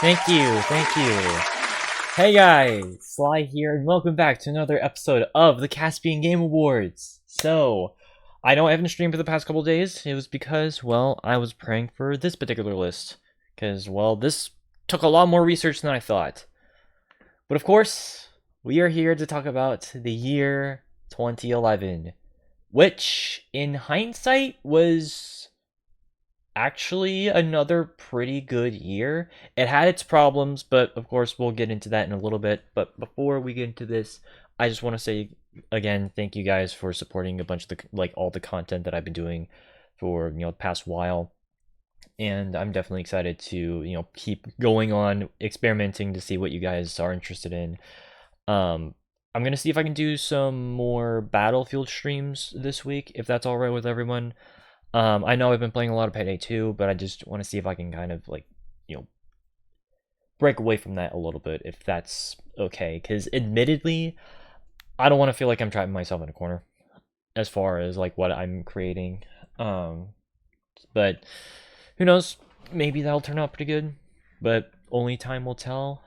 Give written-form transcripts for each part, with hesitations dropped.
Thank you, thank you. Hey guys, Sly here, and welcome back to another episode of the Caspian Game Awards. So, I know I haven't streamed for the past couple days. It was because, well, I was praying for this particular list. Because, well, this took a lot more research than I thought. But of course, we are here to talk about the year 2011, which, in hindsight, was actually another pretty good year. It had its problems, but of course we'll get into that in a little bit. But before we get into this, I just want to say again, thank you guys for supporting a bunch of all the content that I've been doing for the past while. And I'm definitely excited to keep going on experimenting to see what you guys are interested in. I'm gonna see if I can do some more Battlefield streams this week, if that's all right with everyone. I know I've been playing a lot of Payday 2, but I just want to see if I can kind of break away from that a little bit, if that's okay. Because admittedly, I don't want to feel like I'm trapping myself in a corner as far as like what I'm creating. But who knows? Maybe that'll turn out pretty good, but only time will tell.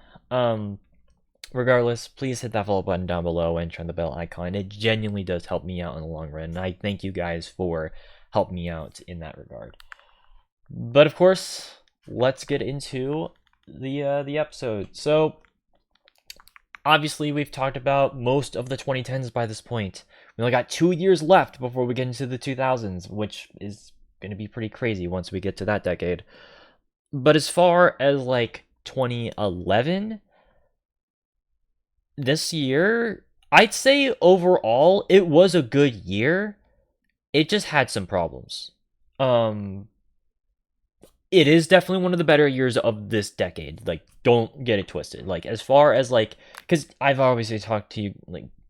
Regardless, please hit that follow button down below and turn the bell icon. It genuinely does help me out in the long run, and I thank you guys for help me out in that regard. But of course, let's get into the episode. So obviously we've talked about most of the 2010s by this point. We only got 2 years left before we get into the 2000s, which is going to be pretty crazy once we get to that decade. But as far as like 2011, this year, I'd say overall it was a good year. It just had some problems. It is definitely one of the better years of this decade. Like, don't get it twisted. Like, as far as like, because I've obviously talked to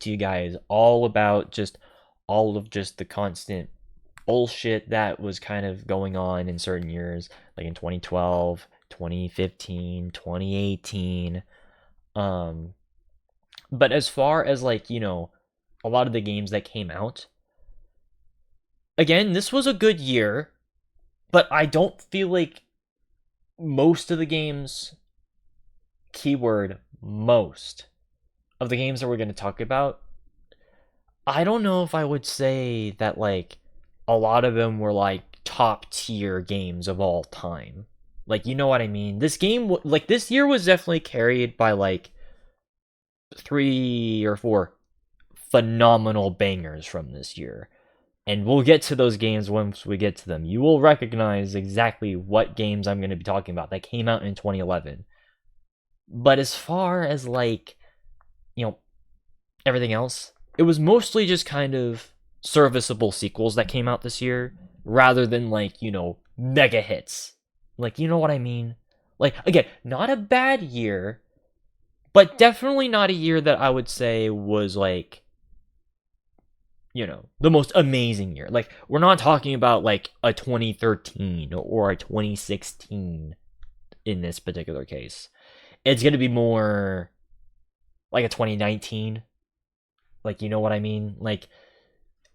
you guys all about just all of just the constant bullshit that was kind of going on in certain years, like in 2012, 2015, 2018. But as far as like, a lot of the games that came out, again, this was a good year, but I don't feel like most of the games, keyword most, of the games that we're going to talk about, I don't know if I would say that like a lot of them were like top tier games of all time. Like, you know what I mean? This game, like this year was definitely carried by like 3 or 4 phenomenal bangers from this year. And we'll get to those games once we get to them. You will recognize exactly what games I'm going to be talking about that came out in 2011. But as far as like, everything else, it was mostly just kind of serviceable sequels that came out this year rather than like, mega hits. Like, you know what I mean? Like, again, not a bad year, but definitely not a year that I would say was like, the most amazing year. Like, we're not talking about like a 2013 or a 2016 in this particular case. It's going to be more like a 2019. Like, you know what I mean? Like,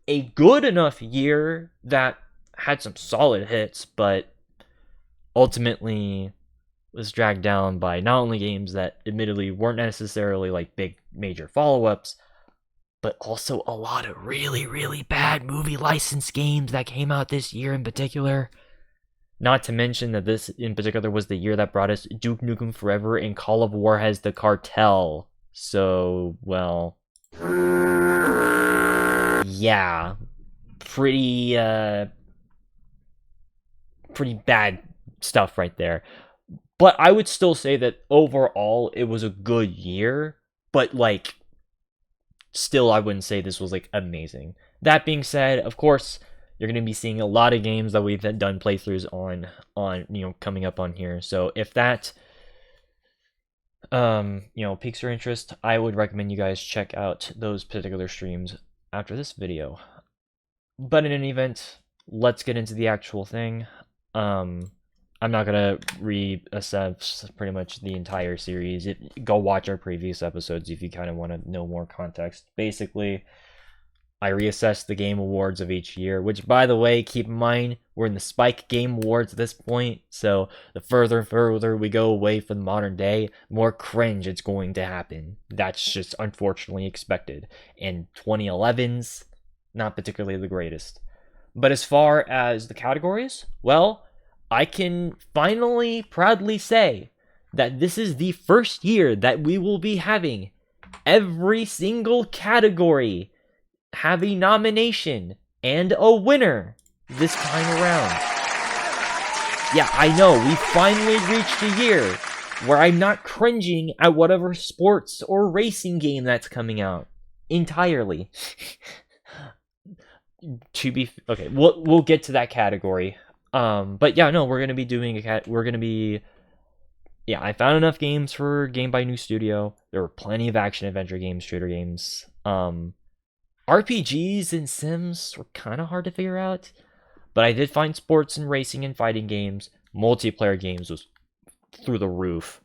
a good enough year that had some solid hits, but ultimately was dragged down by not only games that admittedly weren't necessarily like big major follow-ups, but also a lot of really, really bad movie license games that came out this year in particular. Not to mention that this in particular was the year that brought us Duke Nukem Forever and Call of War has the Cartel. So, well, yeah, pretty bad stuff right there. But I would still say that overall it was a good year, but like still I wouldn't say this was like amazing. That being said, of course, you're going to be seeing a lot of games that we've done playthroughs on coming up on here. So if that piques your interest, I would recommend you guys check out those particular streams after this video. But in any event, let's get into the actual thing. I'm not gonna reassess pretty much the entire series. Go watch our previous episodes if you kind of want to know more context. Basically, I reassess the game awards of each year, which, by the way, keep in mind, we're in the Spike Game Awards at this point, so the further we go away from the modern day, the more cringe it's going to happen. That's just unfortunately expected. And 2011's not particularly the greatest. But as far as the categories, well, I can finally proudly say that this is the first year that we will be having every single category have a nomination and a winner this time around. Yeah, I know, we finally reached a year where I'm not cringing at whatever sports or racing game that's coming out entirely. Okay, we'll get to that category. But yeah, no, we're gonna be doing yeah, I found enough games for Game by New Studio. There were plenty of action adventure games, shooter games. RPGs and Sims were kind of hard to figure out, but I did find sports and racing and fighting games. Multiplayer games was through the roof.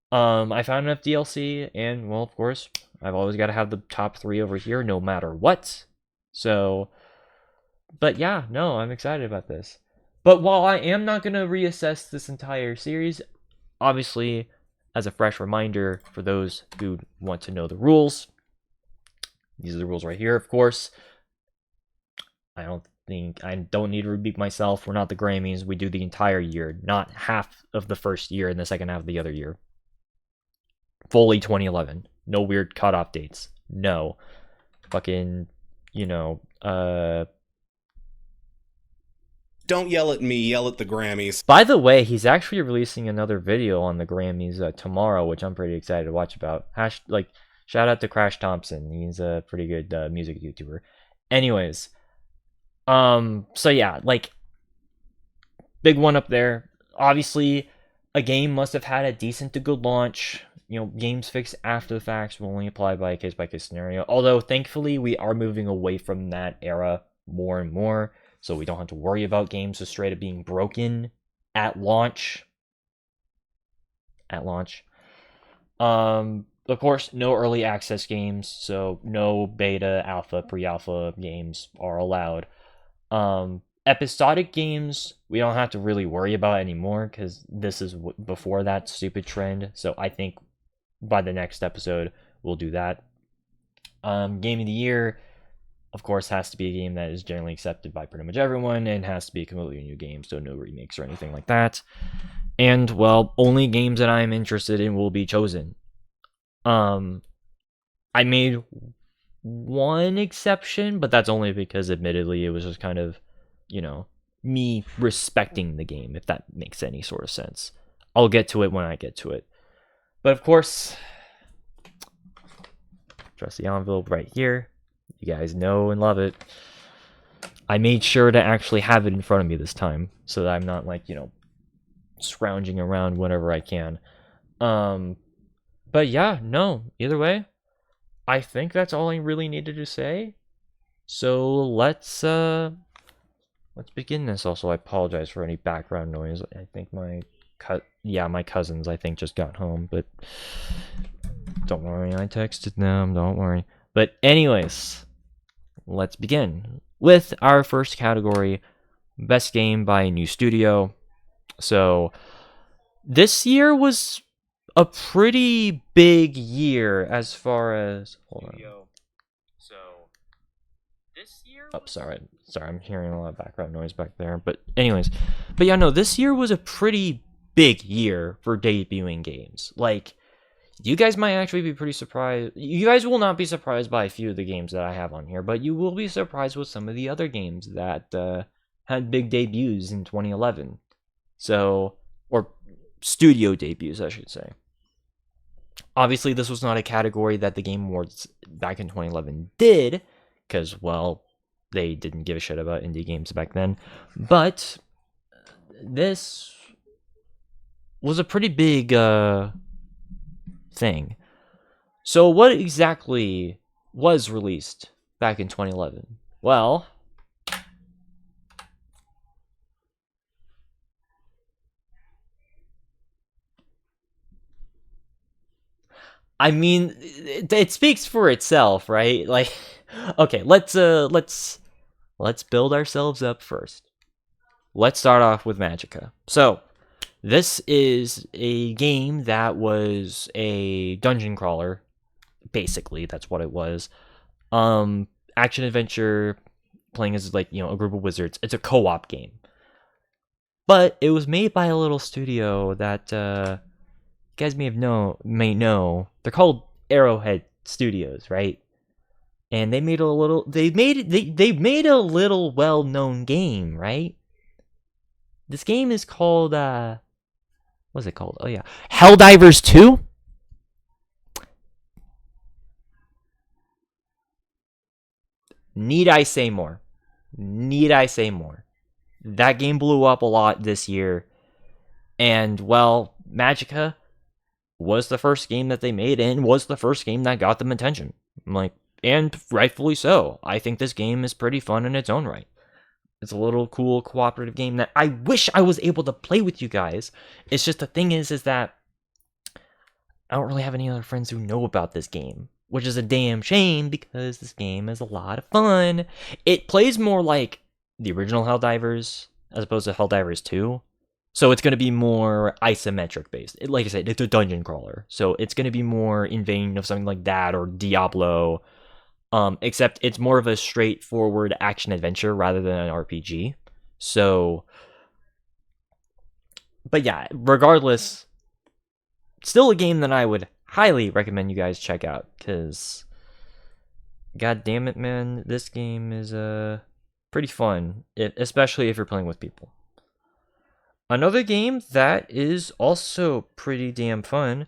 I found enough DLC, and well, of course, I've always got to have the top 3 over here, no matter what. So, but yeah, no, I'm excited about this. But while I am not going to reassess this entire series, obviously, as a fresh reminder for those who want to know the rules, these are the rules right here, of course. I don't need to repeat myself. We're not the Grammys. We do the entire year, not half of the first year and the second half of the other year. Fully 2011. No weird cutoff dates. No. Fucking, Don't yell at me, yell at the Grammys. By the way, he's actually releasing another video on the Grammys tomorrow, which I'm pretty excited to watch about. Shout out to Crash Thompson. He's a pretty good music YouTuber. Anyways, so yeah, big one up there. Obviously, a game must have had a decent to good launch. Games fixed after the facts will only apply by case scenario. Although, thankfully, we are moving away from that era more and more, so we don't have to worry about games just straight up being broken at launch. Of course, no early access games, so no beta, alpha, pre-alpha games are allowed. Episodic games, we don't have to really worry about anymore, because this is before that stupid trend, so I think by the next episode, we'll do that. Game of the year, of course, has to be a game that is generally accepted by pretty much everyone, and has to be a completely new game, so no remakes or anything like that. And, well, only games that I'm interested in will be chosen. I made one exception, but that's only because, admittedly, it was just kind of, me respecting the game, if that makes any sort of sense. I'll get to it when I get to it. But, of course, trust the envelope right here. You guys know and love it. I made sure to actually have it in front of me this time, so that I'm not, scrounging around whenever I can. But yeah, no, either way, I think that's all I really needed to say. So let's begin this. Also, I apologize for any background noise. I think my cousins, I think, just got home, but don't worry, I texted them, don't worry. But anyways, let's begin with our first category, best game by a new studio. So this year was a pretty big year as far as sorry, I'm hearing a lot of background noise back there. But anyways, yeah, no, this year was a pretty big year for debuting games. You guys might actually be pretty surprised. You guys will not be surprised by a few of the games that I have on here, but you will be surprised with some of the other games that had big debuts in 2011. Or studio debuts, I should say. Obviously, this was not a category that the Game Awards back in 2011 did, because, well, they didn't give a shit about indie games back then. But this was a pretty big thing. So what exactly was released back in 2011? Well, I mean, it speaks for itself, right? Okay, let's build ourselves up first. Let's start off with Magicka. So, this is a game that was a dungeon crawler. Basically, that's what it was. Action adventure, playing as like, a group of wizards. It's a co-op game. But it was made by a little studio that you guys may know. They're called Arrowhead Studios, right? And they made a little well-known game, right? This game is called what's it called? Oh yeah, Helldivers 2. Need I say more? Need I say more? That game blew up a lot this year, and well, Magicka was the first game that they made and was the first game that got them attention. And rightfully so. I think this game is pretty fun in its own right. It's a little cool cooperative game that I wish I was able to play with you guys. It's just the thing is that I don't really have any other friends who know about this game, which is a damn shame because this game is a lot of fun. It plays more like the original Helldivers as opposed to Helldivers 2. So it's going to be more isometric based. Like I said, it's a dungeon crawler. So it's going to be more in vein of something like that or Diablo. Except it's more of a straightforward action adventure rather than an RPG. So, but yeah, regardless, still a game that I would highly recommend you guys check out, because god damn it, man, this game is pretty fun, especially if you're playing with people. Another game that is also pretty damn fun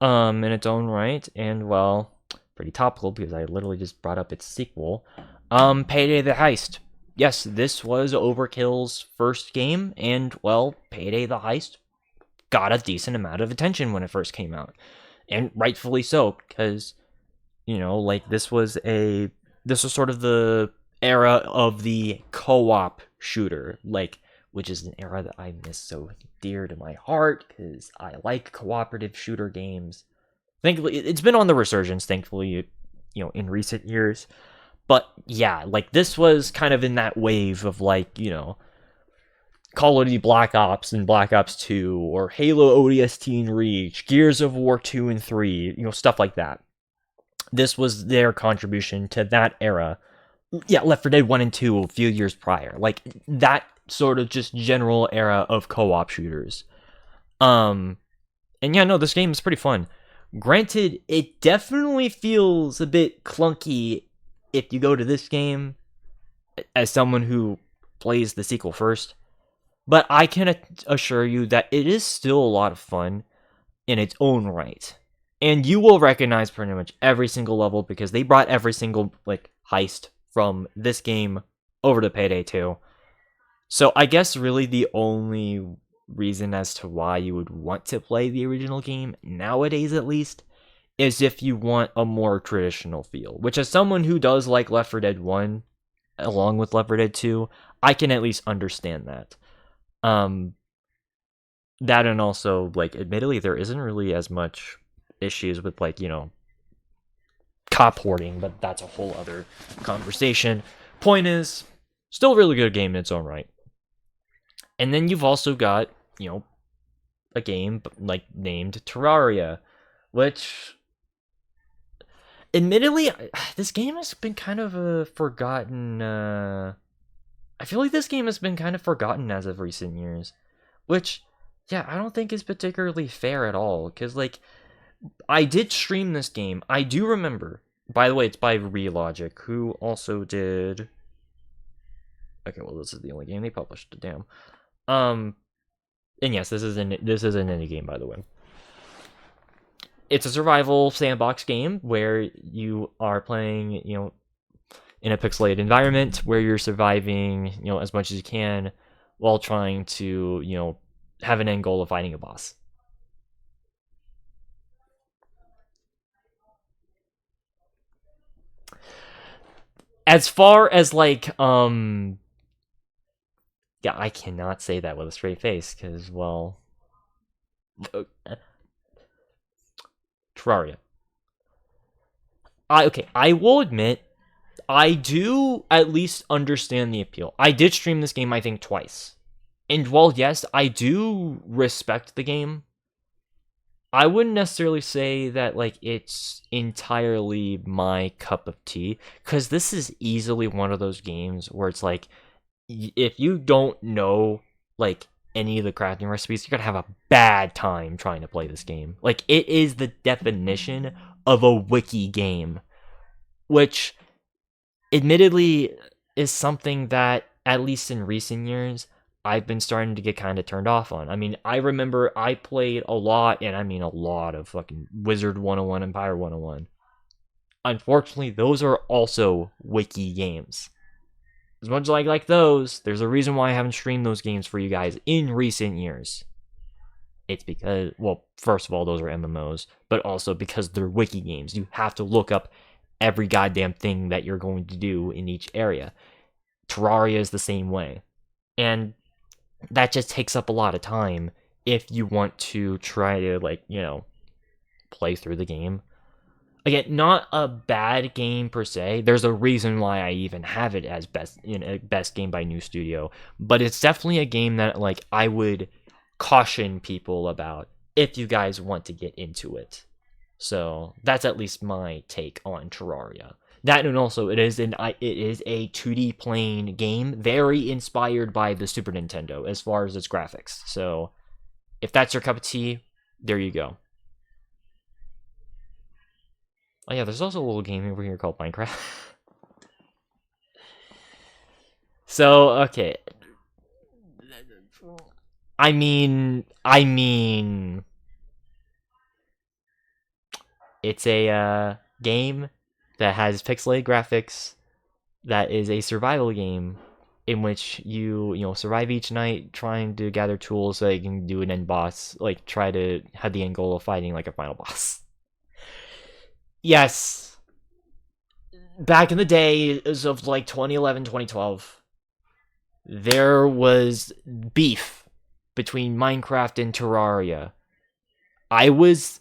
in its own right, and well, pretty topical because I literally just brought up its sequel, Payday the Heist. Yes, this was Overkill's first game, and well, Payday the Heist got a decent amount of attention when it first came out, and rightfully so, because this was sort of the era of the co-op shooter, which is an era that I miss so dear to my heart because I like cooperative shooter games. Thankfully, it's been on the resurgence, thankfully, in recent years. But yeah, this was kind of in that wave of Call of Duty Black Ops and Black Ops 2, or Halo ODST and Reach, Gears of War 2 and 3, stuff like that. This was their contribution to that era. Yeah, Left 4 Dead 1 and 2 a few years prior. That sort of just general era of co-op shooters. And yeah, no, this game is pretty fun. Granted, it definitely feels a bit clunky if you go to this game as someone who plays the sequel first. But I can assure you that it is still a lot of fun in its own right. And you will recognize pretty much every single level because they brought every single heist from this game over to Payday 2. So I guess really the only reason as to why you would want to play the original game, nowadays at least, is if you want a more traditional feel. Which, as someone who does like Left 4 Dead 1, along with Left 4 Dead 2, I can at least understand that. That, and also, admittedly, there isn't really as much issues with, cop hoarding, but that's a whole other conversation. Point is, still a really good game in its own right. And then you've also got, a game named Terraria, which, admittedly, this game has been kind of a forgotten. I feel like this game has been kind of forgotten as of recent years, which, yeah, I don't think is particularly fair at all. Because I did stream this game. I do remember. By the way, it's by Relogic, who also did. Okay, well, this is the only game they published. Damn. And yes, this is an indie game, by the way. It's a survival sandbox game where you are playing, in a pixelated environment where you're surviving, as much as you can while trying to, have an end goal of fighting a boss. As far as yeah, I cannot say that with a straight face, because, well... Terraria. I will admit, I do at least understand the appeal. I did stream this game, I think, twice. And while, yes, I do respect the game, I wouldn't necessarily say that, like, it's entirely my cup of tea. Because this is easily one of those games where it's like, if you don't know, like, any of the crafting recipes, you're gonna have a bad time trying to play this game. Like, it is the definition of a wiki game, which admittedly is something that, at least in recent years, I've been starting to get kind of turned off on. I mean, I remember I played a lot, and I mean a lot, of fucking Wizard 101, Empire 101. Unfortunately, those are also wiki games. As much as I like those, there's a reason why I haven't streamed those games for you guys in recent years. It's because, well, first of all, those are MMOs, but also because they're wiki games. You have to look up every goddamn thing that you're going to do in each area. Terraria is the same way. And that just takes up a lot of time if you want to try to, like, you know, play through the game. Again, not a bad game per se. There's a reason why I even have it as best game by new studio, but it's definitely a game that, like, I would caution people about if you guys want to get into it. So that's at least my take on Terraria. That, and also it is a 2D plane game, very inspired by the Super Nintendo as far as its graphics. So if that's your cup of tea, there you go. Oh yeah, there's also a little game over here called Minecraft. So, okay. I mean, it's a game that has pixelated graphics, that is a survival game in which you survive each night trying to gather tools so you can do an end boss, like try to have the end goal of fighting like a final boss. Yes, back in the days of like 2011, 2012, there was beef between Minecraft and Terraria. I was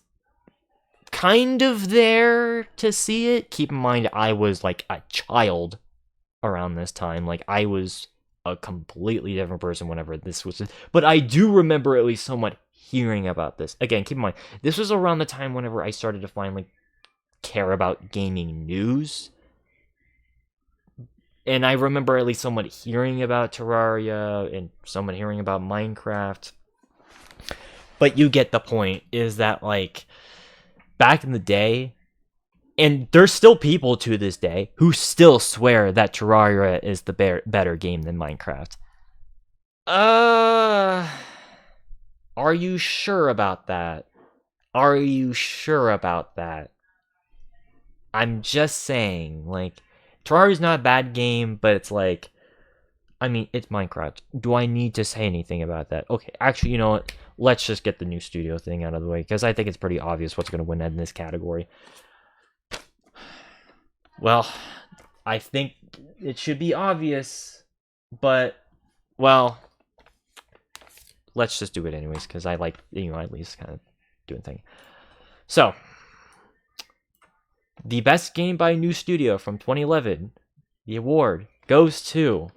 kind of there to see it. Keep in mind, I was like a child around this time. Like, I was a completely different person whenever this was. But I do remember at least somewhat hearing about this. Again, keep in mind, this was around the time whenever I started to finally care about gaming news. And I remember at least somewhat hearing about Terraria and somewhat hearing about Minecraft. But you get the point, is that, like, back in the day, and there's still people to this day who still swear that Terraria is the better game than Minecraft. Are you sure about that? Are you sure about that? I'm just saying, like, Terraria's not a bad game, but it's like, I mean, it's Minecraft. Do I need to say anything about that? Okay, actually, you know what? Let's just get the new studio thing out of the way, because I think it's pretty obvious what's going to win in this category. Well, I think it should be obvious, but, well, let's just do it anyways, because I like, at least kind of doing thing. So, the best game by a new studio from 2011, the award goes to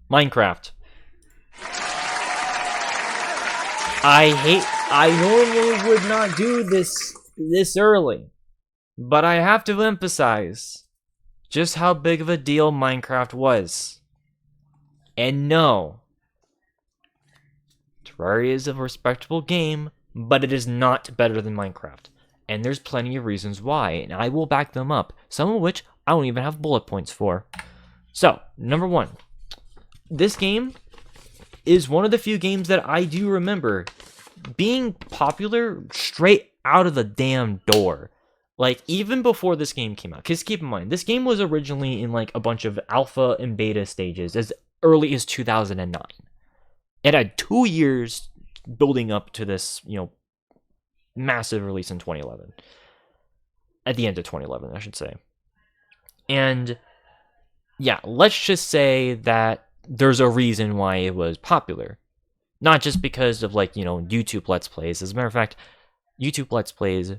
Minecraft. I normally would not do this early, but I have to emphasize just how big of a deal Minecraft was. And no, Terraria is a respectable game, but it is not better than Minecraft. And there's plenty of reasons why, and I will back them up, some of which I don't even have bullet points for. So, number one, this game is one of the few games that I do remember being popular straight out of the damn door. Like, even before this game came out. Because keep in mind, this game was originally in, like, a bunch of alpha and beta stages as early as 2009. It had 2 years building up to this, massive release in 2011. At the end of 2011, I should say. And, yeah, let's just say that there's a reason why it was popular. Not just because of, like, YouTube Let's Plays. As a matter of fact, YouTube Let's Plays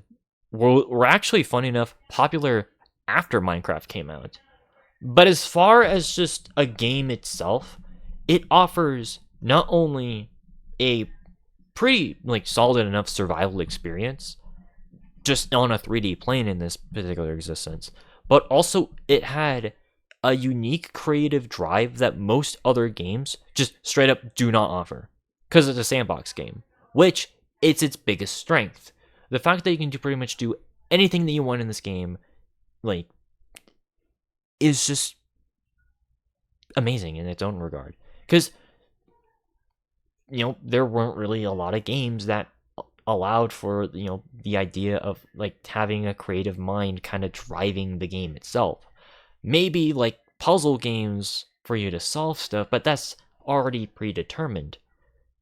were actually, funny enough, popular after Minecraft came out. But as far as just a game itself, it offers not only a pretty, like, solid enough survival experience, just on a 3D plane in this particular existence, but also it had a unique creative drive that most other games just straight up do not offer. Because it's a sandbox game, which it's its biggest strength. The fact that you can pretty much do anything that you want in this game, like, is just amazing in its own regard. Because, there weren't really a lot of games that allowed for, the idea of, like, having a creative mind kind of driving the game itself. Maybe, like, puzzle games for you to solve stuff, but that's already predetermined.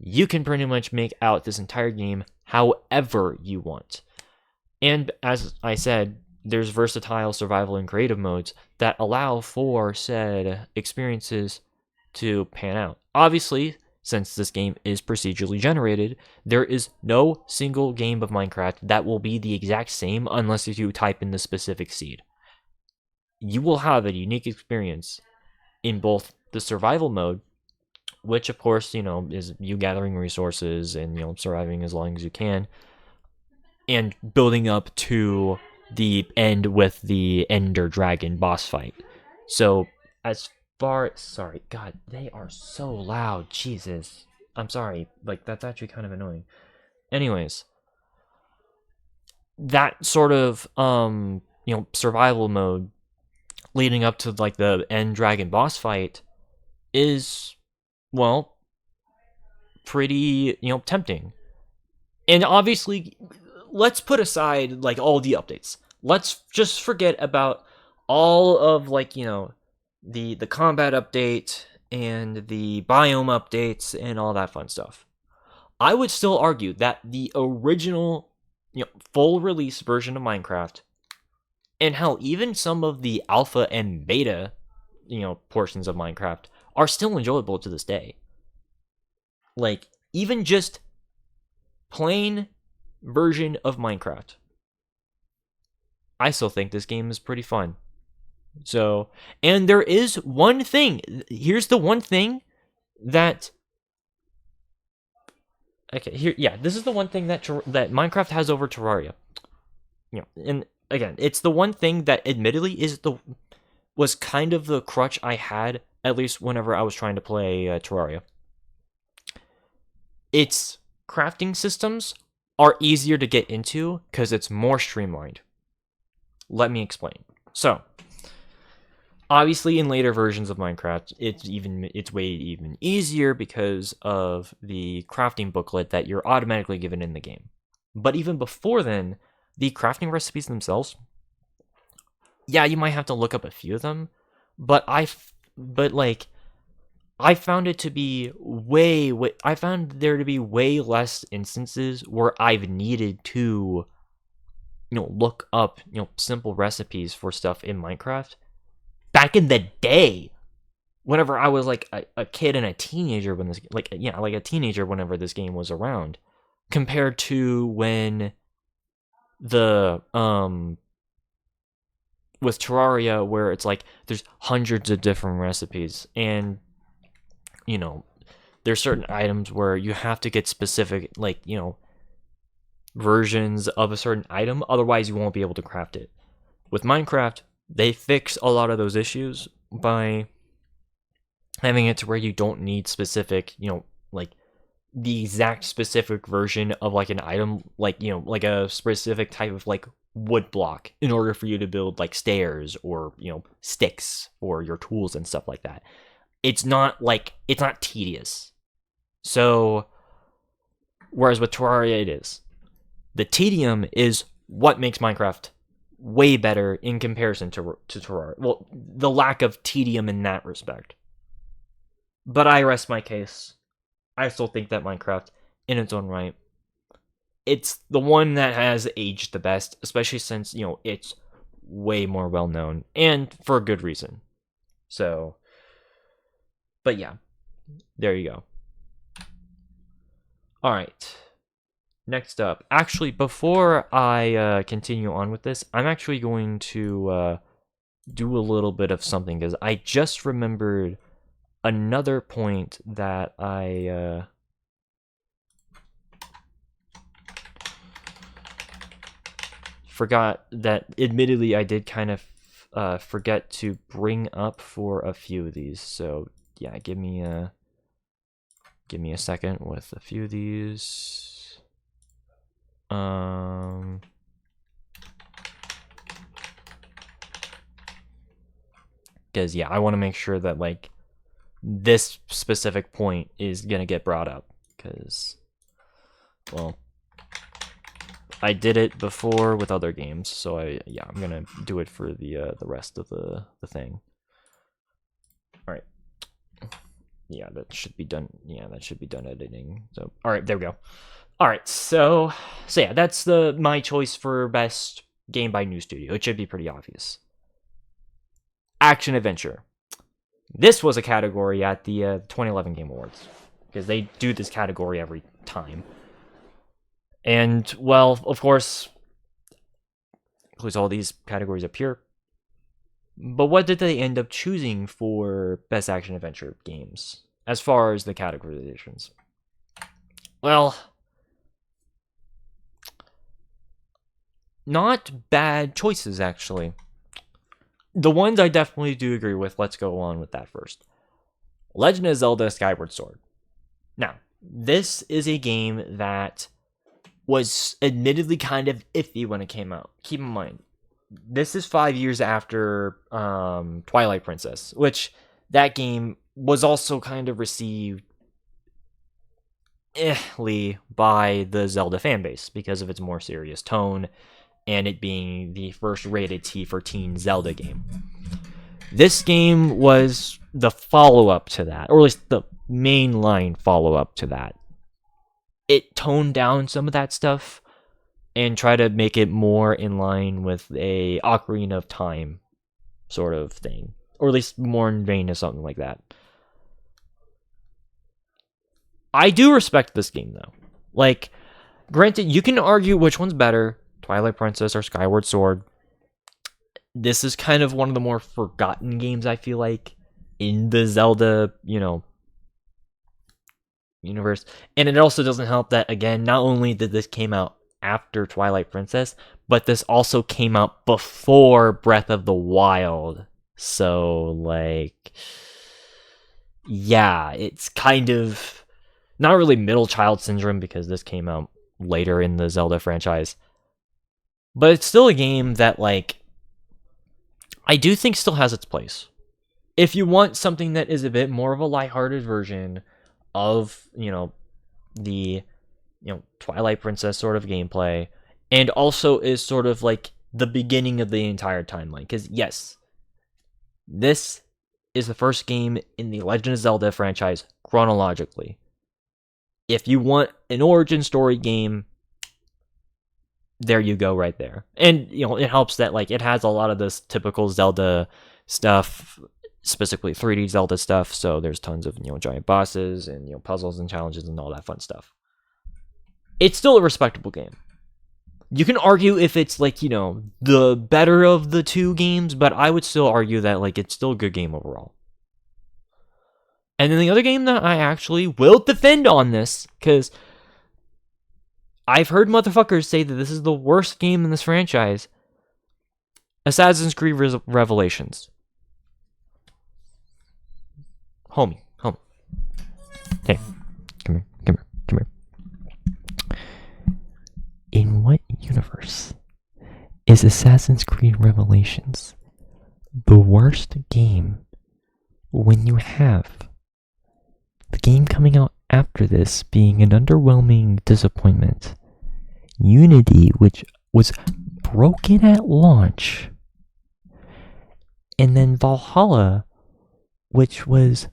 You can pretty much make out this entire game however you want. And as I said, there's versatile survival and creative modes that allow for said experiences to pan out. Obviously, since this game is procedurally generated, there is no single game of Minecraft that will be the exact same unless you type in the specific seed. You will have a unique experience in both the survival mode, which of course, is you gathering resources and, surviving as long as you can, and building up to the end with the Ender Dragon boss fight. So, sorry, God, they are so loud, Jesus. I'm sorry, like, that's actually kind of annoying. Anyways, that sort of, survival mode leading up to, like, the End Dragon boss fight is, well, pretty, tempting. And obviously, let's put aside, like, all the updates. Let's just forget about all of, like, the combat update and the biome updates and all that fun stuff. I would still argue that the original, full release version of Minecraft, and hell, even some of the alpha and beta, portions of Minecraft are still enjoyable to this day. Like, even just plain version of Minecraft, I still think this game is pretty fun. So, and there is one thing. Here's the one thing that. Okay, here, yeah, this is the one thing that Minecraft has over Terraria. And again, it's the one thing that, admittedly, was kind of the crutch I had, at least whenever I was trying to play Terraria. Its crafting systems are easier to get into because it's more streamlined. Let me explain. So, obviously, in later versions of Minecraft, it's way even easier because of the crafting booklet that you're automatically given in the game. But even before then, the crafting recipes themselves, yeah, you might have to look up a few of them, but I found it to be I found there to be way less instances where I've needed to, look up, simple recipes for stuff in Minecraft. Back in the day, whenever I was like a kid and a teenager when like a teenager whenever this game was around, compared to when the with Terraria, where it's like there's hundreds of different recipes, and there's certain items where you have to get specific, like, versions of a certain item, otherwise you won't be able to craft it. With Minecraft, they fix a lot of those issues by having it to where you don't need specific, like the exact specific version of, like, an item, like, like a specific type of, like, wood block in order for you to build, like, stairs or, sticks or your tools and stuff like that. It's not tedious. So, whereas with Terraria it is. The tedium is what makes Minecraft way better in comparison to Terraria. Well, the lack of tedium in that respect. But I rest my case. I still think that Minecraft, in its own right, it's the one that has aged the best, especially since, it's way more well-known, and for a good reason. So, but yeah, there you go. Alright. Next up. Actually, before I continue on with this, I'm actually going to do a little bit of something, because I just remembered another point that I forgot, that admittedly I did kind of forget to bring up for a few of these. So yeah, give me a second with a few of these. Because yeah, I want to make sure that like this specific point is gonna get brought up, because, well, I did it before with other games, so I'm gonna do it for the rest of the thing. All right. Yeah, that should be done. Yeah, that should be done editing. So, all right, there we go. All right, so yeah, that's my choice for best game by new studio. It should be pretty obvious. Action adventure. This was a category at the 2011 Game Awards, because they do this category every time. And, well, of course, includes all these categories up here. But what did they end up choosing for best action adventure games, as far as the categorizations? Well, not bad choices, actually. The ones I definitely do agree with, let's go on with that first. Legend of Zelda Skyward Sword. Now, this is a game that was admittedly kind of iffy when it came out. Keep in mind, this is 5 years after Twilight Princess, which that game was also kind of received by the Zelda fanbase because of its more serious tone and it being the first rated T for teen Zelda game. This game was the follow-up to that, or at least the mainline follow-up to that. It toned down some of that stuff and tried to make it more in line with a Ocarina of Time sort of thing, or at least more in vain of something like that. I do respect this game, though. Like, granted, you can argue which one's better, Twilight Princess or Skyward Sword. This is kind of one of the more forgotten games, I feel like, in the Zelda, universe. And it also doesn't help that, again, not only did this came out after Twilight Princess, but this also came out before Breath of the Wild. So, like, yeah, it's kind of not really middle child syndrome because this came out later in the Zelda franchise. But it's still a game that, like, I do think still has its place. If you want something that is a bit more of a lighthearted version of, the, Twilight Princess sort of gameplay, and also is sort of like the beginning of the entire timeline. Because, yes, this is the first game in the Legend of Zelda franchise chronologically. If you want an origin story game, there you go right there. And, it helps that, like, it has a lot of this typical Zelda stuff, specifically 3D Zelda stuff, so there's tons of, giant bosses and, puzzles and challenges and all that fun stuff. It's still a respectable game. You can argue if it's, like, the better of the two games, but I would still argue that, like, it's still a good game overall. And then the other game that I actually will defend on this, because I've heard motherfuckers say that this is the worst game in this franchise, Assassin's Creed Revelations. Homie. Hey, come here. In what universe is Assassin's Creed Revelations the worst game when you have the game coming out after this being an underwhelming disappointment, Unity, which was broken at launch, and then Valhalla, which was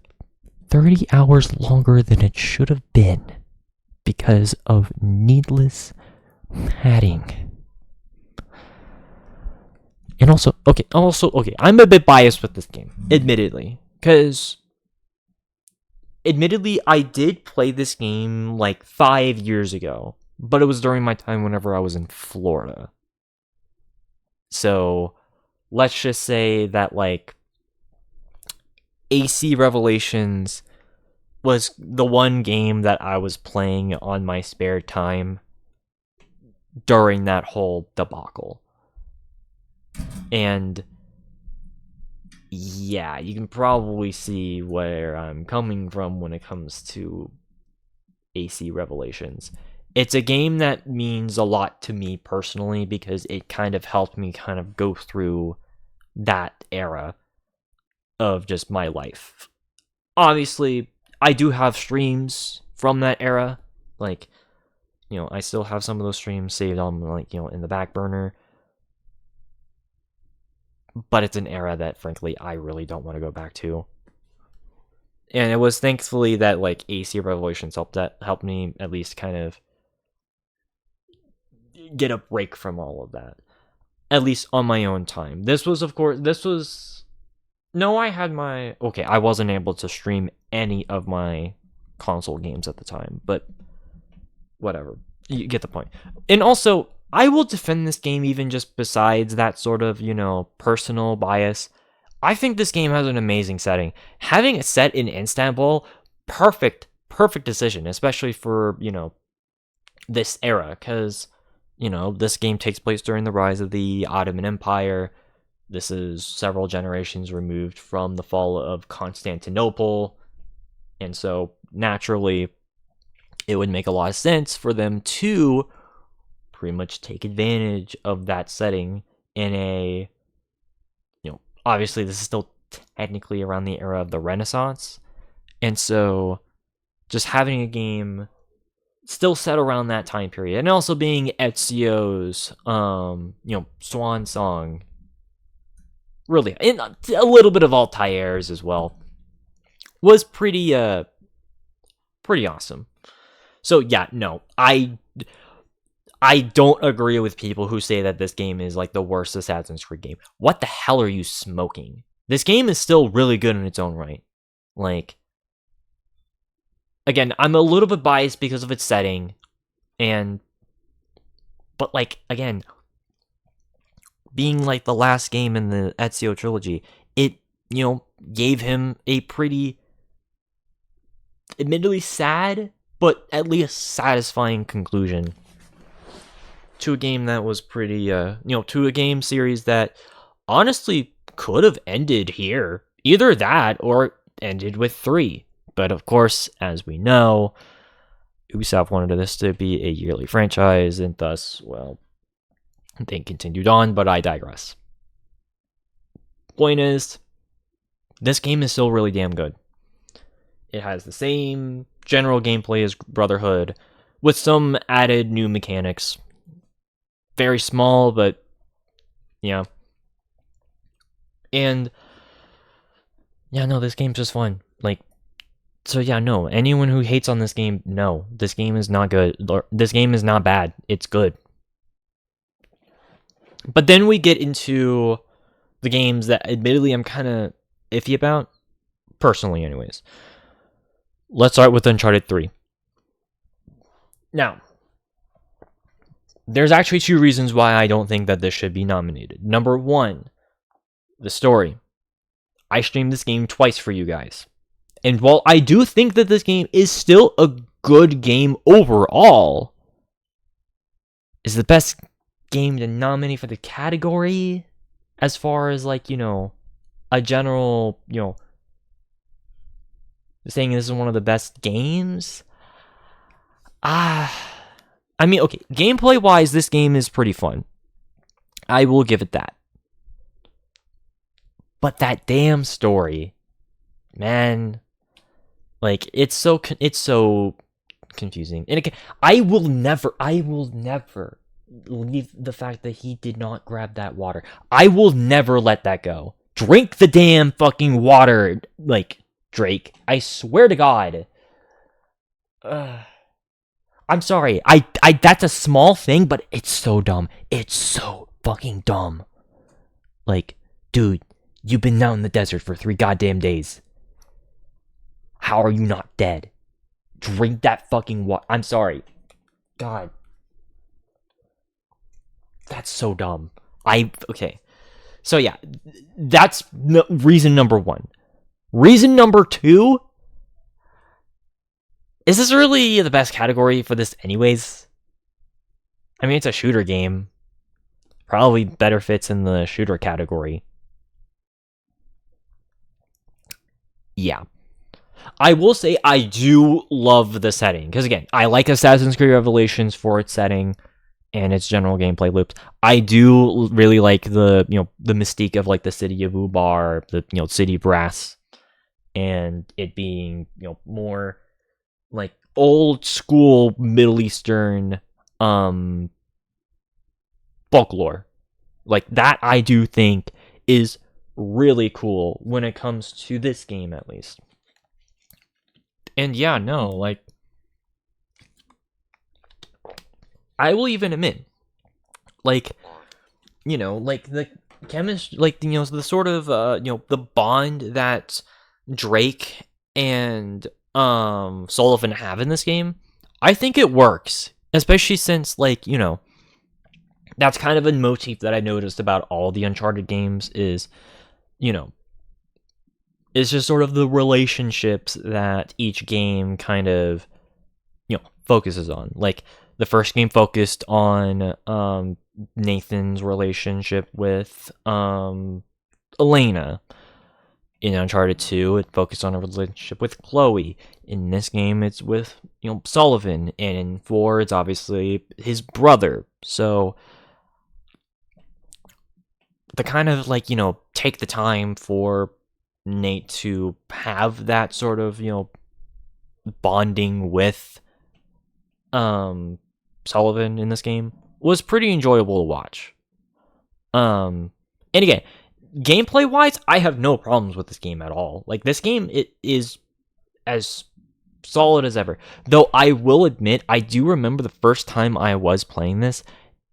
30 hours longer than it should have been because of needless padding. And also, I'm a bit biased with this game, admittedly, because admittedly, I did play this game like 5 years ago, but it was during my time whenever I was in Florida. So let's just say that like AC Revelations was the one game that I was playing on my spare time during that whole debacle. And yeah, you can probably see where I'm coming from when it comes to AC Revelations. It's a game that means a lot to me personally because it kind of helped me kind of go through that era of just my life. Obviously, I do have streams from that era. Like, I still have some of those streams saved on, like, in the back burner. But it's an era that, frankly, I really don't want to go back to. And it was thankfully that, like, AC Revelations helped me at least kind of get a break from all of that. At least on my own time. I wasn't able to stream any of my console games at the time, but whatever. You get the point. And also, I will defend this game even just besides that sort of, personal bias. I think this game has an amazing setting. Having it set in Istanbul, perfect decision, especially for, this era, because, this game takes place during the rise of the Ottoman Empire. This is several generations removed from the fall of Constantinople, and so naturally, it would make a lot of sense for them to pretty much take advantage of that setting in a, obviously this is still technically around the era of the Renaissance, and so just having a game still set around that time period, and also being Ezio's, swan song, really, and a little bit of Altair's as well, was pretty awesome. So yeah, no, I don't agree with people who say that this game is like the worst Assassin's Creed game. What the hell are you smoking? This game is still really good in its own right. Like, again, I'm a little bit biased because of its setting, but like, again, being like the last game in the Ezio trilogy, it, gave him a pretty, admittedly sad, but at least satisfying conclusion to a game that was pretty, to a game series that honestly could have ended here. Either that or ended with 3. But of course, as we know, Ubisoft wanted this to be a yearly franchise, and thus, well, they continued on, but I digress. Point is, this game is still really damn good. It has the same general gameplay as Brotherhood, with some added new mechanics. Very small, but yeah. And yeah, no, this game's just fun. Like, so yeah, no, anyone who hates on this game, no, this game is not good. This game is not bad. It's good. But then we get into the games that admittedly I'm kind of iffy about, personally anyways. Let's start with Uncharted 3. Now, there's actually 2 reasons why I don't think that this should be nominated. Number 1, the story. I streamed this game twice for you guys. And while I do think that this game is still a good game overall, is the best game to nominate for the category as far as, like, a general, saying this is one of the best games? I mean, okay, gameplay-wise, this game is pretty fun. I will give it that. But that damn story, man, like, it's so confusing. And I will never leave the fact that he did not grab that water. I will never let that go. Drink the damn fucking water, like, Drake. I swear to God. I'm sorry. I that's a small thing, but it's so dumb. It's so fucking dumb. Like, dude, you've been out in the desert for 3 goddamn days. How are you not dead? Drink that fucking water. I'm sorry. God. That's so dumb. Okay. So yeah, that's reason number one. Reason number two, is this really the best category for this anyways? I mean, it's a shooter game. Probably better fits in the shooter category. Yeah. I will say I do love the setting. Because again, I like Assassin's Creed Revelations for its setting and its general gameplay loops. I do really like the mystique of like the city of Ubar, the city brass, and it being more like old school Middle Eastern folklore. Like that I do think is really cool when it comes to this game at least. And yeah, no, like I will even admit, like like the chemistry, like the sort of the bond that Drake and Sullivan have in this game, I think it works, especially since like that's kind of a motif that I noticed about all the Uncharted games is it's just sort of the relationships that each game kind of focuses on. Like the first game focused on Nathan's relationship with Elena. In Uncharted 2, it focused on a relationship with Chloe. In this game, it's with Sullivan, and in 4, it's obviously his brother. So the kind of like take the time for Nate to have that sort of bonding with Sullivan in this game was pretty enjoyable to watch. And again, gameplay wise, I have no problems with this game at all. Like this game, it is as solid as ever. Though I will admit, I do remember the first time I was playing this,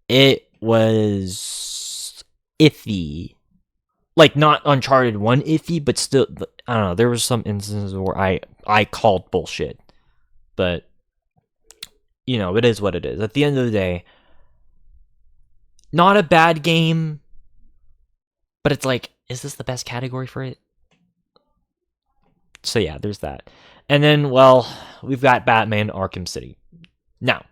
it was iffy. Like not Uncharted 1 iffy, but still, I don't know. There was some instances where I called bullshit, but it is what it is. At the end of the day, not a bad game, but it's like, is this the best category for it? So yeah, there's that. And then, well, we've got Batman Arkham City. Now,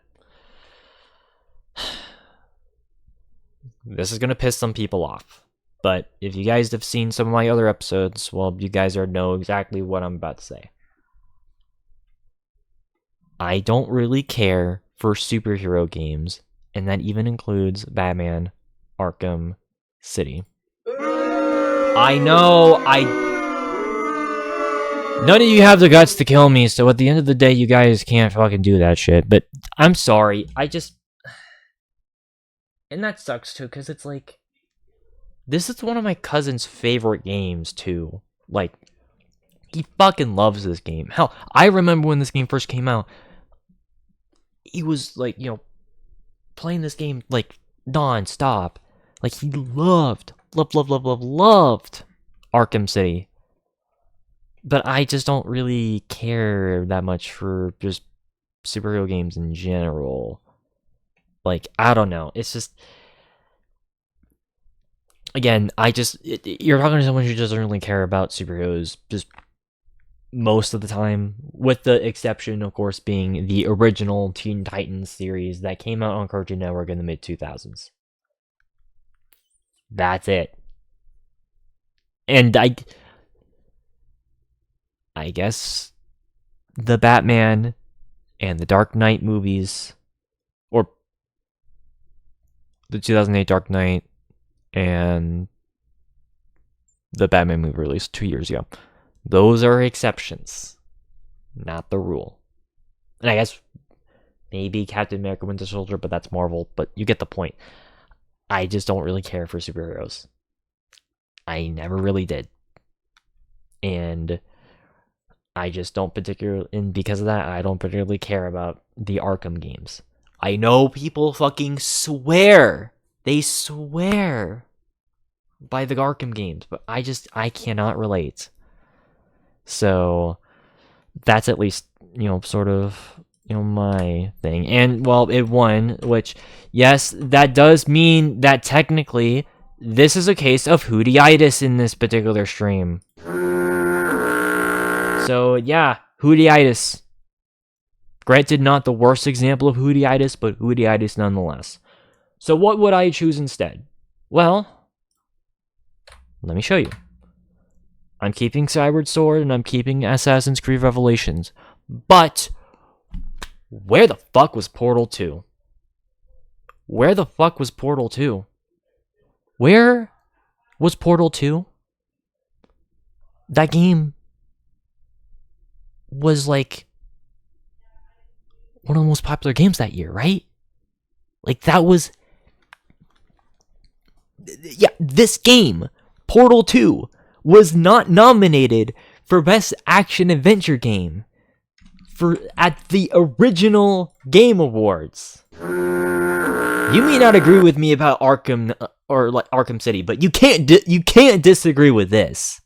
this is going to piss some people off. But if you guys have seen some of my other episodes, well, you guys know exactly what I'm about to say. I don't really care for superhero games, and that even includes Batman Arkham City. I know, none of you have the guts to kill me, so at the end of the day, you guys can't fucking do that shit. But I'm sorry, and that sucks too, because it's like, this is one of my cousin's favorite games too. Like, he fucking loves this game. Hell, I remember when this game first came out, he was like, playing this game like non-stop. Like he loved Arkham City. But I just don't really care that much for just superhero games in general. Like, I don't know. It's just, again, you're talking to someone who doesn't really care about superheroes just most of the time, with the exception, of course, being the original Teen Titans series that came out on Cartoon Network in the mid-2000s. That's it. And I guess the Batman and the Dark Knight movies, or the 2008 Dark Knight and the Batman movie released 2 years ago, those are exceptions, not the rule. And I guess maybe Captain America Winter Soldier, but that's Marvel, but you get the point. I just don't really care for superheroes. I never really did. And I just don't particularly, and because of that, I don't particularly care about the Arkham games. I know people fucking swear. They swear by the Arkham games, but I cannot relate. So, that's at least, sort of, my thing. And, well, it won, which, yes, that does mean that technically this is a case of Hoodie-itis in this particular stream. So, yeah, Hoodie-itis. Granted, not the worst example of Hoodie-itis, but Hoodie-itis nonetheless. So what would I choose instead? Well, let me show you. I'm keeping Skyward Sword and I'm keeping Assassin's Creed Revelations. But where the fuck was Portal 2? Where the fuck was Portal 2? Where was Portal 2? That game was like one of the most popular games that year, right? Like, that was... Yeah, this game, Portal 2, was not nominated for Best Action Adventure Game at the original Game Awards. You may not agree with me about Arkham or like Arkham City, but you can't disagree with this.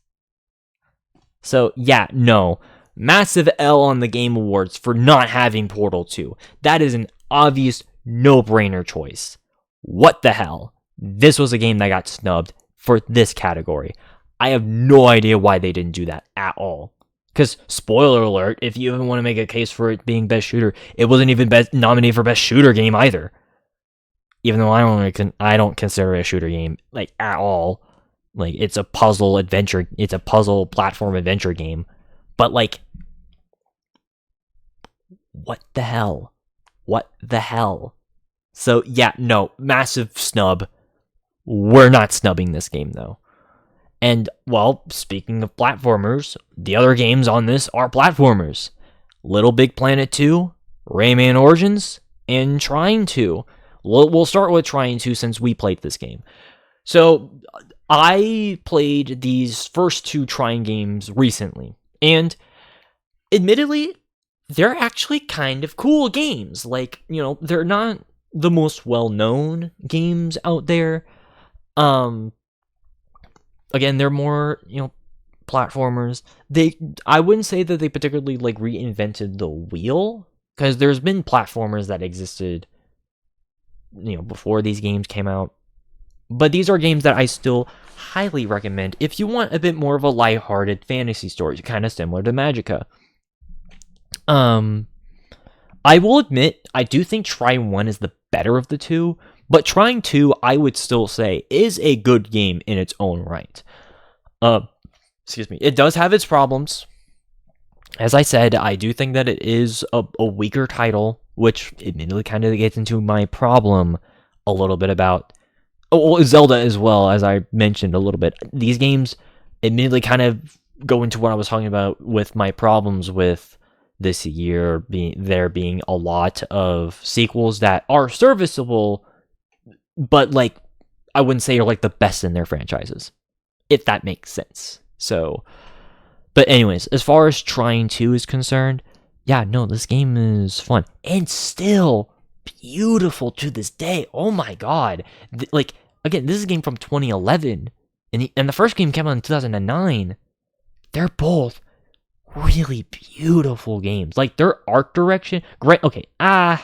So yeah, no, massive L on the Game Awards for not having Portal 2. That is an obvious no-brainer choice. What the hell? This was a game that got snubbed for this category. I have no idea why they didn't do that at all. Because, spoiler alert, if you even want to make a case for it being Best Shooter, it wasn't even nominated for Best Shooter Game either. Even though I don't consider it a shooter game, like, at all. Like, it's a puzzle adventure, it's a puzzle platform adventure game. But, like, what the hell? What the hell? So, yeah, no, massive snub. We're not snubbing this game, though. And, well, speaking of platformers, the other games on this are platformers. Little Big Planet 2, Rayman Origins, and Trine 2. We'll start with Trine 2 since we played this game. So, I played these first two Trine games recently. And, admittedly, they're actually kind of cool games. Like, they're not the most well-known games out there. Again, they're more, platformers. I wouldn't say that they particularly, like, reinvented the wheel, because there's been platformers that existed, before these games came out. But these are games that I still highly recommend if you want a bit more of a lighthearted fantasy story, kind of similar to Magica. I will admit, I do think Trine 1 is the better of the two, but Trine 2, I would still say, is a good game in its own right. Excuse me. It does have its problems. As I said, I do think that it is a weaker title, which admittedly kind of gets into my problem a little bit about... Oh, Zelda as well, as I mentioned a little bit. These games admittedly kind of go into what I was talking about with my problems with this year, being a lot of sequels that are serviceable, but, like, I wouldn't say are, like, the best in their franchises, if that makes sense. So, but anyways, as far as Trine 2 is concerned, yeah, no, this game is fun. And still beautiful to this day. Oh my god. Like, again, this is a game from 2011, and the first game came out in 2009. They're both really beautiful games. Like, their art direction, great. Okay, I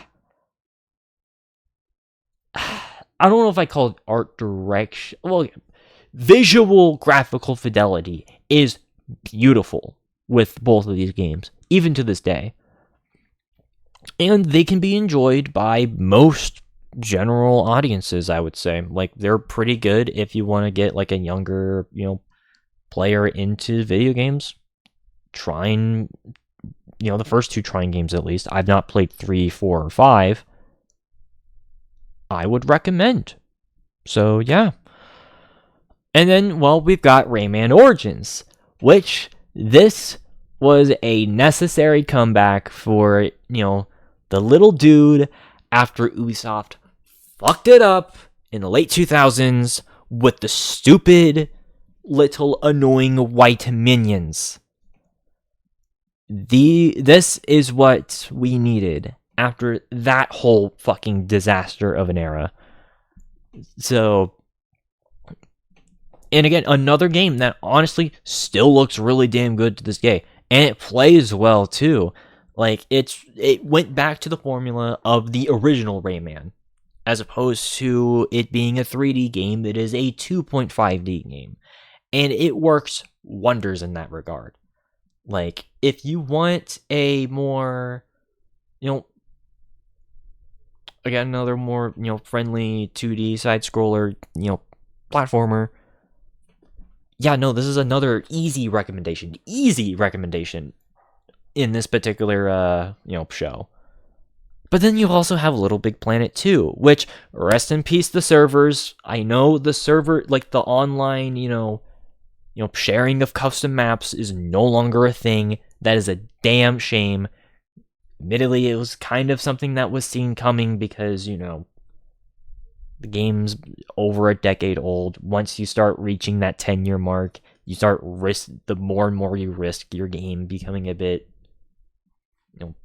don't know if I call it art direction. Well, visual graphical fidelity is beautiful with both of these games, even to this day. And they can be enjoyed by most general audiences, I would say. Like, they're pretty good if you want to get, like, a younger, player into video games. Trine, the first two Trine games at least. I've not played 3, 4, or 5. I would recommend. So, yeah. And then, well, we've got Rayman Origins, which this was a necessary comeback for, the little dude after Ubisoft fucked it up in the late 2000s with the stupid little annoying white minions. This is what we needed after that whole fucking disaster of an era. So, and again, another game that honestly still looks really damn good to this day. and it plays well too. Like it went back to the formula of the original Rayman, as opposed to it being a 3D game that is a 2.5D game, and it works wonders in that regard. Like if you want a more, again, another more, friendly 2D side scroller, platformer. Yeah, no, this is another easy recommendation in this particular, show. But then you also have Little Big Planet 2, which, rest in peace, the servers. I know the server, like the online, sharing of custom maps is no longer a thing. That is a damn shame. Admittedly, it was kind of something that was seen coming because, the game's over a decade old. Once you start reaching that 10-year mark, you start the more and more you risk your game becoming a bit,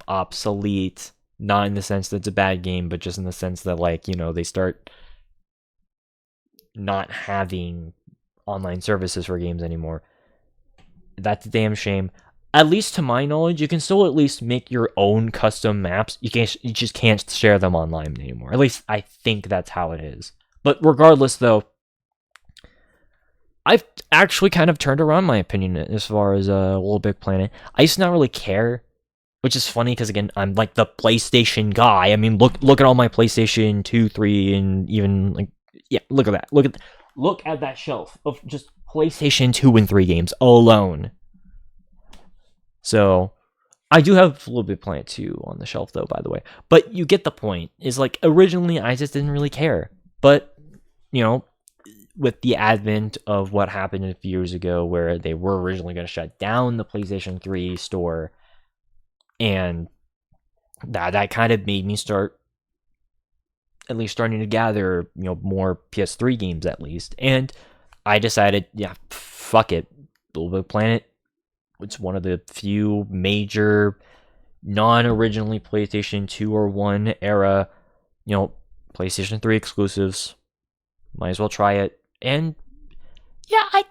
obsolete. Not in the sense that it's a bad game, but just in the sense that, like, they start not having online services for games anymore. That's a damn shame. At least to my knowledge, you can still at least make your own custom maps. You just can't share them online anymore. At least I think that's how it is. But regardless, though, I've actually kind of turned around my opinion as far as Little Big Planet. I used to not really care, which is funny because, again, I'm like the PlayStation guy. I mean, look at all my PlayStation 2, 3, and even, like, yeah, look at that. Look at that shelf of just PlayStation 2 and 3 games alone. So, I do have a Little Bit Planet 2 on the shelf, though, by the way. But you get the point. Is like, originally, I just didn't really care. But, with the advent of what happened a few years ago, where they were originally going to shut down the PlayStation 3 store, and that kind of made me start at least starting to gather, more PS3 games at least. And I decided, yeah, fuck it. Little Big Planet, it's one of the few major non-originally PlayStation 2 or 1 era, PlayStation 3 exclusives. Might as well try it. And yeah, I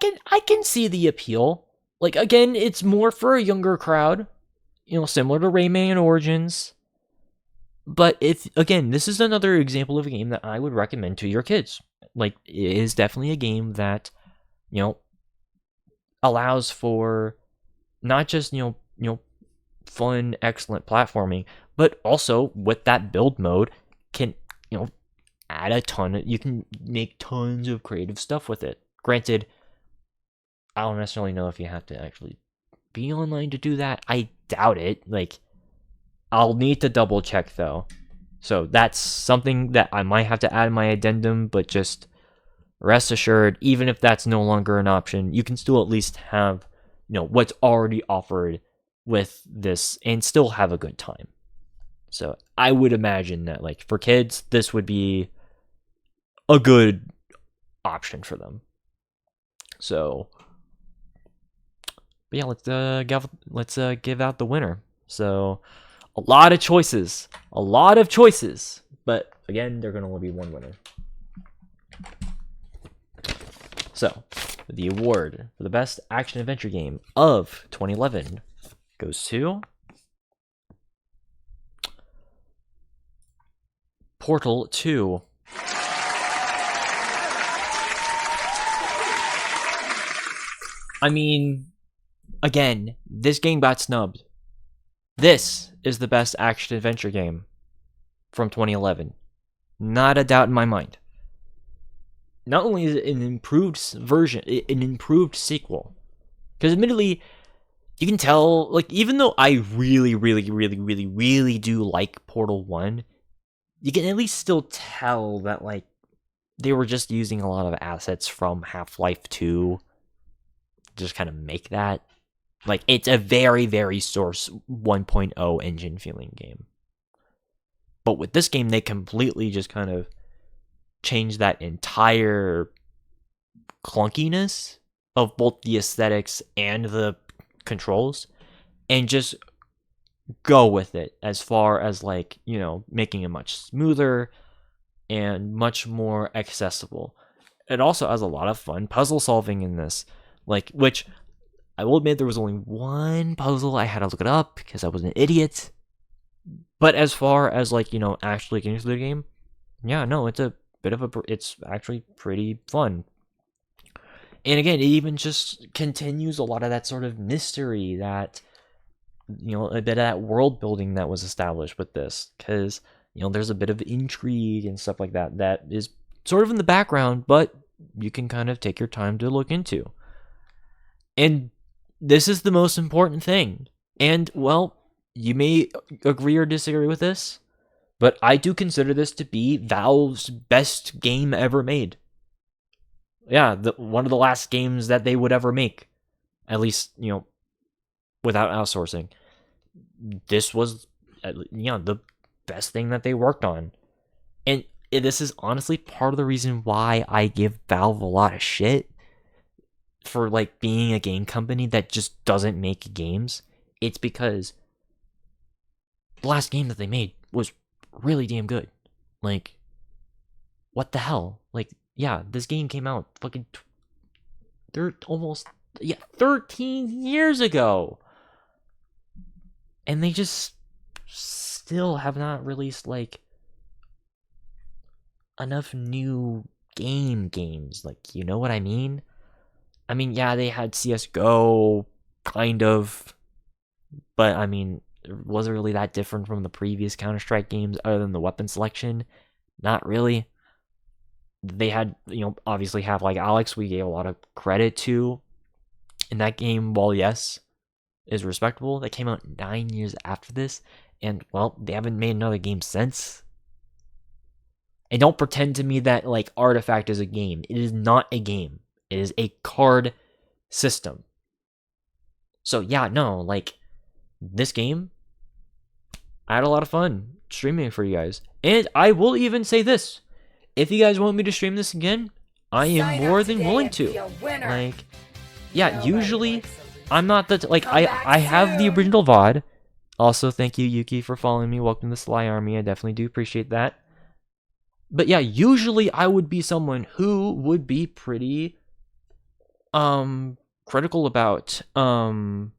can see the appeal. Like, again, it's more for a younger crowd, similar to Rayman Origins. But this is another example of a game that I would recommend to your kids. Like, it is definitely a game that, allows for not just, fun, excellent platforming, but also with that build mode can, add you can make tons of creative stuff with it. Granted, I don't necessarily know if you have to actually be online to do that. I doubt it. Like, I'll need to double check though. So that's something that I might have to add in my addendum, but just rest assured, even if that's no longer an option, you can still at least have, what's already offered with this and still have a good time. So I would imagine that, like, for kids, this would be a good option for them. So, but yeah, let's give out the winner. So, a lot of choices, but again, there can only be one winner. So, the award for the best action adventure game of 2011 goes to Portal 2. I mean, again, this game got snubbed. This is the best action adventure game from 2011. Not a doubt in my mind. Not only is it an improved version, an improved sequel, because admittedly, you can tell, like, even though I really do like Portal 1, you can at least still tell that, like, they were just using a lot of assets from Half-Life 2 to just kind of make that. Like, it's a very Source 1.0 engine feeling game. But with this game, they completely just kind of changed that entire clunkiness of both the aesthetics and the controls and just go with it as far as, like, making it much smoother and much more accessible. It also has a lot of fun puzzle solving in this, like, which I will admit there was only one puzzle I had to look it up because I was an idiot. But as far as like, actually getting through the game, yeah, no, it's actually pretty fun. And again, it even just continues a lot of that sort of mystery that, a bit of that world building that was established with this. Because, there's a bit of intrigue and stuff like that that is sort of in the background, but you can kind of take your time to look into. And this is the most important thing. And, well, you may agree or disagree with this, but I do consider this to be Valve's best game ever made. Yeah, one of the last games that they would ever make. At least, without outsourcing. This was, the best thing that they worked on. And this is honestly part of the reason why I give Valve a lot of shit for, like, being a game company that just doesn't make games. It's because the last game that they made was really damn good. Like, what the hell? Like, yeah, this game came out fucking 13 years ago. And they just still have not released, like, enough new games. Like, you know what I mean? I mean, yeah, they had CSGO, kind of. But, I mean, it wasn't really that different from the previous Counter-Strike games other than the weapon selection. Not really. They had, obviously have like Alex, we gave a lot of credit to. In that game, while yes, is respectable, that came out 9 years after this. And, well, they haven't made another game since. And don't pretend to me that, like, Artifact is a game. It is not a game. It is a card system. So, yeah, no, like, this game, I had a lot of fun streaming it for you guys. And I will even say this. If you guys want me to stream this again, I am more than willing to. Like, yeah, usually I'm not the I have the original VOD. Also, thank you, Yuki, for following me. Welcome to the Sly Army. I definitely do appreciate that. But yeah, usually I would be someone who would be pretty critical about not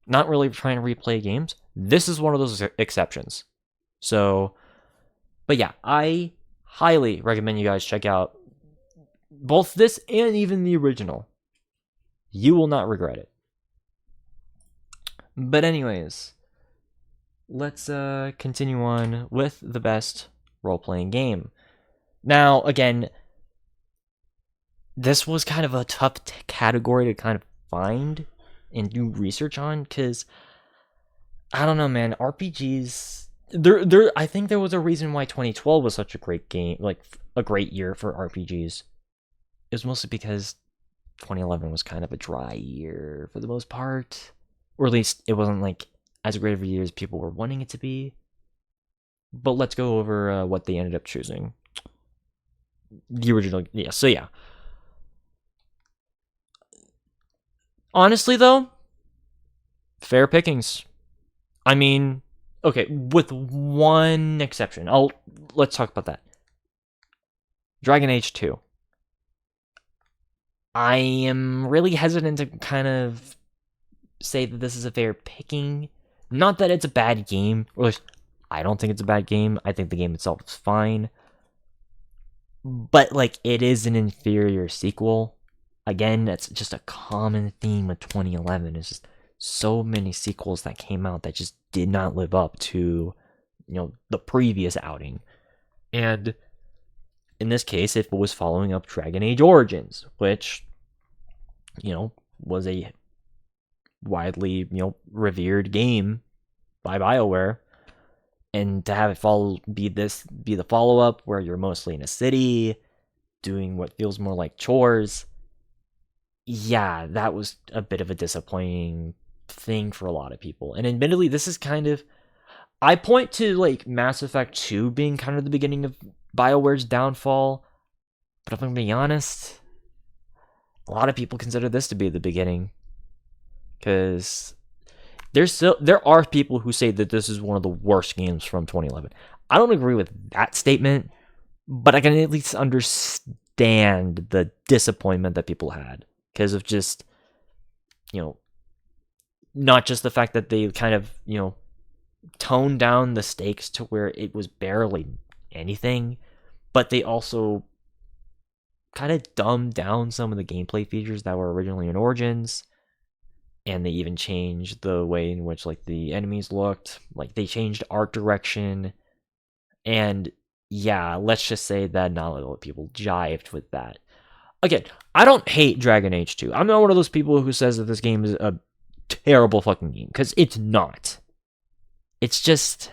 really trying to replay games. This is one of those exceptions. So, but yeah, I highly recommend you guys check out both this and even the original. You will not regret it. But anyways, let's continue on with the best role-playing game. Now, again, this was kind of a tough category to kind of find and do research on, because I don't know, man, RPGs... I think there was a reason why 2012 was such a great game, like a great year for RPGs. It was mostly because 2011 was kind of a dry year for the most part, or at least it wasn't like as great of a year as people were wanting it to be. But let's go over what they ended up choosing. The original, yeah. So yeah. Honestly, though, fair pickings. I mean, okay, with one exception. Let's talk about that. Dragon Age 2. I am really hesitant to kind of say that this is a fair picking. Not that it's a bad game, or at least I don't think it's a bad game. I think the game itself is fine. But, like, it is an inferior sequel. Again, that's just a common theme with 2011. It's just so many sequels that came out that just did not live up to, the previous outing. And in this case, it was following up Dragon Age Origins, which, was a widely, revered game by BioWare. And to have it be the follow-up where you're mostly in a city, doing what feels more like chores. Yeah, that was a bit of a disappointing thing for a lot of people. And admittedly, this is kind of... I point to, like, Mass Effect 2 being kind of the beginning of BioWare's downfall. But if I'm being honest, a lot of people consider this to be the beginning. Because there are people who say that this is one of the worst games from 2011. I don't agree with that statement, but I can at least understand the disappointment that people had. Because of just not just the fact that they kind of, toned down the stakes to where it was barely anything, but they also kind of dumbed down some of the gameplay features that were originally in Origins, and they even changed the way in which like the enemies looked. Like they changed art direction, and yeah, let's just say that not a lot of people jived with that. Again, I don't hate Dragon Age 2. I'm not one of those people who says that this game is a terrible fucking game, because it's not. It's just,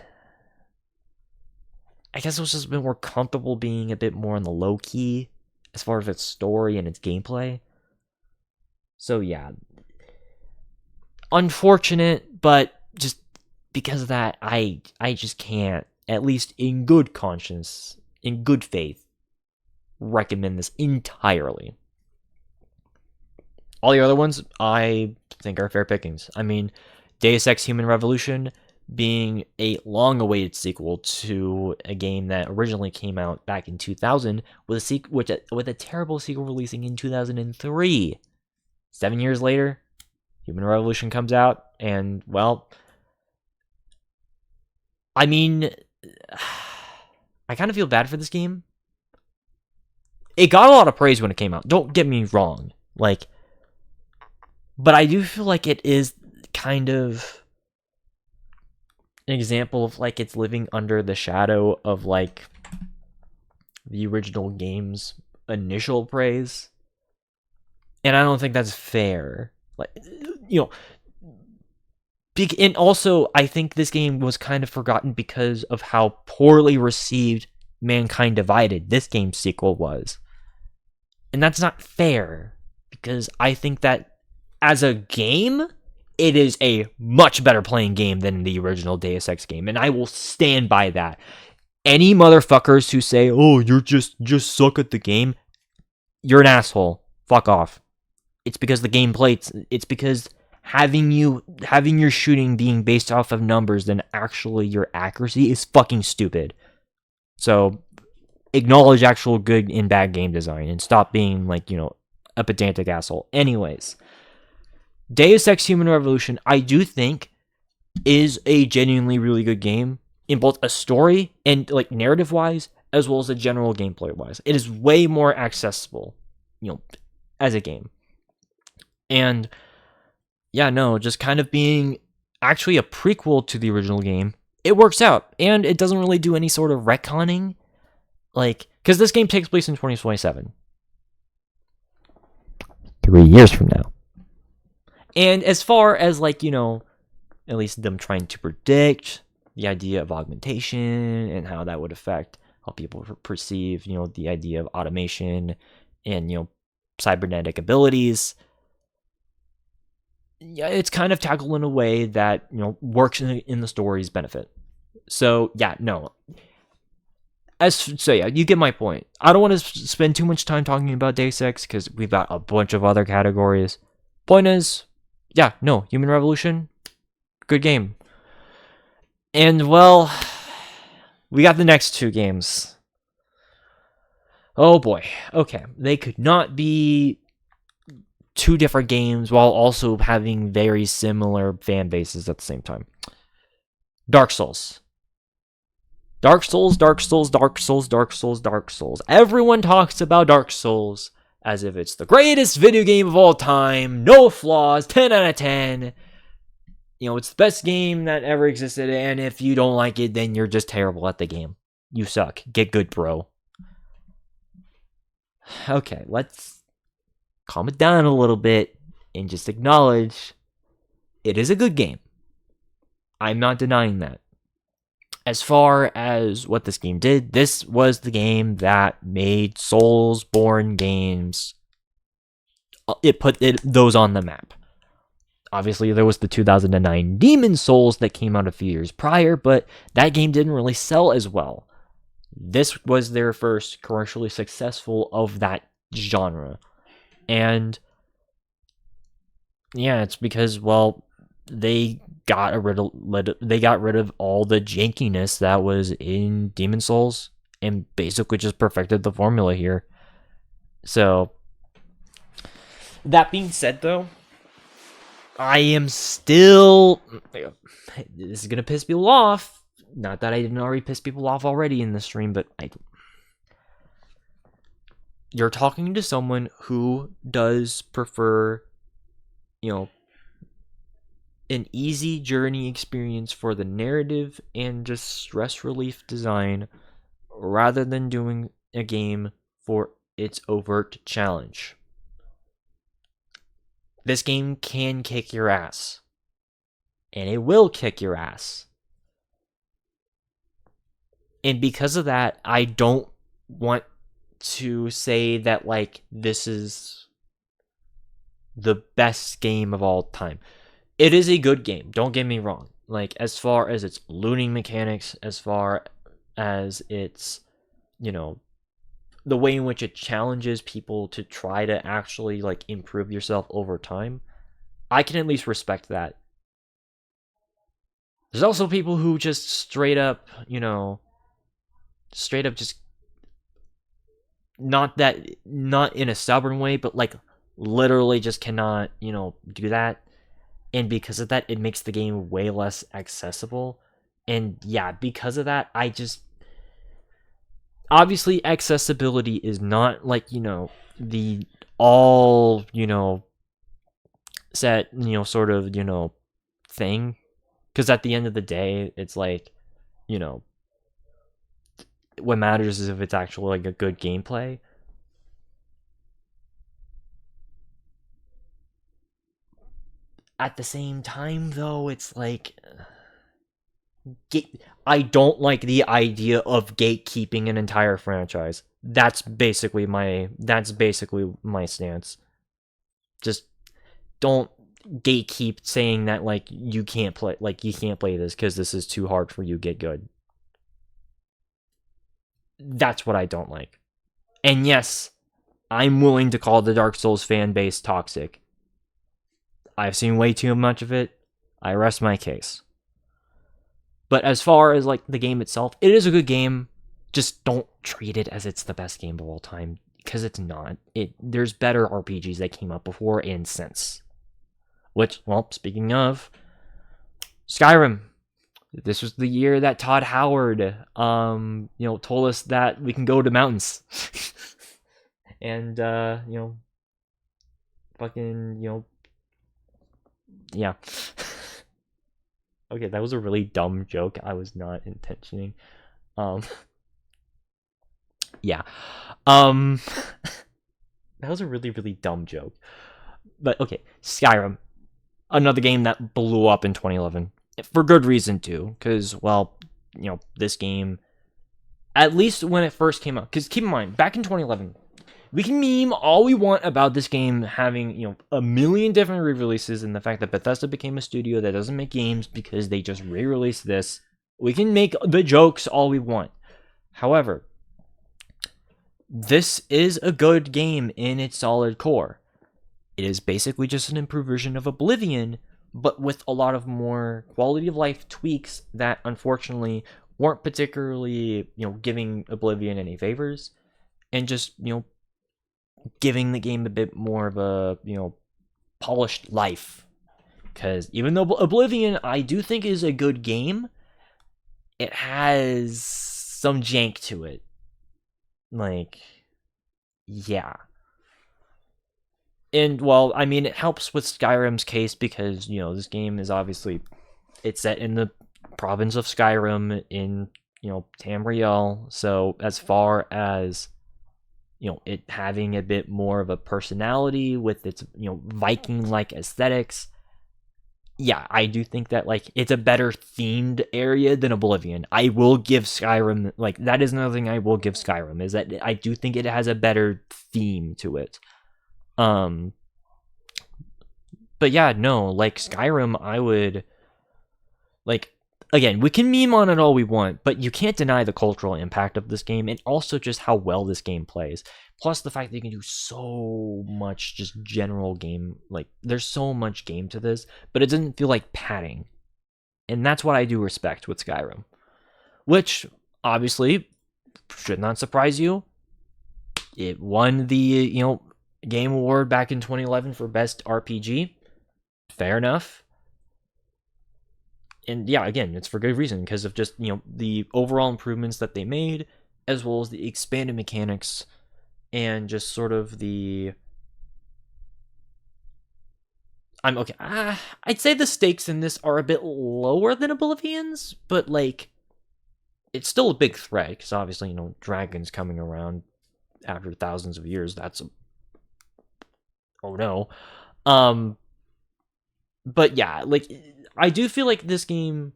I guess it was just a bit more comfortable being a bit more on the low key as far as its story and its gameplay. So yeah, unfortunate, but just because of that, I just can't, at least in good conscience, in good faith, recommend this entirely. All the other ones, I think, are fair pickings. I mean, Deus Ex Human Revolution being a long-awaited sequel to a game that originally came out back in 2000, with a terrible sequel releasing in 2003. 7 years later, Human Revolution comes out, and, well, I mean, I kind of feel bad for this game. It got a lot of praise when it came out, don't get me wrong, like, but I do feel like it is kind of an example of like it's living under the shadow of like the original game's initial praise, and I don't think that's fair. Like, and also I think this game was kind of forgotten because of how poorly received Mankind Divided, this game's sequel, was, and that's not fair, because I think that as a game, it is a much better playing game than the original Deus Ex game, and I will stand by that. Any motherfuckers who say, "Oh, you're just suck at the game," you're an asshole. Fuck off. It's because the gameplay. It's because having your shooting being based off of numbers than actually your accuracy is fucking stupid. So acknowledge actual good and bad game design and stop being like, a pedantic asshole. Anyways, Deus Ex Human Revolution, I do think, is a genuinely really good game in both a story and like narrative-wise, as well as a general gameplay-wise. It is way more accessible, as a game. And yeah, no, just kind of being actually a prequel to the original game, it works out, and it doesn't really do any sort of retconning, like, because this game takes place in 2027. 3 years from now. And as far as, like, at least them trying to predict the idea of augmentation and how that would affect how people perceive, the idea of automation and, cybernetic abilities, yeah, it's kind of tackled in a way that, works in the story's benefit. So, yeah, no. So, yeah, you get my point. I don't want to spend too much time talking about Deus Ex because we've got a bunch of other categories. Point is, yeah, no, Human Revolution, good game. And, well, we got the next two games. Oh boy, okay. They could not be two different games while also having very similar fan bases at the same time. Dark Souls. Dark Souls, Dark Souls, Dark Souls, Dark Souls, Dark Souls. Everyone talks about Dark Souls as if it's the greatest video game of all time, no flaws, 10 out of 10. It's the best game that ever existed, and if you don't like it, then you're just terrible at the game. You suck. Get good, bro. Okay, let's calm it down a little bit and just acknowledge it is a good game. I'm not denying that. As far as what this game did, this was the game that made Soulsborne games. It put those on the map. Obviously, there was the 2009 Demon Souls that came out a few years prior, but that game didn't really sell as well. This was their first commercially successful of that genre. And yeah, it's because, well, they got rid of all the jankiness that was in Demon Souls and basically just perfected the formula here. So, that being said, though, I am still... This is gonna piss people off. Not that I didn't already piss people off already in the stream, but you're talking to someone who does prefer, an easy journey experience for the narrative and just stress relief design rather than doing a game for its overt challenge. This game can kick your ass. And it will kick your ass. And because of that, I don't want to say that, like, this is the best game of all time. It is a good game, don't get me wrong. Like, as far as its looting mechanics, as far as its, the way in which it challenges people to try to actually, like, improve yourself over time, I can at least respect that. There's also people who just straight up just not in a stubborn way, but like literally just cannot, do that. And because of that, it makes the game way less accessible. And yeah, because of that, obviously accessibility is not like, the all, set, sort of, thing. Because at the end of the day, it's like, what matters is if it's actually like a good gameplay. At the same time, though, it's like, I don't like the idea of gatekeeping an entire franchise. That's basically my stance. Just don't gatekeep saying that like you can't play this because this is too hard for you. Get good. That's what I don't like. And yes, I'm willing to call the Dark Souls fan base toxic. I've seen way too much of it. I rest my case. But as far as like the game itself, it is a good game. Just don't treat it as it's the best game of all time, because it's not. There's better RPGs that came up before and since. Which, well, speaking of, Skyrim. This was the year that Todd Howard, told us that we can go to mountains. And, fucking, yeah. Okay, that was a really dumb joke. I was not intentioning. Yeah. That was a really, really dumb joke. But, okay, Skyrim. Another game that blew up in 2011. For good reason, too. Because, well, this game, at least when it first came out. Because keep in mind, back in 2011, we can meme all we want about this game having, a million different re-releases, and the fact that Bethesda became a studio that doesn't make games because they just re-released this. We can make the jokes all we want. However, this is a good game in its solid core. It is basically just an improved version of Oblivion, but with a lot of more quality of life tweaks that unfortunately weren't particularly, giving Oblivion any favors, and just, giving the game a bit more of a, polished life. Because even though Oblivion, I do think is a good game, it has some jank to it. Like, yeah. And, well, I mean, it helps with Skyrim's case because, this game is obviously, it's set in the province of Skyrim in, Tamriel. So as far as, it having a bit more of a personality with its, Viking-like aesthetics, yeah, I do think that, like, it's a better themed area than Oblivion. I will give Skyrim, like, that is another thing I will give Skyrim, is that I do think it has a better theme to it. But yeah, no, like, Skyrim, I would, like, again, we can meme on it all we want, but you can't deny the cultural impact of this game, and also just how well this game plays. Plus the fact that you can do so much just general game, like, there's so much game to this, but it doesn't feel like padding. And that's what I do respect with Skyrim. Which, obviously, should not surprise you. It won the, Game Award back in 2011 for Best RPG. fair enough. And yeah, again, it's for good reason, because of just, the overall improvements that they made, as well as the expanded mechanics, and just sort of the... I'd say the stakes in this are a bit lower than Oblivion's, but, like, it's still a big threat, because obviously, dragons coming around after thousands of years, that's oh no. But yeah, like, I do feel like this game,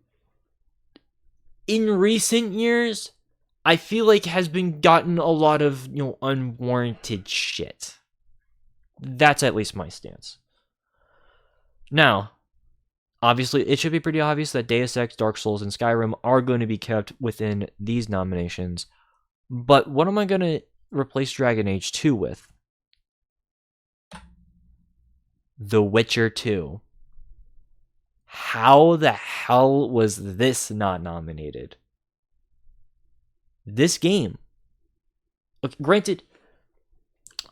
in recent years, I feel like has been gotten a lot of, unwarranted shit. That's at least my stance. Now, obviously, it should be pretty obvious that Deus Ex, Dark Souls, and Skyrim are going to be kept within these nominations. But what am I going to replace Dragon Age 2 with? The Witcher 2. How the hell was this not nominated? This game, okay, granted,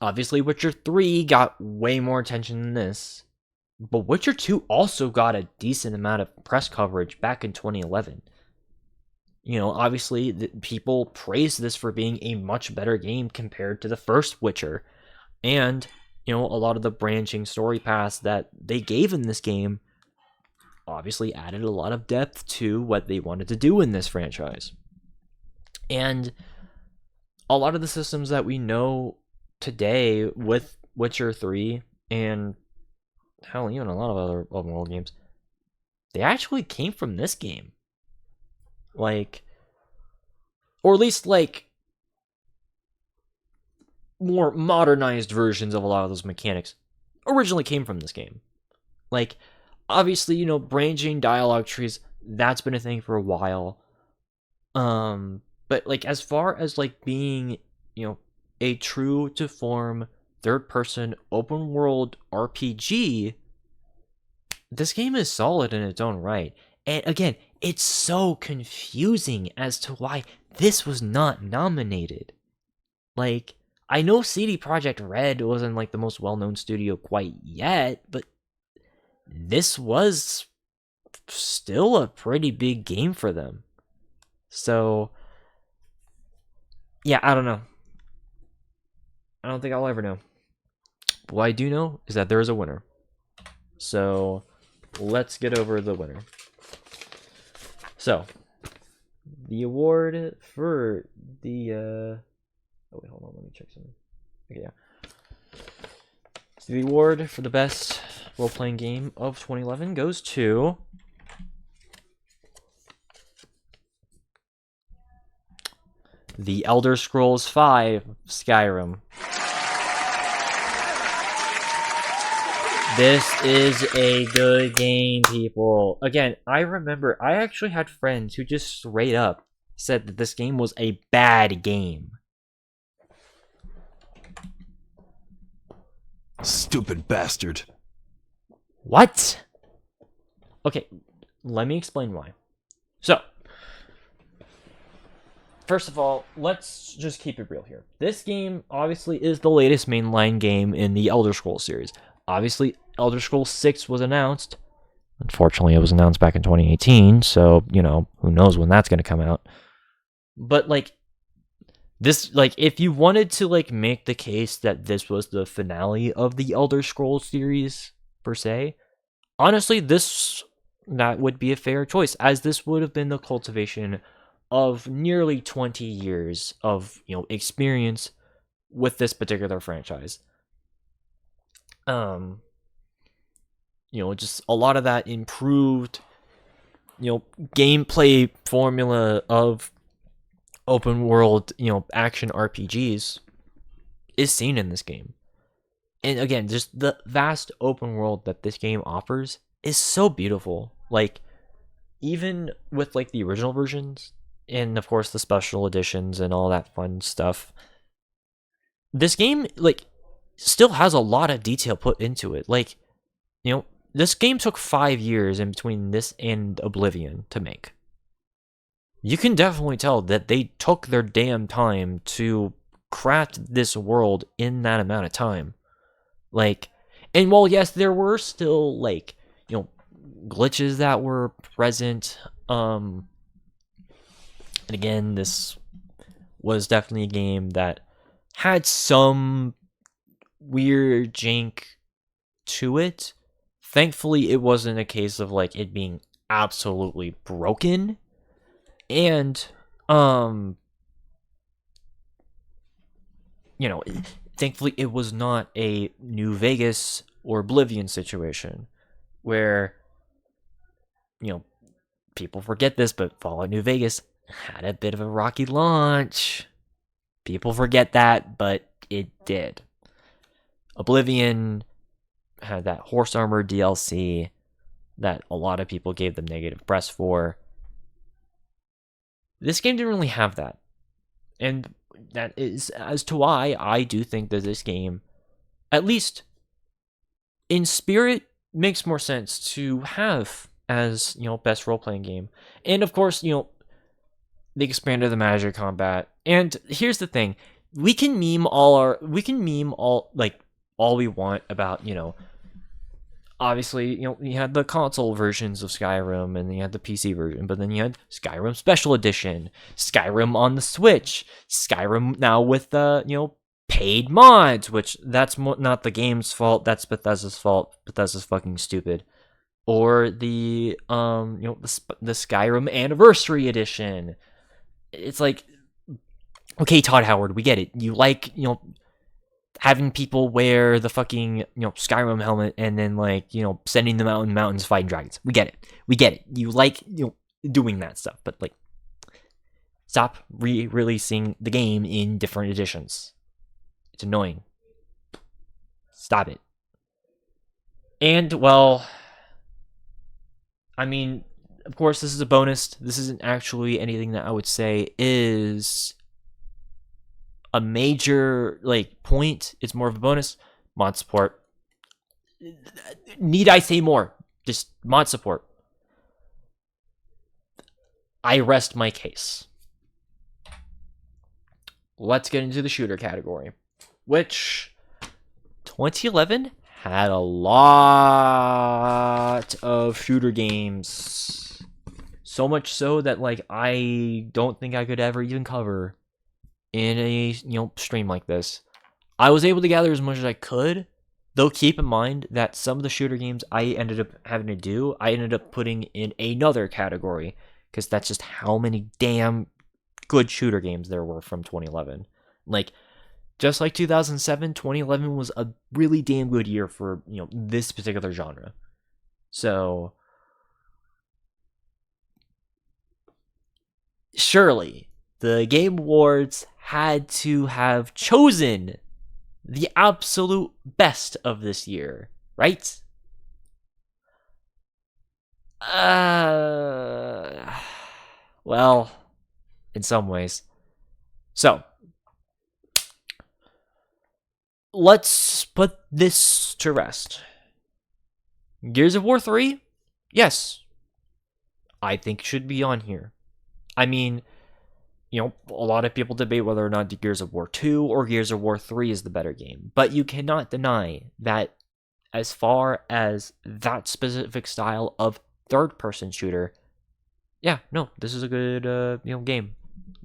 obviously Witcher 3 got way more attention than this, but Witcher 2 also got a decent amount of press coverage back in 2011. Obviously, people praised this for being a much better game compared to the first Witcher. And, a lot of the branching story paths that they gave in this game obviously added a lot of depth to what they wanted to do in this franchise. And a lot of the systems that we know today with Witcher 3 and hell, even a lot of other open world games, they actually came from this game. Like, or at least like more modernized versions of a lot of those mechanics originally came from this game. Like, obviously, branching dialogue trees, that's been a thing for a while. But like, as far as like being, a true to form third-person open world RPG, this game is solid in its own right. And again, it's so confusing as to why this was not nominated. Like, I know CD Projekt Red wasn't like the most well-known studio quite yet, but this was still a pretty big game for them. So, yeah, I don't know. I don't think I'll ever know. But what I do know is that there is a winner. So, let's get over the winner. So, the award for the, oh wait, hold on, let me check something. Okay, yeah. So the award for the best role-playing game of 2011 goes to The Elder Scrolls V Skyrim. This is a good game, people. Again, I remember I actually had friends who just straight up said that this game was a bad game. Stupid bastard. What? Okay, let me explain why. So, first of all, let's just keep it real here. This game obviously is the latest mainline game in the Elder Scrolls series. Obviously, Elder Scrolls 6 was announced. Unfortunately, it was announced back in 2018, so, who knows when that's going to come out. But, like, this, like, if you wanted to, like, make the case that this was the finale of the Elder Scrolls series, per se, honestly, that would be a fair choice, as this would have been the cultivation of nearly 20 years of, experience with this particular franchise. Just a lot of that improved, gameplay formula of open world, action RPGs is seen in this game. And again, just the vast open world that this game offers is so beautiful. Like, even with like the original versions and of course the special editions and all that fun stuff, this game like still has a lot of detail put into it. Like, this game took 5 years in between this and Oblivion to make. You can definitely tell that they took their damn time to craft this world in that amount of time. Like, and while yes, there were still like, glitches that were present. And again, this was definitely a game that had some weird jank to it. Thankfully, it wasn't a case of like it being absolutely broken. And thankfully it was not a New Vegas or Oblivion situation where people forget this, but Fallout New Vegas had a bit of a rocky launch. People forget that, but it did. Oblivion had that horse armor DLC that a lot of people gave them negative press for. This game didn't really have that. And that is as to why I do think that this game, at least in spirit, makes more sense to have as, best role-playing game. And of course, they expanded the magic combat. And here's the thing. We can meme all we want about, obviously, you had the console versions of Skyrim, and you had the PC version, but then you had Skyrim Special Edition, Skyrim on the Switch, Skyrim now with the, paid mods, which that's not the game's fault, that's Bethesda's fault. Bethesda's fucking stupid. Or the Skyrim Anniversary Edition. It's like, okay, Todd Howard, we get it. You like, having people wear the fucking, Skyrim helmet and then, sending them out in mountains fighting dragons. We get it. You like, doing that stuff. But, stop re-releasing the game in different editions. It's annoying. Stop it. And, well, I mean, of course, this is a bonus. This isn't actually anything that I would say is a major point. It's more of a bonus. Mod support. Need I say more? Just mod support. I rest my case. Let's get into the shooter category, which 2011 had a lot of shooter games. So much so that I don't think I could ever even cover in a stream like this. I was able to gather as much as I could, though keep in mind that some of the shooter games I ended up having to do, I ended up putting in another category, because that's just how many damn good shooter games there were from 2011. Just like 2007, 2011 was a really damn good year for, this particular genre. So, surely, the Game Awards had to have chosen the absolute best of this year, right? Well, in some ways. So, let's put this to rest. Gears of War 3? Yes. I think should be on here. I mean, a lot of people debate whether or not Gears of War 2 or Gears of War 3 is the better game. But you cannot deny that as far as that specific style of third-person shooter, this is a good, game.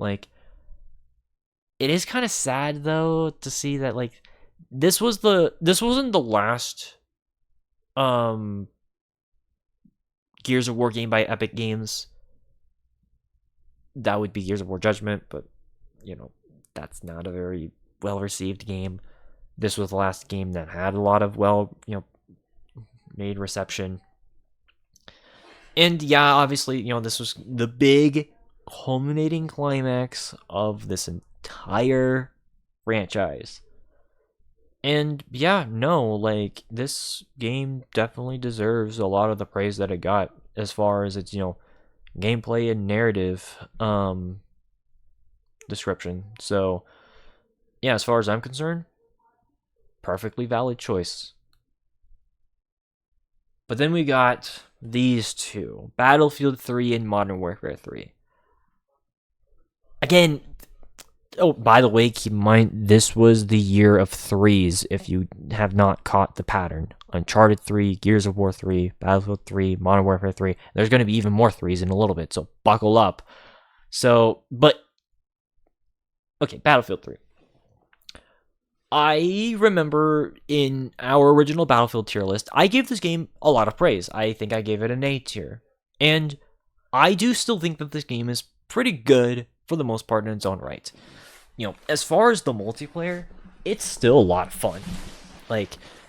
It is kind of sad, though, to see that, this wasn't the last, Gears of War game by Epic Games. That would be Gears of War Judgment, but, that's not a very well-received game. This was the last game that had a lot of made reception. And, yeah, obviously, this was the big culminating climax of this entire franchise. And, this game definitely deserves a lot of the praise that it got as far as its, gameplay and narrative description. So, as far as I'm concerned, perfectly valid choice. But then we got these two, Battlefield 3 and Modern Warfare 3. Again, by the way, keep in mind, this was the year of threes, if you have not caught the pattern. Uncharted 3, Gears of War 3, Battlefield 3, Modern Warfare 3. There's going to be even more 3s in a little bit, so buckle up. Okay, Battlefield 3. I remember in our original Battlefield tier list, I gave this game a lot of praise. I think I gave it an A tier. And I do still think that this game is pretty good for the most part in its own right. As far as the multiplayer, it's still a lot of fun.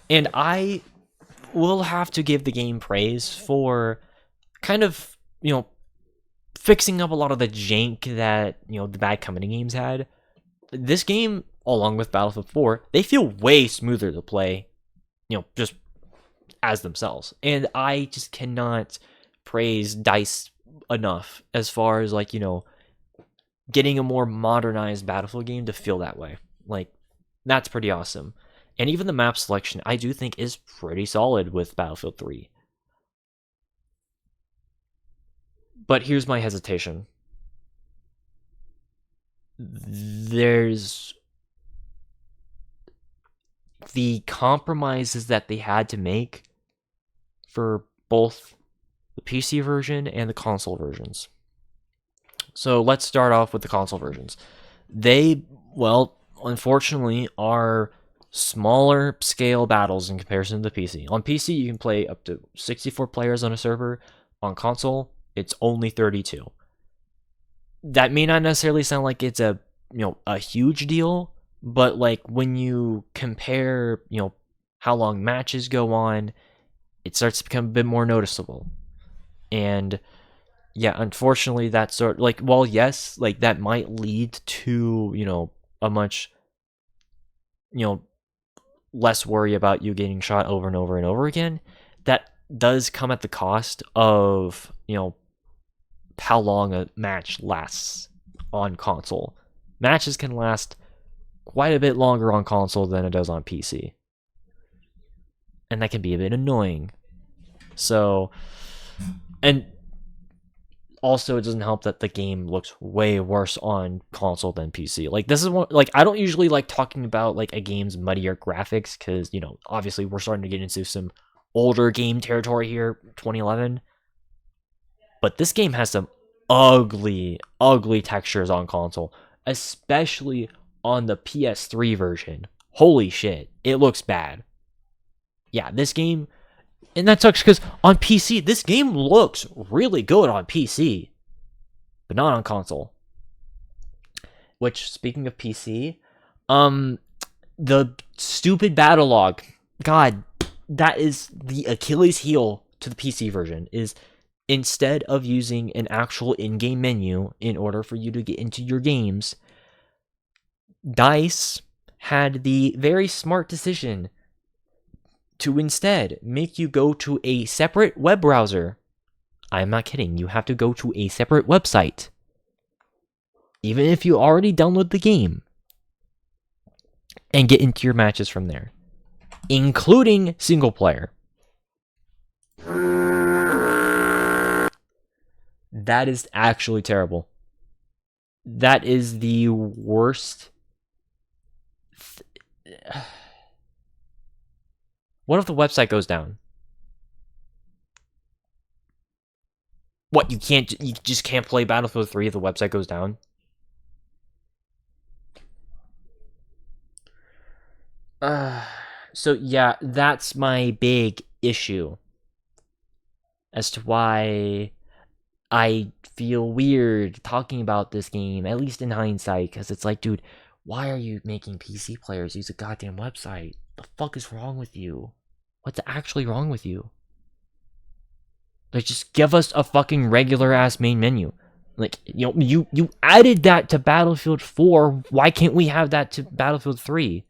And I will have to give the game praise for kind of, fixing up a lot of the jank that, the Bad Company games had. This game, along with Battlefield 4, they feel way smoother to play, just as themselves. And I just cannot praise DICE enough as far as, getting a more modernized Battlefield game to feel that way. That's pretty awesome. And even the map selection, I do think, is pretty solid with Battlefield 3. But here's my hesitation. There's the compromises that they had to make for both the PC version and the console versions. So let's start off with the console versions. They, unfortunately, are smaller scale battles in comparison to the PC. On PC, you can play up to 64 players on a server. On console, it's only 32. That may not necessarily sound like it's a huge deal, but when you compare, how long matches go on, it starts to become a bit more noticeable. And yeah, unfortunately, that yes, that might lead to, a much, less worry about you getting shot over and over and over again. That does come at the cost of, how long a match lasts on console. Matches can last quite a bit longer on console than it does on PC. And that can be a bit annoying. So, and also it doesn't help that the game looks way worse on console than PC. This is one, I don't usually like talking about a game's muddier graphics because, obviously we're starting to get into some older game territory here, 2011. But this game has some ugly textures on console, especially on the PS3 version. Holy shit, it looks bad. Yeah, this game, and that sucks because on PC, this game looks really good on PC, but not on console. Which, speaking of PC, the stupid battle log, God, that is the Achilles heel to the PC version, is instead of using an actual in-game menu in order for you to get into your games, DICE had the very smart decision to instead make you go to a separate web browser. I'm not kidding, you have to go to a separate website, even if you already download the game, and get into your matches from there, including single player. That is actually terrible. That is the worst. What if the website goes down? What, you just can't play Battlefield 3 if the website goes down? So yeah, that's my big issue as to why I feel weird talking about this game, at least in hindsight, because it's dude, why are you making PC players use a goddamn website? The fuck is wrong with you? What's actually wrong with you? Just give us a fucking regular ass main menu. You added that to Battlefield 4. Why can't we have that to Battlefield 3?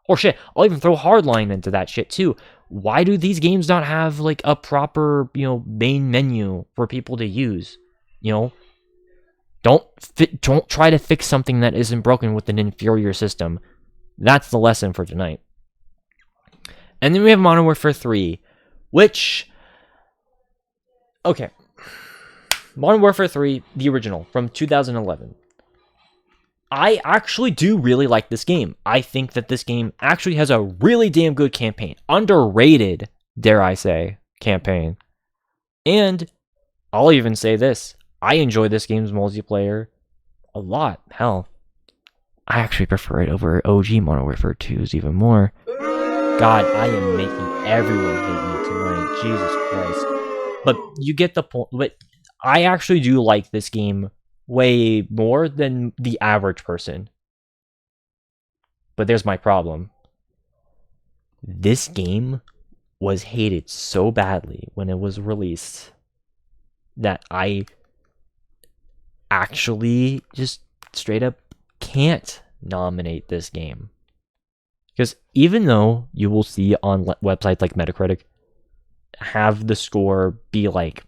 Or shit, I'll even throw Hardline into that shit too. Why do these games not have a proper, main menu for people to use? Don't try to fix something that isn't broken with an inferior system. That's the lesson for tonight. And then we have Modern Warfare 3, which, okay, Modern Warfare 3, the original, from 2011. I actually do really like this game. I think that this game actually has a really damn good campaign. Underrated dare I say, campaign. And I'll even say this. I enjoy this game's multiplayer a lot. Hell, I actually prefer it over OG Modern Warfare 2's even more. God, I am making everyone hate me tonight. Jesus Christ. But you get the point. But I actually do like this game way more than the average person. But there's my problem. This game was hated so badly when it was released that I actually just straight up can't nominate this game. Because even though you will see on websites like Metacritic have the score be like,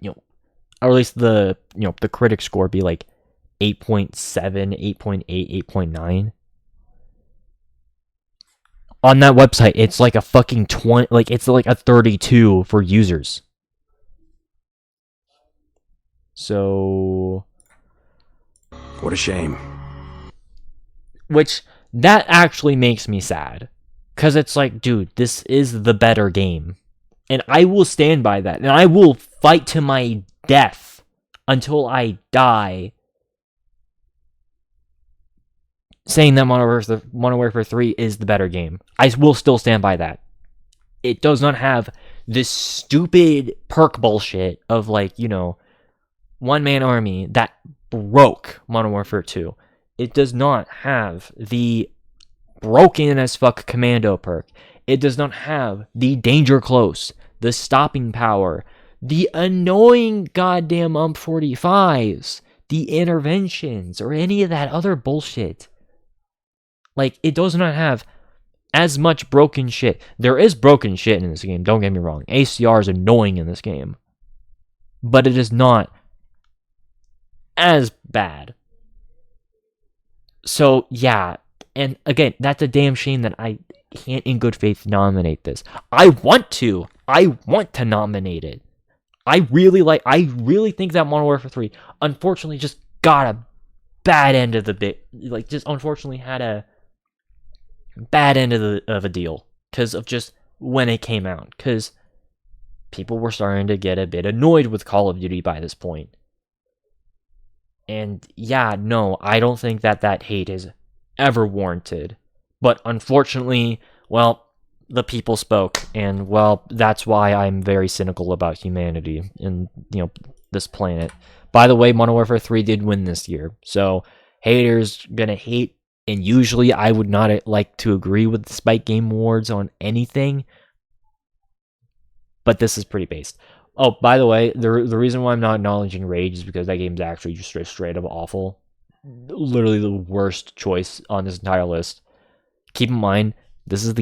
or at least the critic score be like 8.7, 8.8, 8.9. On that website, it's like a fucking 20, like it's like a 32 for users. So, What a shame. which that actually makes me sad. Because it's like, dude, this is the better game. And I will stand by that. And I will fight to my death until I die saying that Modern Warfare 3 is the better game. I will still stand by that. It does not have this stupid perk bullshit of like, one-man army that broke Modern Warfare 2. It does not have the broken as fuck commando perk. It does not have the danger close, the stopping power, the annoying goddamn UMP45s, the interventions, or any of that other bullshit. Like, it does not have as much broken shit. There is broken shit in this game, don't get me wrong. ACR is annoying in this game. But it is not as bad. So, yeah. And again, that's a damn shame that I can't in good faith nominate this. I want to nominate it. I really think that Modern Warfare 3 unfortunately just got a bad end of the bit. Like, just unfortunately had a bad end of a deal because of just when it came out. Because people were starting to get a bit annoyed with Call of Duty by this point. And yeah, no, I don't think that hate is ever warranted. But unfortunately, well, the people spoke, and well, that's why I'm very cynical about humanity and this planet. By the way, Modern Warfare 3 did win this year, so haters gonna hate. And usually, I would not like to agree with the Spike Game Awards on anything, but this is pretty based. Oh, by the way, the reason why I'm not acknowledging Rage is because that game's actually just straight up awful. Literally the worst choice on this entire list. Keep in mind, this was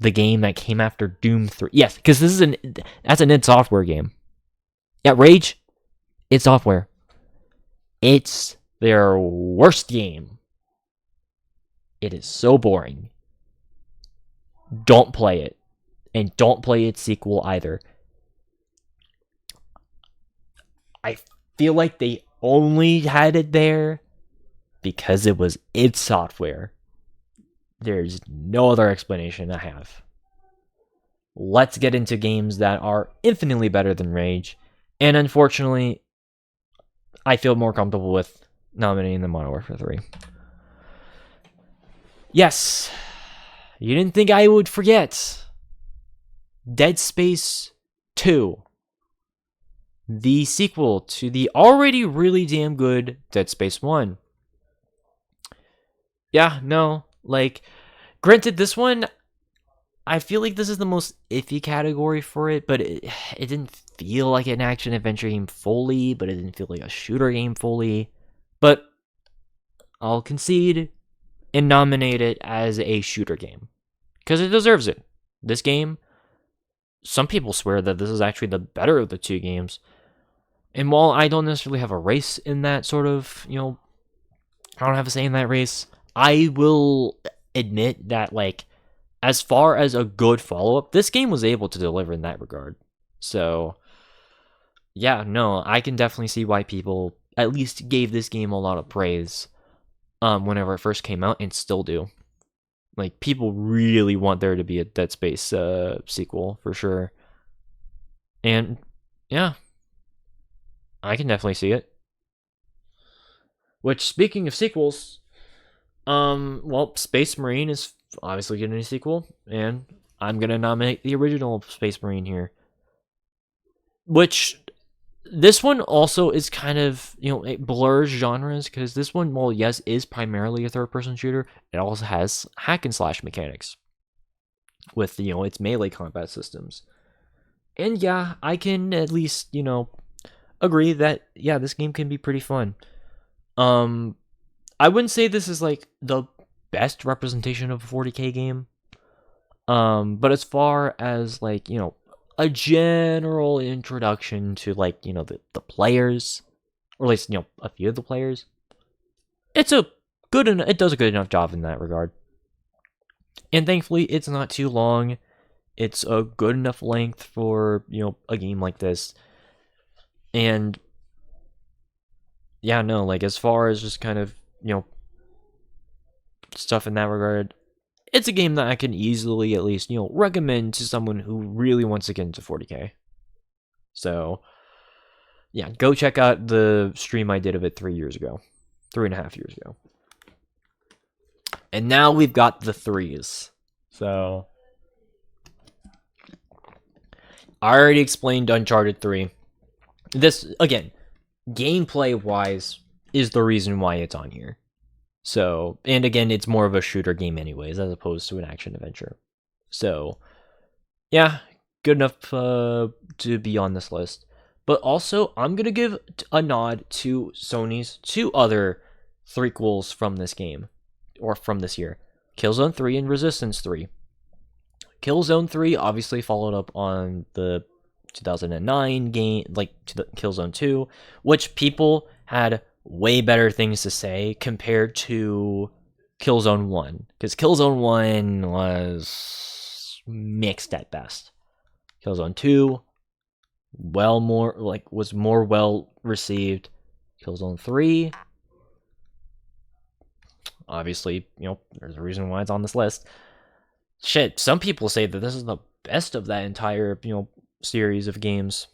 the game that came after Doom 3. Yes, because that's an id Software game. Yeah, Rage, id Software. It's their worst game. It is so boring. Don't play it. And don't play its sequel either. I feel like they only had it there because it was id Software. There's no other explanation I have. Let's get into games that are infinitely better than Rage. And unfortunately, I feel more comfortable with nominating the Modern Warfare 3. Yes, you didn't think I would forget. Dead Space 2. The sequel to the already really damn good Dead Space 1. Yeah, no, like, granted, this one, I feel like this is the most iffy category for it, but it didn't feel like an action-adventure game fully, but it didn't feel like a shooter game fully. But I'll concede and nominate it as a shooter game, because it deserves it. This game, some people swear that this is actually the better of the two games. And while I don't necessarily have a race in that sort of, I don't have a say in that race, I will admit that, like, as far as a good follow-up, this game was able to deliver in that regard. So, yeah, no, I can definitely see why people at least gave this game a lot of praise whenever it first came out, and still do. Like, people really want there to be a Dead Space sequel for sure. And yeah, I can definitely see it. Which, speaking of sequels, well, Space Marine is obviously getting a sequel, and I'm gonna nominate the original Space Marine here. Which, this one also is kind of, it blurs genres, because this one, well, yes, is primarily a third-person shooter. It also has hack and slash mechanics with, its melee combat systems. And yeah, I can at least, agree that, yeah, this game can be pretty fun. I wouldn't say this is like the best representation of a 40K game. But as far as like, a general introduction to like, the players, or at least, a few of the players, it does a good enough job in that regard. And thankfully it's not too long. It's a good enough length for, a game like this. And yeah, no, like, as far as just kind of, stuff in that regard, it's a game that I can easily at least, recommend to someone who really wants to get into 40K. So, yeah, go check out the stream I did of it 3.5 years ago. And now we've got the threes. So, I already explained Uncharted 3. This, again, gameplay-wise, is the reason why it's on here. So, and again, it's more of a shooter game anyways, as opposed to an action-adventure. So, yeah, good enough to be on this list. But also, I'm going to give a nod to Sony's two other threequels from this game, or from this year. Killzone 3 and Resistance 3. Killzone 3 obviously followed up on the 2009 game, like Killzone 2, which people had way better things to say compared to Killzone 1, because Killzone 1 was mixed at best. Killzone 2 was more well received. Killzone 3, obviously, there's a reason why it's on this list. Shit, some people say that this is the best of that entire, series of games.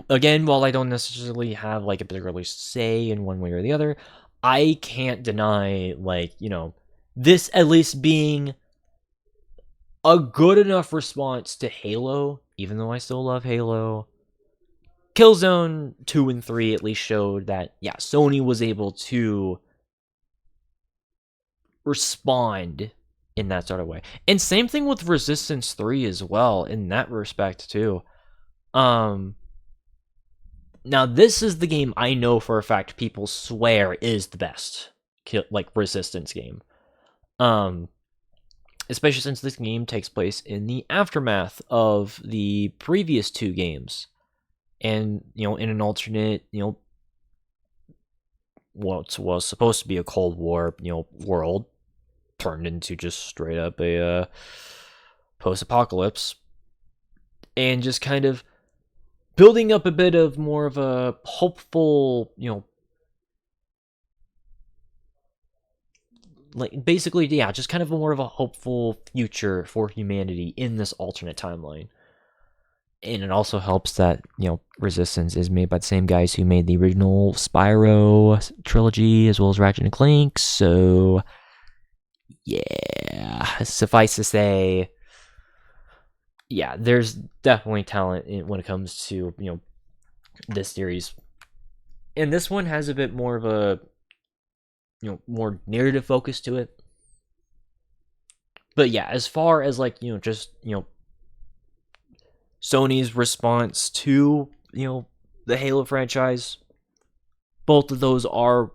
Again, while I don't necessarily have like a particular say in one way or the other, I can't deny, like, this at least being a good enough response to Halo, even though I still love Halo. Killzone 2 and 3 at least showed that, yeah, Sony was able to respond in that sort of way. And same thing with Resistance 3 as well, in that respect too. Now, this is the game I know for a fact people swear is the best, like, Resistance game. Especially since this game takes place in the aftermath of the previous two games. And, in an alternate, what was supposed to be a Cold War, world, turned into just straight up a post-apocalypse. And just kind of building up a bit of more of a hopeful, like, basically, yeah, just kind of more of a hopeful future for humanity in this alternate timeline. And it also helps that, Resistance is made by the same guys who made the original Spyro trilogy, as well as Ratchet and Clank, so yeah, suffice to say, yeah, there's definitely talent when it comes to, this series. And this one has a bit more of a, more narrative focus to it. But yeah, as far as, like, just, Sony's response to, the Halo franchise, both of those are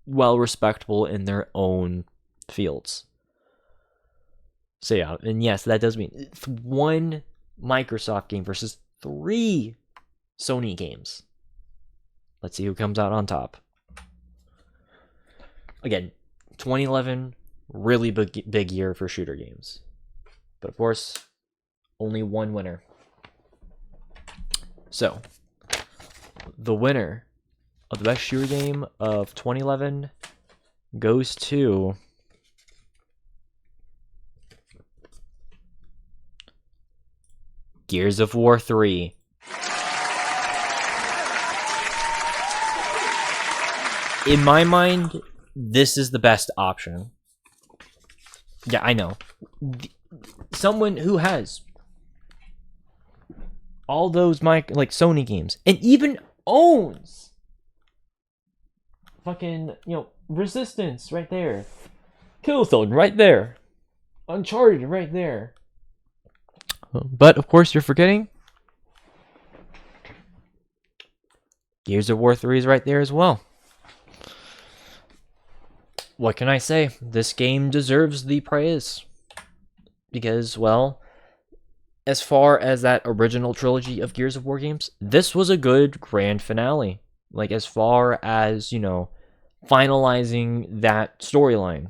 well respectable in their own fields. So yeah, and yes, that does mean it's one Microsoft game versus 3 Sony games. Let's see who comes out on top. Again, 2011, really big year for shooter games. But of course, only one winner. So, the winner of the best shooter game of 2011 goes to Gears of War 3. In my mind, this is the best option. Yeah, I know. Someone who has all those Sony games and even owns fucking, Resistance right there. Killzone right there. Uncharted right there. But of course you're forgetting Gears of War 3 is right there as well. What can I say? This game deserves the praise. Because, well, as far as that original trilogy of Gears of War games, this was a good grand finale. Like, as far as, finalizing that storyline.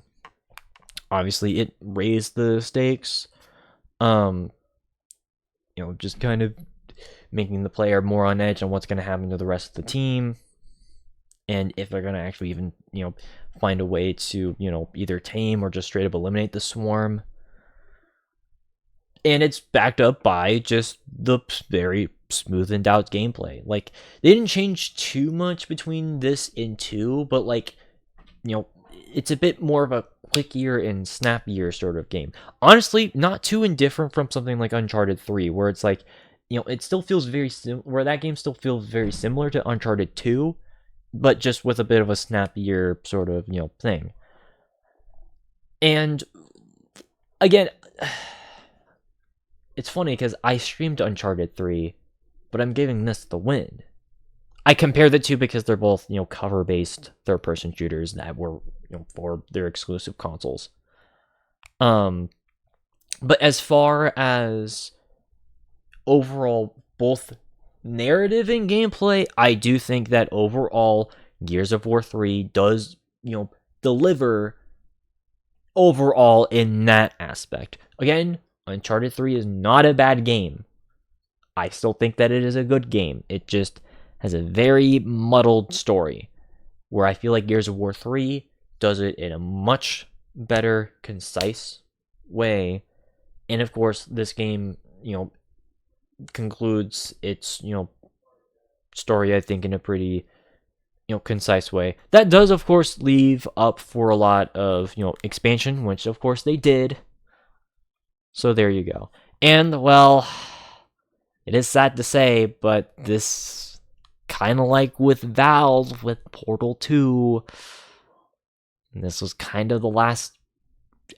Obviously, it raised the stakes. Just kind of making the player more on edge on what's going to happen to the rest of the team. And if they're going to actually even, find a way to, either tame or just straight up eliminate the swarm. And it's backed up by just the very smoothened out gameplay. Like, they didn't change too much between this and 2, but it's a bit more of a clickier and snappier sort of game. Honestly, not too indifferent from something like Uncharted 3, where it's like, it still feels where that game still feels very similar to Uncharted 2, but just with a bit of a snappier sort of, thing. And again, it's funny because I streamed Uncharted 3, but I'm giving this the win. I compare the two because they're both, cover-based third-person shooters that were, for their exclusive consoles. But as far as overall both narrative and gameplay, I do think that overall Gears of War 3 does, deliver overall in that aspect. Again, Uncharted 3 is not a bad game. I still think that it is a good game. It just has a very muddled story, where I feel like Gears of War 3 does it in a much better, concise way. And of course, this game, concludes its, story, I think, in a pretty, concise way. That does, of course, leave up for a lot of, expansion, which, of course, they did. So there you go. And, well, it is sad to say, but this, kind of like with Valve, with Portal 2, this was kind of the last,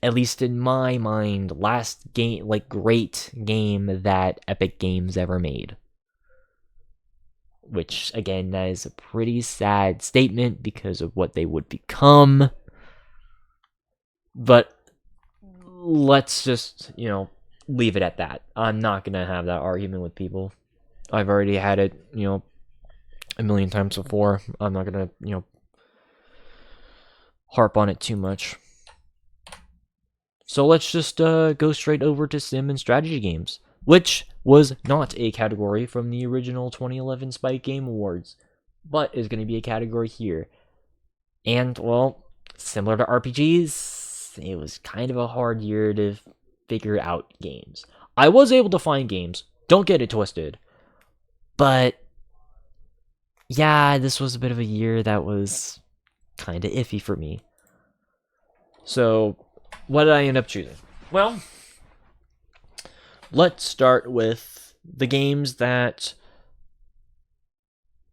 at least in my mind, last game, great game that Epic Games ever made. Which, again, that is a pretty sad statement because of what they would become. But let's just, leave it at that. I'm not going to have that argument with people. I've already had it, a million times before. I'm not going to, harp on it too much. So let's just go straight over to sim and strategy games, which was not a category from the original 2011 Spike Game Awards, but is going to be a category here. And, well, similar to RPGs, it was kind of a hard year to figure out games. I was able to find games, don't get it twisted, but yeah, this was a bit of a year that was kind of iffy for me. So, what did I end up choosing? Well, let's start with the games that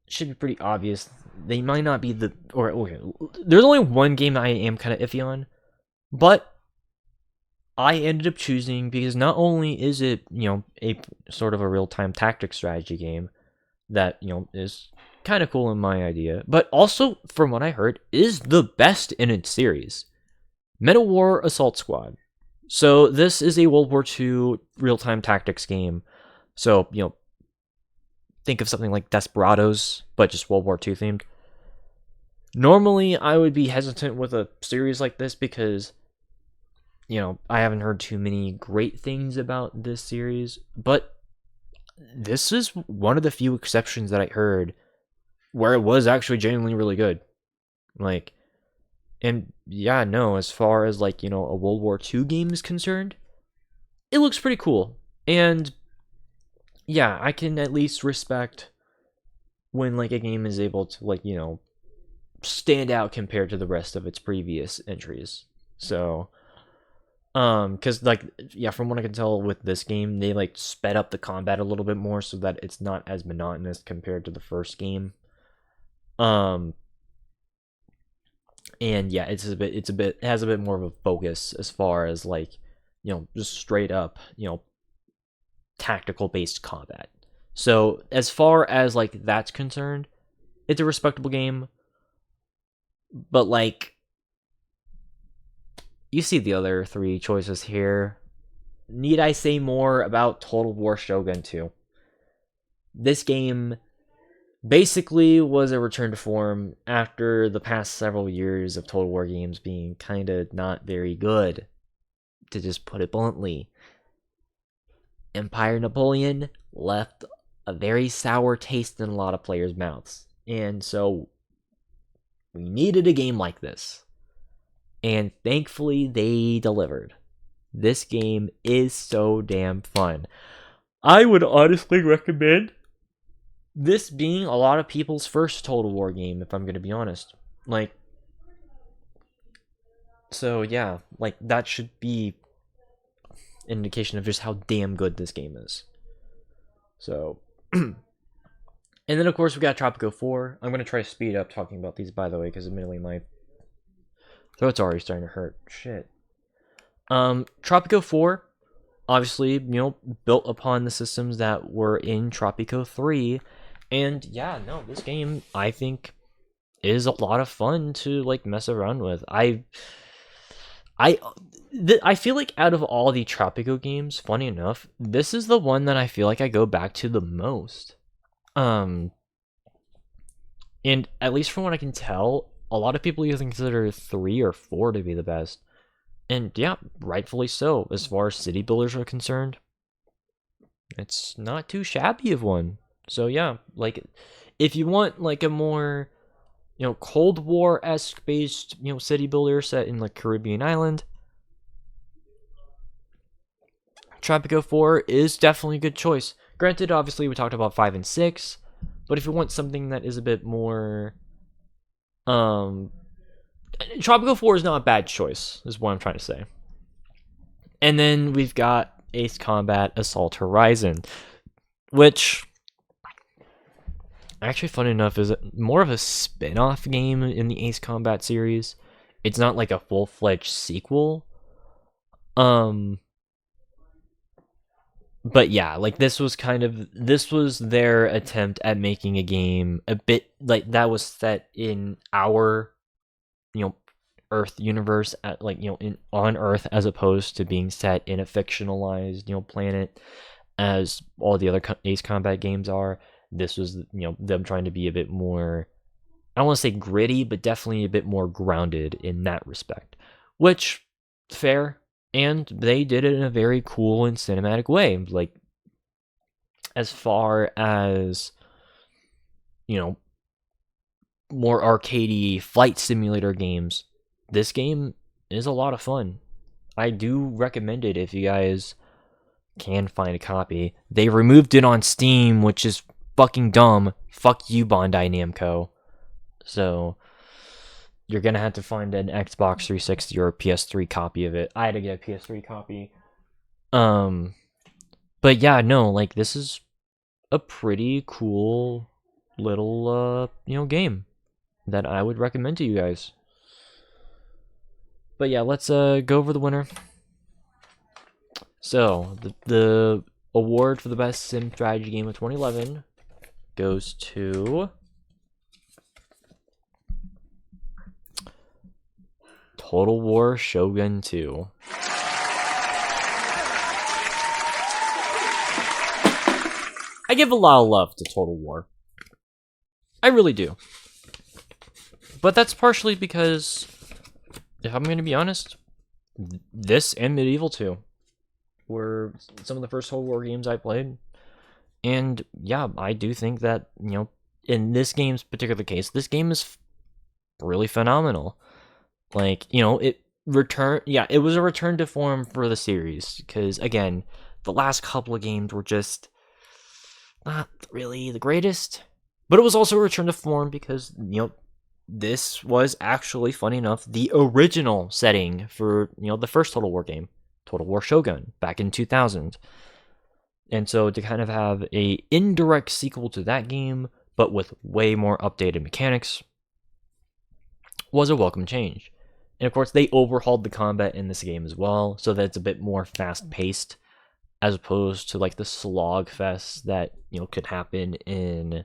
should be pretty obvious. They might not be okay, there's only one game that I am kind of iffy on, but I ended up choosing because not only is it, a sort of a real-time tactics strategy game that, is kind of cool in my idea, but also, from what I heard, is the best in its series. MetaWar Assault Squad. So this is a World War II real-time tactics game. So, think of something like Desperados, but just World War II themed. Normally, I would be hesitant with a series like this because, I haven't heard too many great things about this series, but this is one of the few exceptions that I heard where it was actually genuinely really good. And yeah, no, as far as a World War II game is concerned, it looks pretty cool. And yeah, I can at least respect when like a game is able to like, stand out compared to the rest of its previous entries. So, cuz like yeah, from what I can tell with this game, they like sped up the combat a little bit more so that it's not as monotonous compared to the first game. Um and yeah, it has a bit more of a focus as far as like, just straight up, tactical based combat. So, as far as like that's concerned, it's a respectable game, but like you see the other three choices here. Need I say more about Total War Shogun 2? This game basically was a return to form after the past several years of Total War games being kind of not very good, to just put it bluntly. Empire Napoleon left a very sour taste in a lot of players' mouths. And so we needed a game like this. And thankfully they delivered. This game is so damn fun. I would honestly recommend this being a lot of people's first Total War game, if I'm going to be honest. Like, so yeah, like that should be an indication of just how damn good this game is. So, and then of course we got Tropico 4. I'm going to try to speed up talking about these, by the way, because admittedly my throat's already starting to hurt. Shit. Tropico 4, obviously, built upon the systems that were in Tropico 3. And yeah, no, this game, I think, is a lot of fun to, like, mess around with. I feel like out of all the Tropico games, funny enough, this is the one that I feel like I go back to the most. And at least from what I can tell, a lot of people either consider 3 or 4 to be the best. And yeah, rightfully so, as far as city builders are concerned. It's not too shabby of one. So yeah, like, if you want like a more, Cold War-esque based, city builder set in like Caribbean island, Tropico 4 is definitely a good choice. Granted, obviously we talked about 5 and 6, but if you want something that is a bit more, Tropico 4 is not a bad choice, is what I'm trying to say. And then we've got Ace Combat Assault Horizon, which, actually, funny enough, is more of a spin-off game in the Ace Combat series. It's not like a full-fledged sequel. But yeah, like this was their attempt at making a game a bit like that was set in our, Earth universe, at like, on Earth, as opposed to being set in a fictionalized, planet as all the other Ace Combat games are. This was, them trying to be a bit more, I don't want to say gritty, but definitely a bit more grounded in that respect, which, fair. And they did it in a very cool and cinematic way. Like, as far as, more arcadey flight simulator games, this game is a lot of fun. I do recommend it if you guys can find a copy. They removed it on Steam, which is fucking dumb. Fuck you, Bandai Namco. So you're gonna have to find an Xbox 360 or a PS3 copy of it. I had to get a PS3 copy. But yeah, no, like, this is a pretty cool little game that I would recommend to you guys. But yeah, let's go over the winner. So the award for the best sim strategy game of 2011 goes to Total War Shogun 2. I give a lot of love to Total War. I really do. But that's partially because, if I'm going to be honest, this and Medieval 2 were some of the first Total War games I played. And yeah, I do think that, in this game's particular case, this game is really phenomenal. Like, it was a return to form for the series. Because, again, the last couple of games were just, not really the greatest, but it was also a return to form because, this was actually, funny enough, the original setting for, the first Total War game, Total War Shogun, back in 2000. And so to kind of have a indirect sequel to that game, but with way more updated mechanics, was a welcome change. And of course, they overhauled the combat in this game as well, so that it's a bit more fast-paced, as opposed to like the slog fest that could happen in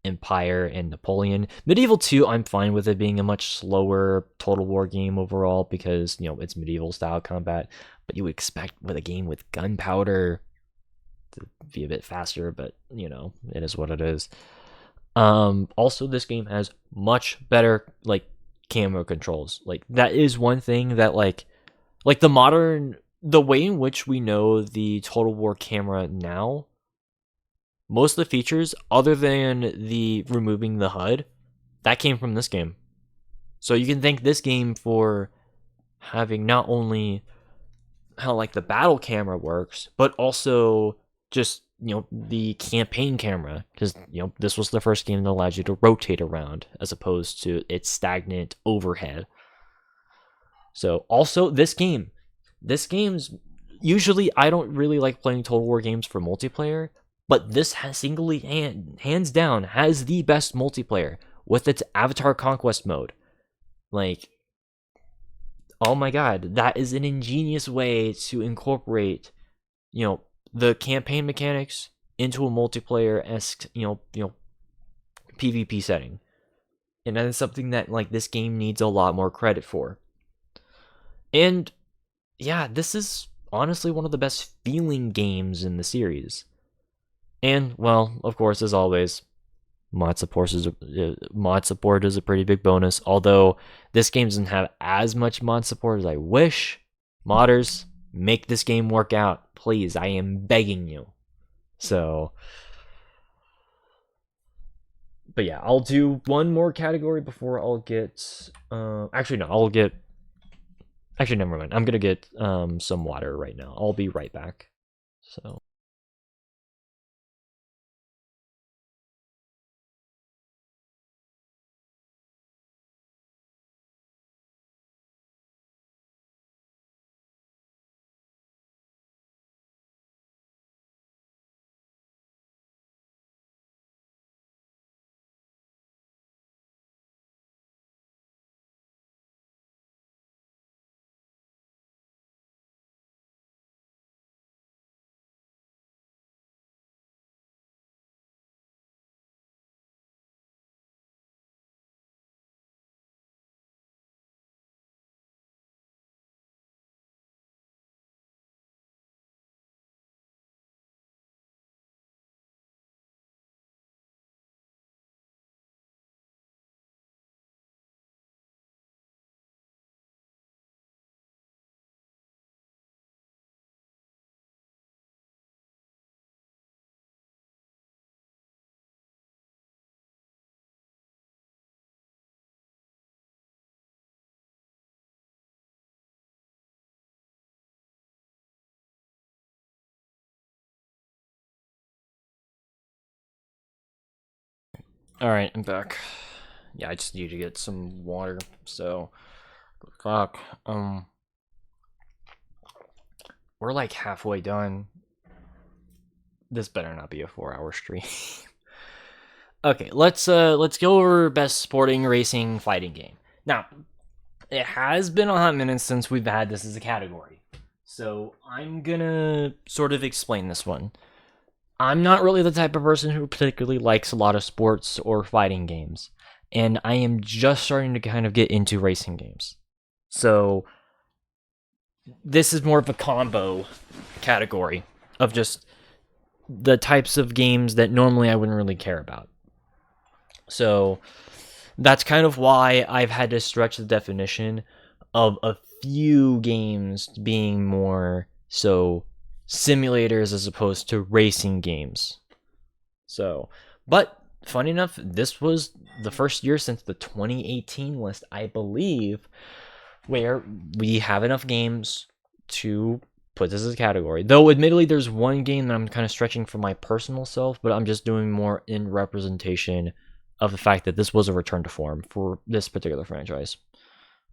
Empire and Napoleon. Medieval 2, I'm fine with it being a much slower Total War game overall because it's medieval style combat, but you would expect with a game with gunpowder to be a bit faster, but it is what it is. Also, this game has much better like camera controls. Like that is one thing that like the way in which we know the Total War camera now, most of the features, other than the removing the HUD, that came from this game. So you can thank this game for having not only how like the battle camera works, but also just the campaign camera, because this was the first game that allows you to rotate around as opposed to its stagnant overhead. So also this game's usually, I don't really like playing Total War games for multiplayer, but this has hands down has the best multiplayer with its Avatar Conquest mode. Like, oh my god, that is an ingenious way to incorporate the campaign mechanics into a multiplayer-esque PvP setting. And that is something that like this game needs a lot more credit for. And yeah, this is honestly one of the best feeling games in the series. And well, of course, as always, mod support is a pretty big bonus. Although this game doesn't have as much mod support as I wish. Modders, make this game work out, please. I am begging you. So, but yeah, I'll do one more category before I'll get. Actually, never mind. I'm gonna get some water right now. I'll be right back. So. Alright, I'm back. Yeah, I just need to get some water, so fuck. We're like halfway done. This better not be a 4-hour stream. Okay, let's go over best sporting racing fighting game. Now, it has been a hot minute since we've had this as a category. So I'm gonna sort of explain this one. I'm not really the type of person who particularly likes a lot of sports or fighting games, and I am just starting to kind of get into racing games. So this is more of a combo category of just the types of games that normally I wouldn't really care about. So that's kind of why I've had to stretch the definition of a few games being more so simulators as opposed to racing games. So, but funny enough, this was the first year since the 2018 list, I believe, where we have enough games to put this as a category. Though, admittedly, there's one game that I'm kind of stretching for my personal self, but I'm just doing more in representation of the fact that this was a return to form for this particular franchise.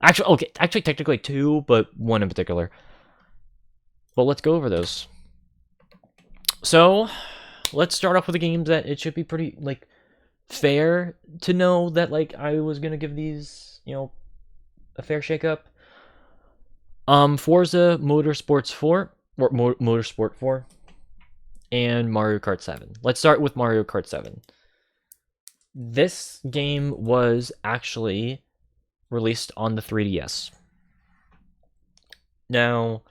Actually, technically two, but one in particular. Well, let's go over those. So, let's start off with a game that it should be pretty, like, fair to know that, like, I was gonna give these, you know, a fair shake-up. Forza Motorsports 4, or Motorsport 4, and Mario Kart 7. Let's start with Mario Kart 7. This game was actually released on the 3DS. Now,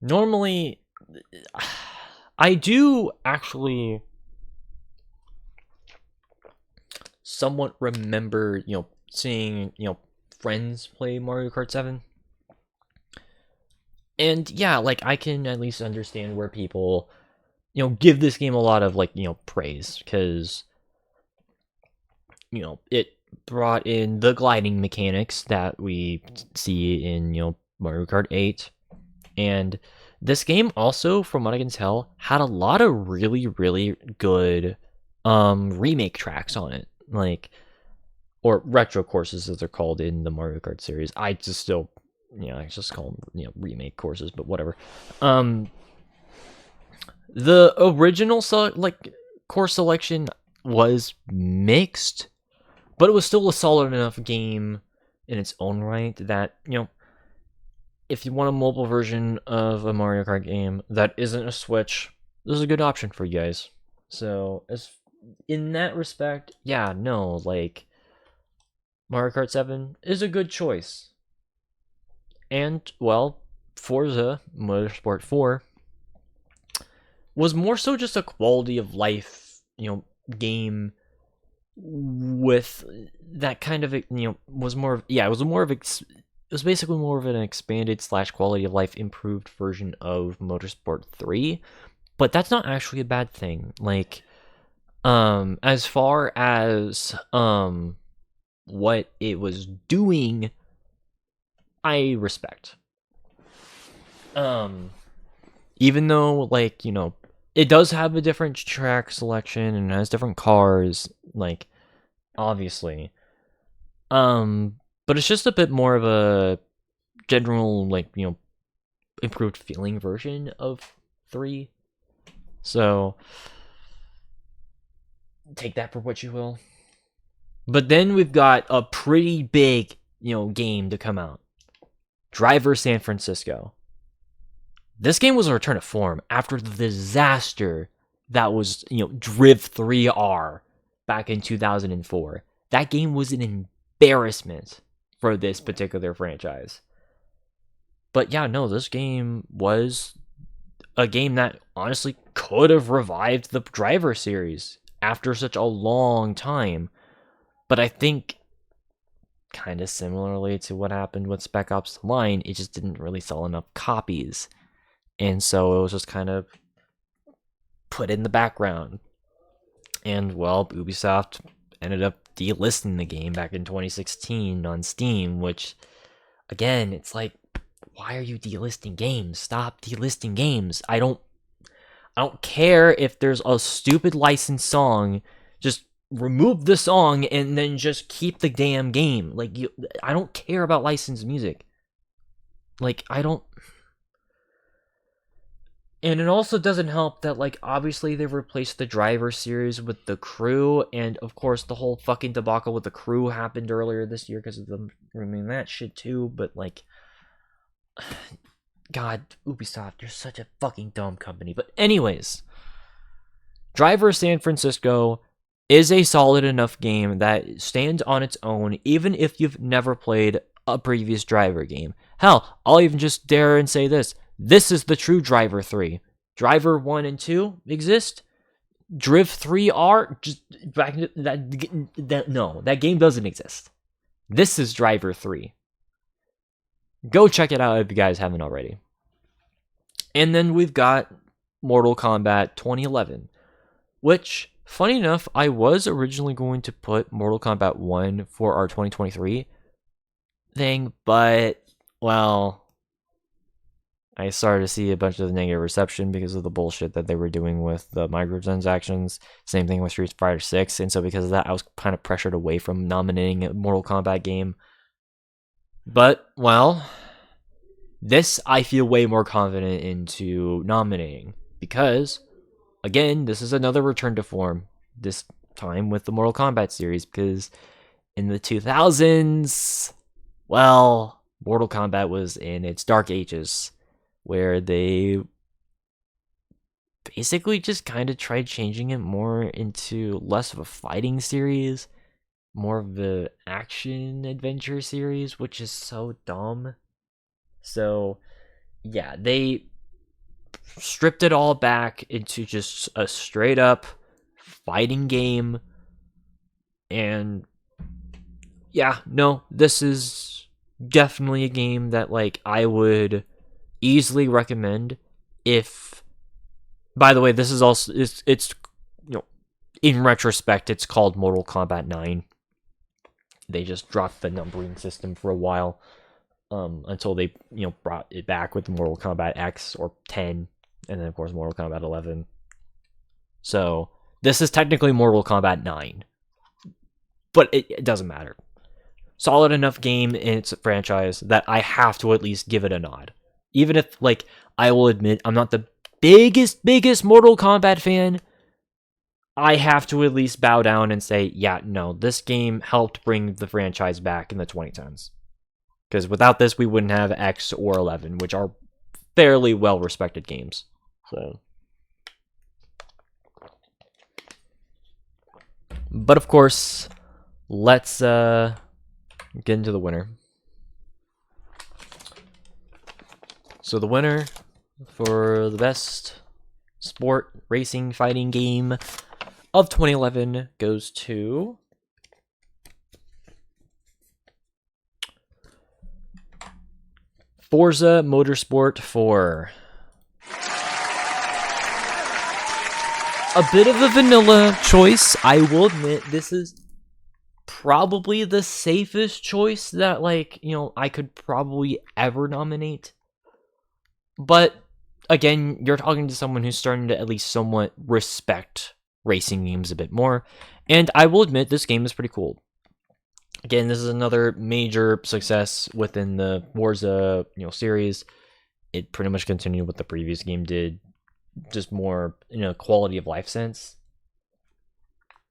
normally, I do actually somewhat remember, you know, seeing, you know, friends play Mario Kart 7. And yeah, like, I can at least understand where people, you know, give this game a lot of, like, you know, praise, because, you know, it brought in the gliding mechanics that we see in, you know, Mario Kart 8. And this game also, from what I can tell, had a lot of really, really good remake tracks on it. Like, or retro courses as they're called in the Mario Kart series. I just still, you know, I just call them, you know, remake courses, but whatever. The original course selection was mixed, but it was still a solid enough game in its own right that, you know, if you want a mobile version of a Mario Kart game that isn't a Switch, this is a good option for you guys. So, as in that respect, yeah, no, like, Mario Kart 7 is a good choice. And, well, Forza Motorsport 4 was more so just a quality of life, you know, game with that kind of, you know, was more of, yeah, it was more of, it was basically more of an expanded / quality of life improved version of Motorsport 3, but that's not actually a bad thing. Like, as far as, what it was doing, I respect. Even though, like, you know, it does have a different track selection and has different cars, like, obviously. But it's just a bit more of a general, like, you know, improved feeling version of 3. So, take that for what you will. But then we've got a pretty big, you know, game to come out. Driver San Francisco. This game was a return to form after the disaster that was, you know, Driv 3R back in 2004. That game was an embarrassment for this particular franchise. But yeah, no, this game was a game that honestly could have revived the Driver series after such a long time. But I think, kind of similarly to what happened with Spec Ops The Line, it just didn't really sell enough copies. And so it was just kind of put in the background. And, well, Ubisoft ended up delisting the game back in 2016 on Steam, which, again, it's like, why are you delisting games? Stop delisting games. I don't care if there's a stupid licensed song. Just remove the song and then just keep the damn game. Like, I don't care about licensed music. Like, I don't. And it also doesn't help that, like, obviously they've replaced the Driver series with the Crew, and of course the whole fucking debacle with the Crew happened earlier this year because of them removing that shit too, but, like, God, Ubisoft, you're such a fucking dumb company. But anyways, Driver San Francisco is a solid enough game that stands on its own, even if you've never played a previous Driver game. Hell, I'll even just dare and say this. This is the true Driver 3. Driver 1 and 2 exist. Driv 3R, just back no, that game doesn't exist. This is Driver 3. Go check it out if you guys haven't already. And then we've got Mortal Kombat 2011, which, funny enough, I was originally going to put Mortal Kombat 1 for our 2023 thing, but, well, I started to see a bunch of the negative reception because of the bullshit that they were doing with the microtransactions. Same thing with Street Fighter 6, and so because of that, I was kind of pressured away from nominating a Mortal Kombat game. But, well, this I feel way more confident into nominating because, again, this is another return to form, this time with the Mortal Kombat series, because in the 2000s, well, Mortal Kombat was in its dark ages, where they basically just kind of tried changing it more into less of a fighting series, more of the action adventure series, which is so dumb. So, yeah, they stripped it all back into just a straight up fighting game. And yeah, no, this is definitely a game that like I would easily recommend. If, by the way, this is also it's you know, in retrospect, it's called Mortal Kombat 9. They just dropped the numbering system for a while, until they brought it back with Mortal Kombat X or 10, and then of course Mortal Kombat 11. So this is technically Mortal Kombat 9, but it doesn't matter. Solid enough game in its franchise that I have to at least give it a nod. Even if, like, I will admit I'm not the biggest Mortal Kombat fan, I have to at least bow down and say, yeah, no, this game helped bring the franchise back in the 2010s. Because without this, we wouldn't have X or 11, which are fairly well-respected games. So, but of course, let's get into the winner. So the winner for the best sport racing fighting game of 2011 goes to Forza Motorsport 4. A bit of a vanilla choice, I will admit. This is probably the safest choice that, like, I could probably ever nominate. But, again, you're talking to someone who's starting to at least somewhat respect racing games a bit more. And I will admit, this game is pretty cool. Again, this is another major success within the Forza, series. It pretty much continued what the previous game did, just more in a quality of life sense.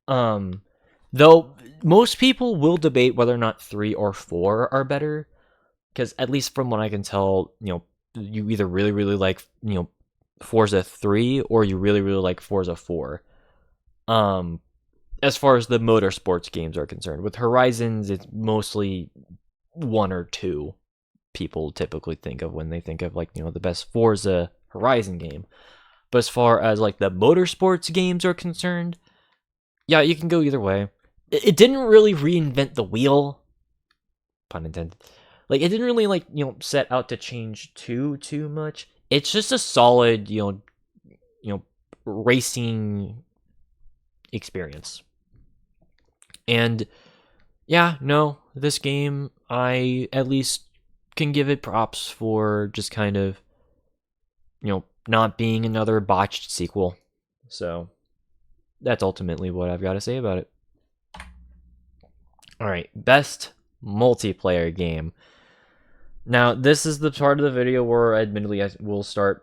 Though most people will debate whether or not 3 or 4 are better, because at least from what I can tell, you either really like Forza 3 or you really like Forza 4. As far as the motorsports games are concerned, with Horizons, it's mostly 1 or 2 people typically think of when they think of, like, the best Forza Horizon game. But as far as, like, the motorsports games are concerned, yeah, you can go either way. It didn't really reinvent the wheel, pun intended. Like, it didn't really, like, set out to change too much. It's just a solid, racing experience. And yeah, no, this game, I at least can give it props for just kind of, not being another botched sequel. So that's ultimately what I've got to say about it. All right, best multiplayer game. Now, this is the part of the video where, admittedly, I will start,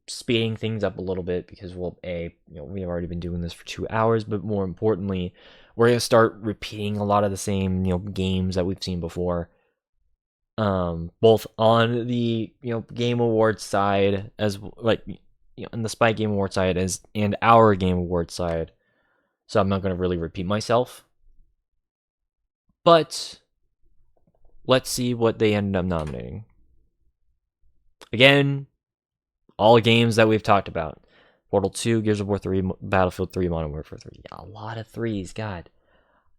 speeding things up a little bit because, well, we've already been doing this for 2 hours, but more importantly, we're going to start repeating a lot of the same, games that we've seen before. Both on the, Game Awards side, as, like, on the Spike Game Awards side, and our Game Awards side. So I'm not going to really repeat myself. But let's see what they ended up nominating. Again, all games that we've talked about. Portal 2, Gears of War 3, Battlefield 3, Modern Warfare 3. Yeah, a lot of 3s, God.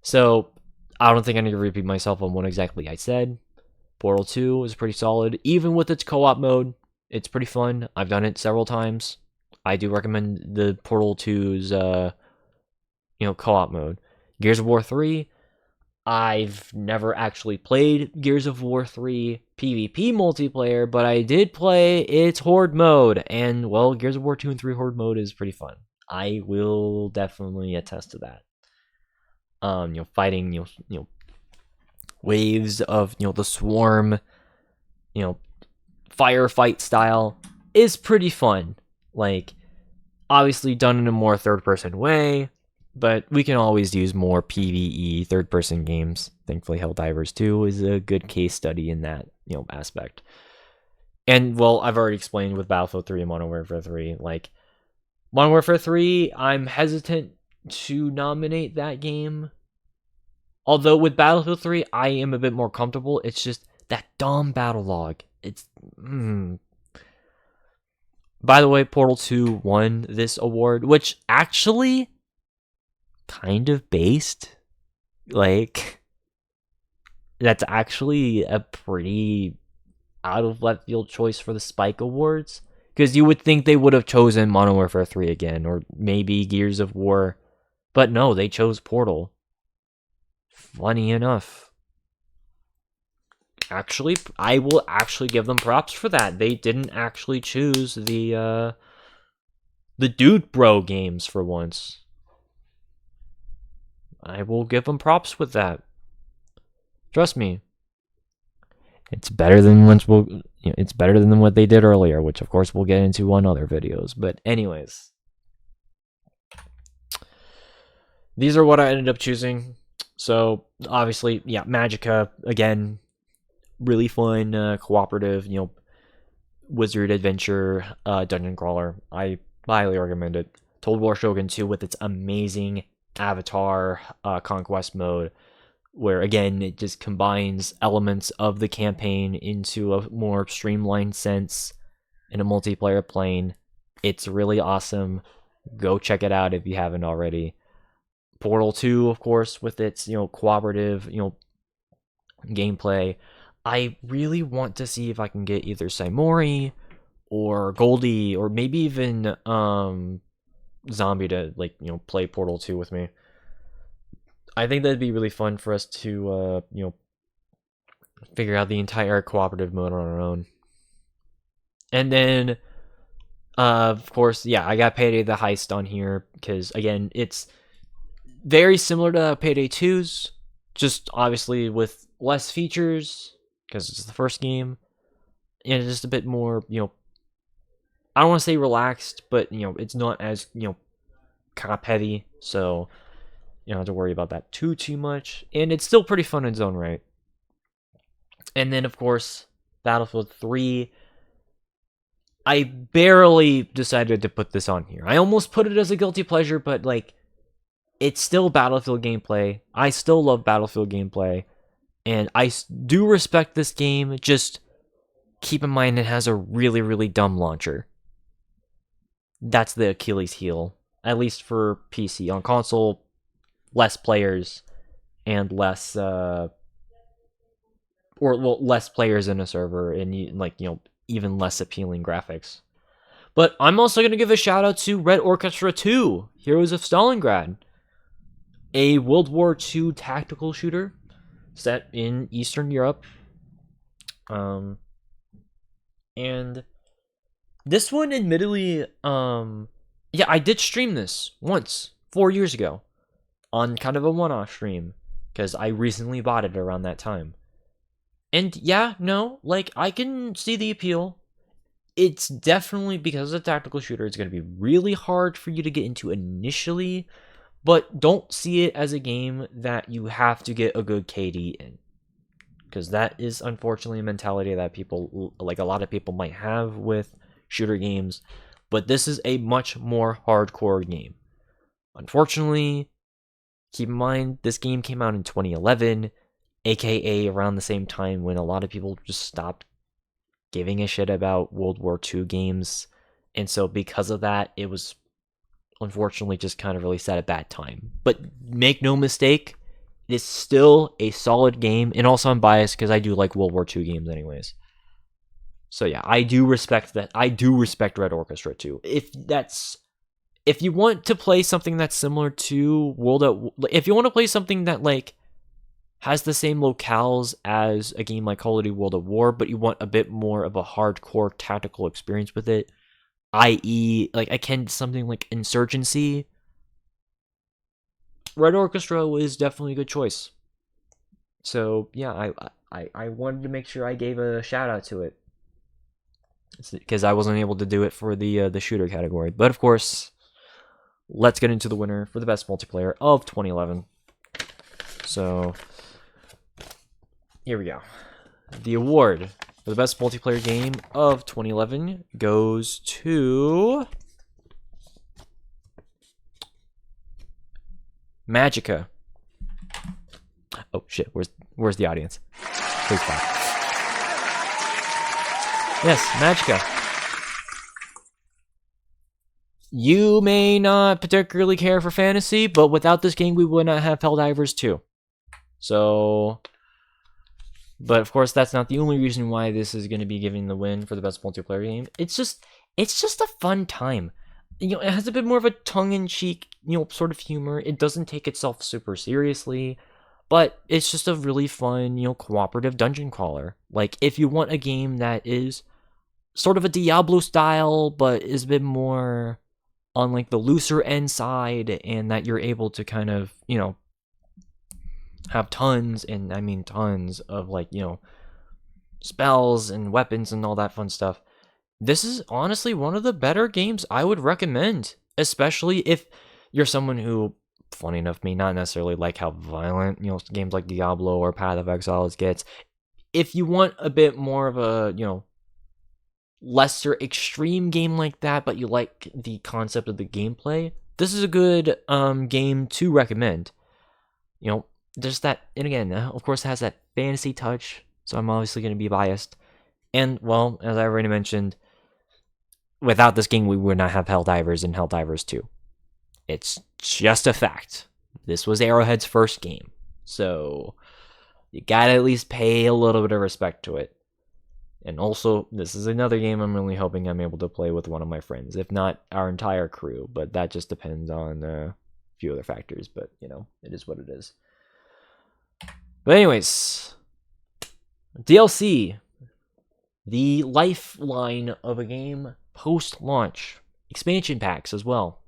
So, I don't think I need to repeat myself on what exactly I said. Portal 2 is pretty solid. Even with its co-op mode, it's pretty fun. I've done it several times. I do recommend the Portal 2's, co-op mode. Gears of War 3, I've never actually played Gears of War 3 PvP multiplayer, but I did play its Horde mode, and well, Gears of War 2 and 3 Horde mode is pretty fun. I will definitely attest to that. Fighting, waves of, the swarm, firefight style is pretty fun. Like, obviously done in a more third-person way, but we can always use more PvE third-person games. Thankfully, Helldivers 2 is a good case study in that, aspect. And, well, I've already explained with Battlefield 3 and Modern Warfare 3, like, Modern Warfare 3, I'm hesitant to nominate that game. Although with Battlefield 3, I am a bit more comfortable. It's just that dumb battle log. It's... By the way, Portal 2 won this award, which actually kind of based. Like, that's actually a pretty out of left field choice for the Spike Awards. Because you would think they would have chosen Modern Warfare 3 again, or maybe Gears of War. But no, they chose Portal. Funny enough. Actually, I will actually give them props for that. They didn't actually choose the Dude Bro games for once. I will give them props with that. Trust me. It's better than it's better than what they did earlier, which of course we'll get into on other videos. But anyways, these are what I ended up choosing. So obviously, yeah, Magicka again, really fun cooperative, wizard adventure dungeon crawler. I highly recommend it. Total War Shogun 2 with its amazing Avatar conquest mode, where again it just combines elements of the campaign into a more streamlined sense in a multiplayer plane. It's really awesome. Go check it out if you haven't already. Portal 2, of course, with its cooperative gameplay. I really want to see if I can get either Saimori or Goldie or maybe even Zombie to play Portal 2 with me. I think that'd be really fun for us to figure out the entire cooperative mode on our own. And then of course, yeah, I got Payday the Heist on here because again, it's very similar to Payday 2's, just obviously with less features because it's the first game, and just a bit more, I don't want to say relaxed, but it's not as cop heavy, so you don't have to worry about that too much, and it's still pretty fun in its own right. And then of course, Battlefield 3. I barely decided to put this on here. I almost put it as a guilty pleasure, but it's still Battlefield gameplay. I still love Battlefield gameplay. And I do respect this game. Just keep in mind it has a really, really dumb launcher. That's the Achilles heel. At least for PC. On console, less players and less... less players in a server and even less appealing graphics. But I'm also going to give a shout out to Red Orchestra 2, Heroes of Stalingrad. A World War II tactical shooter set in Eastern Europe. And this one, admittedly, yeah, I did stream this once, 4 years ago, on kind of a one-off stream, because I recently bought it around that time. And yeah, no, I can see the appeal. It's definitely, because it's a tactical shooter, it's going to be really hard for you to get into initially, but don't see it as a game that you have to get a good KD in. Because that is unfortunately a mentality that people, a lot of people might have with shooter games, but this is a much more hardcore game. Unfortunately, keep in mind, this game came out in 2011, aka around the same time when a lot of people just stopped giving a shit about World War II games, and so because of that, it was unfortunately just kind of released at a bad time. But make no mistake, it is still a solid game, and also I'm biased because I do like World War II games anyways. So yeah, I do respect that. I do respect Red Orchestra 2. If you want to play something that's similar to if you want to play something that has the same locales as a game like Call of Duty World at War, but you want a bit more of a hardcore tactical experience with it, i.e., like akin to something like Insurgency, Red Orchestra is definitely a good choice. So yeah, I wanted to make sure I gave a shout out to it because I wasn't able to do it for the shooter category. But of course, let's get into the winner for the best multiplayer of 2011. So here we go. The award for the best multiplayer game of 2011 goes to Magica. Oh shit, where's the audience? Please stop. Yes, Magica. You may not particularly care for fantasy, but without this game we would not have Helldivers 2. So, but of course that's not the only reason why this is going to be giving the win for the best multiplayer game. It's just a fun time. You know, it has a bit more of a tongue-in-cheek, sort of humor. It doesn't take itself super seriously, but it's just a really fun, cooperative dungeon crawler. Like, if you want a game that is sort of a Diablo style, but is a bit more on, like, the looser end side, and that you're able to kind of, have tons, and I mean tons of, like, spells and weapons and all that fun stuff. This is honestly one of the better games I would recommend, especially if you're someone who, funny enough, may not necessarily like how violent, games like Diablo or Path of Exiles gets. If you want a bit more of a, lesser extreme game like that, but you like the concept of the gameplay, this is a good game to recommend. There's that, and again, of course, it has that fantasy touch, so I'm obviously going to be biased. And, well, as I already mentioned, without this game, we would not have Helldivers and Helldivers 2. It's just a fact. This was Arrowhead's first game, so you gotta at least pay a little bit of respect to it. And also, this is another game I'm really hoping I'm able to play with one of my friends, if not our entire crew, but that just depends on a few other factors, but, it is what it is. But anyways, DLC, the lifeline of a game post-launch, expansion packs as well.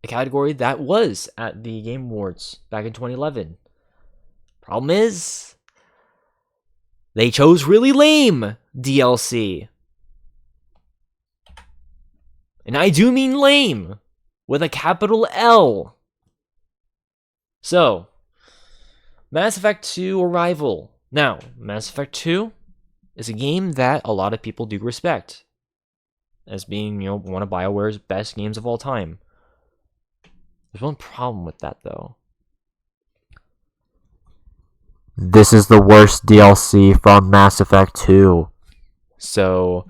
A category that was at the Game Awards back in 2011. Problem is, they chose really lame DLC. And I do mean lame, with a capital L. So, Mass Effect 2 Arrival. Now, Mass Effect 2 is a game that a lot of people do respect as being, one of BioWare's best games of all time. There's one problem with that, though. This is the worst DLC from Mass Effect 2. So,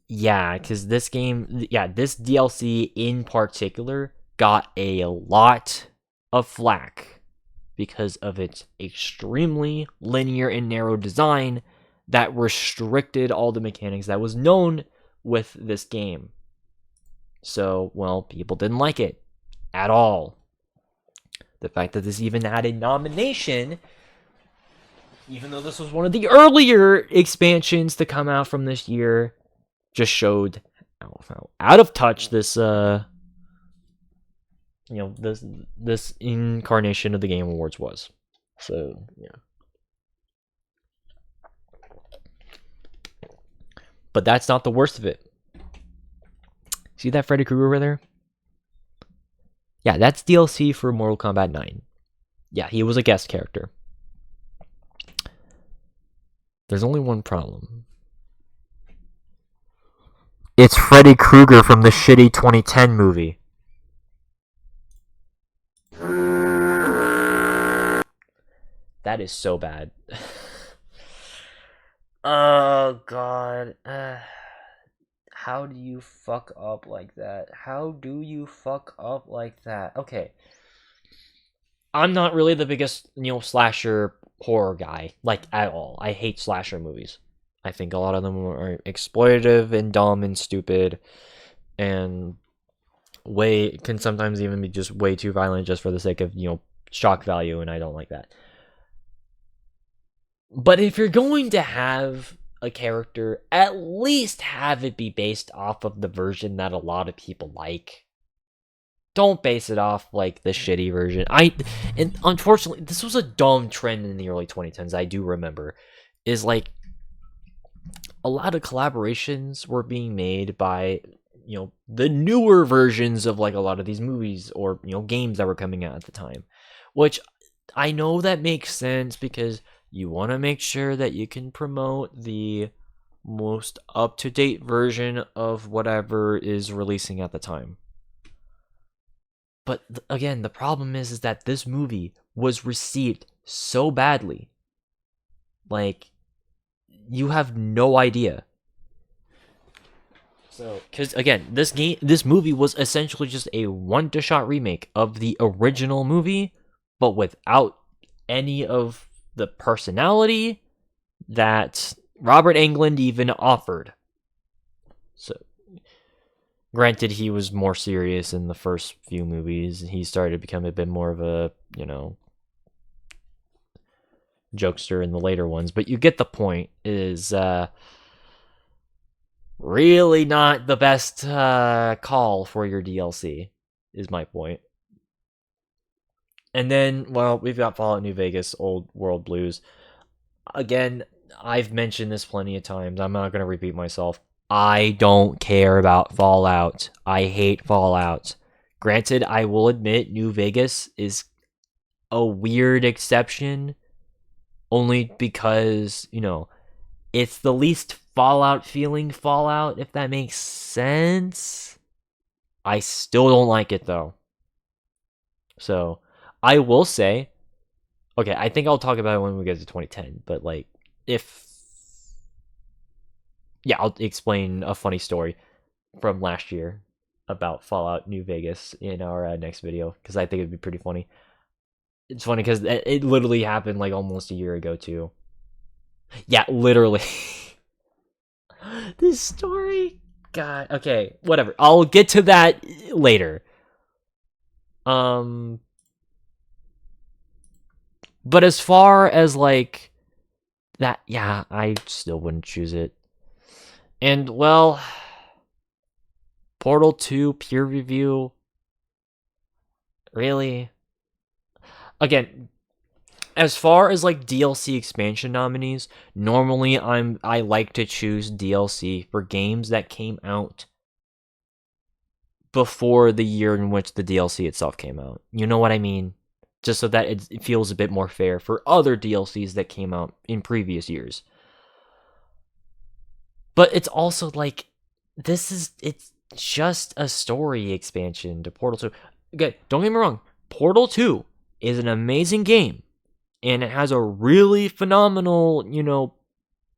yeah, because this DLC in particular got a lot of flack because of its extremely linear and narrow design that restricted all the mechanics that was known with this game. So, well, people didn't like it at all. The fact that this even had a nomination, even though this was one of the earlier expansions to come out from this year, just showed how out of touch this this incarnation of the Game Awards was. So, yeah. But that's not the worst of it. See that Freddy Krueger over there? Yeah, that's DLC for Mortal Kombat 9. Yeah, he was a guest character. There's only one problem. It's Freddy Krueger from the shitty 2010 movie. That is so bad. Oh, God. How do you fuck up like that? How do you fuck up like that? Okay. I'm not really the biggest, slasher horror guy, like, at all. I hate slasher movies. I think a lot of them are exploitative and dumb and stupid, and can sometimes even be just way too violent just for the sake of, shock value, and I don't like that. But if you're going to have a character, at least have it be based off of the version that a lot of people like. Don't base it off like the shitty version. And unfortunately, this was a dumb trend in the early 2010s. I do remember, is like a lot of collaborations were being made by, you know, the newer versions of like a lot of these movies or, you know, games that were coming out at the time, which I know that makes sense because you want to make sure that you can promote the most up-to-date version of whatever is releasing at the time. But again, the problem is that this movie was received so badly. Like, you have no idea. So, because again, this movie was essentially just a one-shot remake of the original movie, but without any of the personality that Robert Englund even offered. So, granted, he was more serious in the first few movies. He started to become a bit more of a, you know, jokester in the later ones. But you get the point, is really not the best call for your DLC, is my point. And then, well, we've got Fallout New Vegas, Old World Blues. Again, I've mentioned this plenty of times. I'm not going to repeat myself. I don't care about Fallout. I hate Fallout. Granted, I will admit New Vegas is a weird exception, only because, you know, it's the least Fallout feeling Fallout, if that makes sense. I still don't like it, though. So, I will say, okay, I think I'll talk about it when we get to 2010, but like, I'll explain a funny story from last year about Fallout New Vegas in our next video, because I think it'd be pretty funny. It's funny because it literally happened like almost a year ago too. Yeah, literally. This story, God. Okay, whatever. I'll get to that later. But as far as like that, yeah, I still wouldn't choose it. And well, Portal 2 peer review, really? Again, as far as like DLC expansion nominees, normally I like to choose DLC for games that came out before the year in which the DLC itself came out. You know what I mean? Just so that it feels a bit more fair for other DLCs that came out in previous years. But it's also like, it's just a story expansion to Portal 2. Okay, don't get me wrong. Portal 2 is an amazing game. And it has a really phenomenal, you know,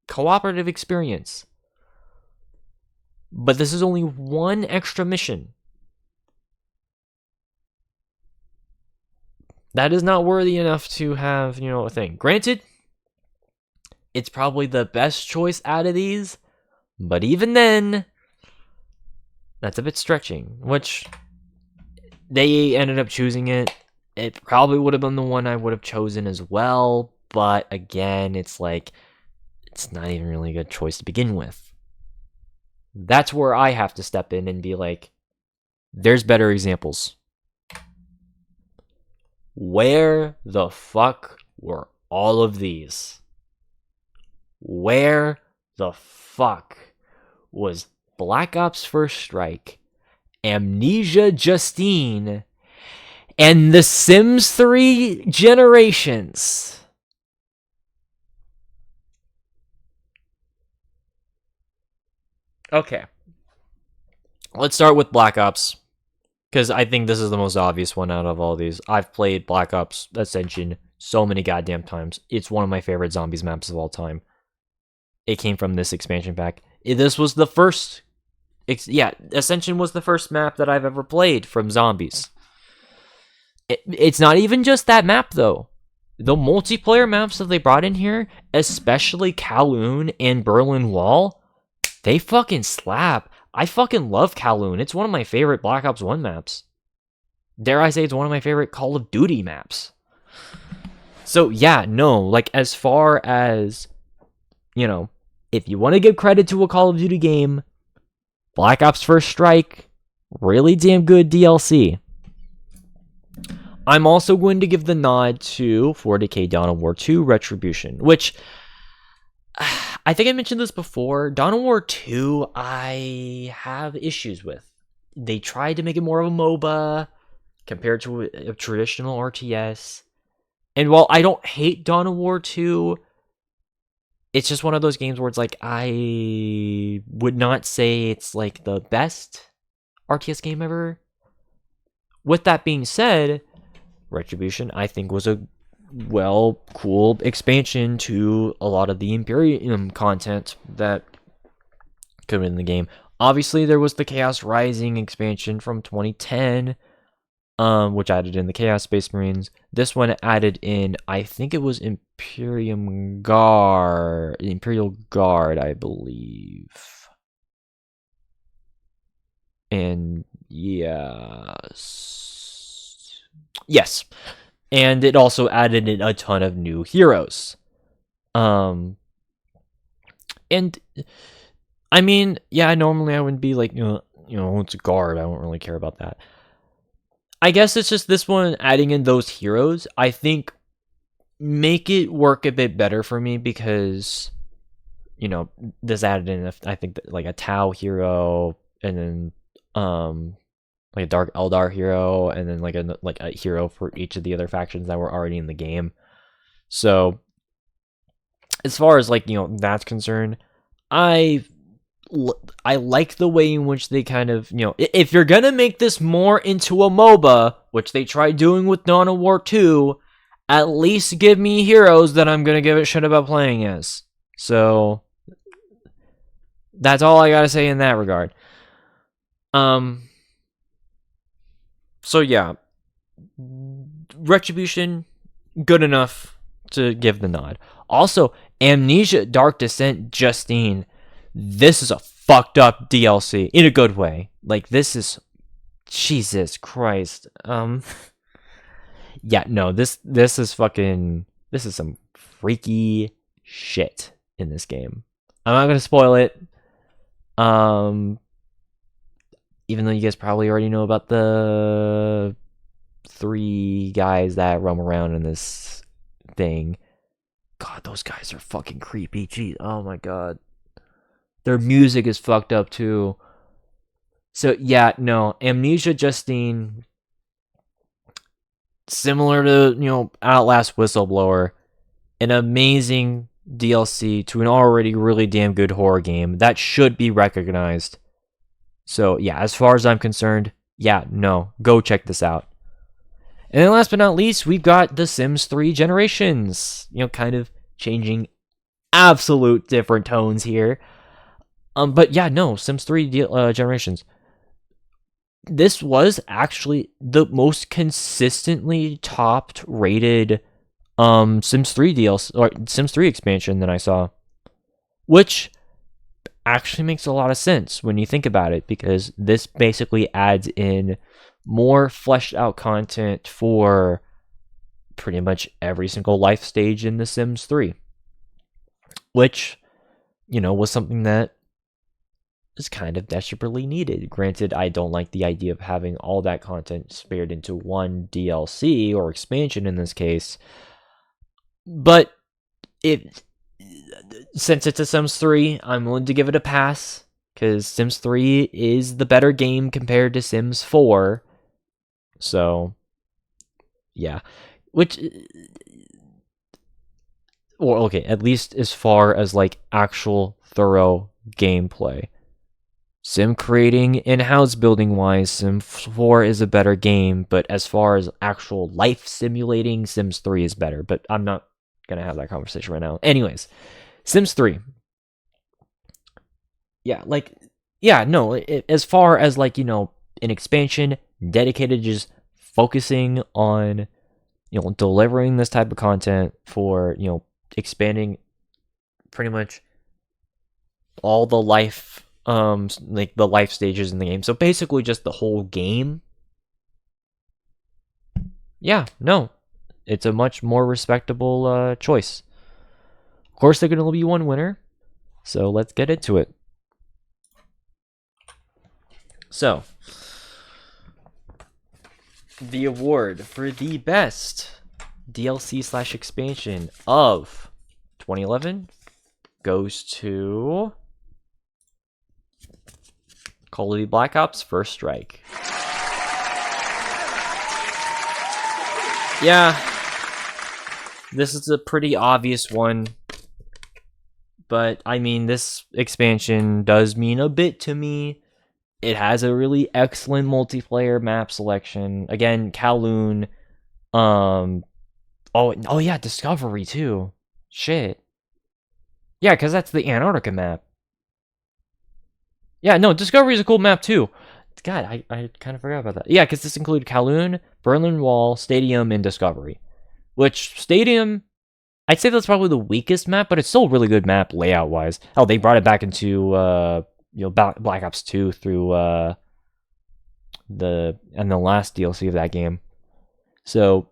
cooperative experience. But this is only one extra mission. That is not worthy enough to have, you know, a thing. Granted, it's probably the best choice out of these. But even then, that's a bit stretching. Which, they ended up choosing it. It probably would have been the one I would have chosen as well. But again, it's like, it's not even really a good choice to begin with. That's where I have to step in and be like, there's better examples. Where the fuck were all of these? Where the fuck was Black Ops First Strike, Amnesia Justine, and The Sims 3 Generations? Okay. Let's start with Black Ops, because I think this is the most obvious one out of all these. I've played Black Ops Ascension so many goddamn times. It's one of my favorite zombies maps of all time. It came from this expansion pack. This was the first... Ascension was the first map that I've ever played from zombies. It's not even just that map, though. The multiplayer maps that they brought in here, especially Kowloon and Berlin Wall, they fucking slap. I fucking love Kowloon. It's one of my favorite Black Ops 1 maps. Dare I say it's one of my favorite Call of Duty maps. So yeah, no, like as far as, you know, if you want to give credit to a Call of Duty game, Black Ops First Strike, really damn good DLC. I'm also going to give the nod to 40k Dawn of War 2 Retribution, which I think I mentioned this before. Dawn of War 2, I have issues with. They tried to make it more of a MOBA compared to a traditional RTS. And while I don't hate Dawn of War 2, it's just one of those games where it's like, I would not say it's like the best RTS game ever. With that being said, Retribution, I think, was a cool expansion to a lot of the Imperium content that could have been in the game. Obviously, there was the Chaos Rising expansion from 2010, which added in the Chaos Space Marines. This one added in, I think it was Imperial Guard, I believe. And yes. And it also added in a ton of new heroes. And I mean, yeah, normally I wouldn't be like, it's a guard. I don't really care about that. I guess it's just this one adding in those heroes, I think, make it work a bit better for me because, this added in, I think, like a Tau hero, and then, like a Dark Eldar hero, and then like a hero for each of the other factions that were already in the game. So, as far as like, that's concerned, I like the way in which they kind of, if you're gonna make this more into a MOBA, which they tried doing with Dawn of War 2, at least give me heroes that I'm gonna give a shit about playing as. So, that's all I gotta say in that regard. So yeah, Retribution, good enough to give the nod. Also, Amnesia Dark Descent Justine, this is a fucked up DLC in a good way. Like, this is, Jesus Christ. Yeah, no, this is fucking, this is some freaky shit in this game. I'm not gonna spoil it. Even though you guys probably already know about the 3 guys that roam around in this thing. God, those guys are fucking creepy. Jeez, oh my god. Their music is fucked up too. So yeah, no, Amnesia Justine, similar to, Outlast Whistleblower, an amazing DLC to an already really damn good horror game that should be recognized. So yeah, as far as I'm concerned, yeah, no, go check this out. And then last but not least, we've got The Sims 3 Generations. Kind of changing absolute different tones here. But yeah, no, Sims 3 Generations. This was actually the most consistently topped rated Sims 3 DLC or Sims 3 expansion that I saw, which actually makes a lot of sense when you think about it, because this basically adds in more fleshed out content for pretty much every single life stage in The Sims 3, which, was something that is kind of desperately needed. Granted, I don't like the idea of having all that content spared into one DLC or expansion in this case, but since it's a Sims 3, I'm willing to give it a pass, because Sims 3 is the better game compared to Sims 4. So, yeah. At least as far as, like, actual thorough gameplay. Sim creating and house building wise, Sim 4 is a better game, but as far as actual life simulating, Sims 3 is better. But I'm not going to have that conversation right now. Anyways, Sims 3. As far as, like, an expansion dedicated to just focusing on, delivering this type of content for, expanding pretty much all the life, like the life stages in the game. So basically just the whole game. Yeah, no. it's a much more respectable choice. Of course, there can only be one winner, so let's get into it. So, the award for the best DLC/expansion of 2011 goes to Call of Duty Black Ops First Strike. Yeah, this is a pretty obvious one, but I mean, this expansion does mean a bit to me. It has a really excellent multiplayer map selection. Again, Kowloon. Oh yeah, Discovery too. Shit. Yeah, because that's the Antarctica map. Yeah, no, Discovery is a cool map too. God, I kind of forgot about that. Yeah, because this included Kowloon, Berlin Wall, Stadium, and Discovery. Which, Stadium, I'd say that's probably the weakest map, but it's still a really good map layout-wise. Oh, they brought it back into, Black Ops 2 through, the last DLC of that game. So,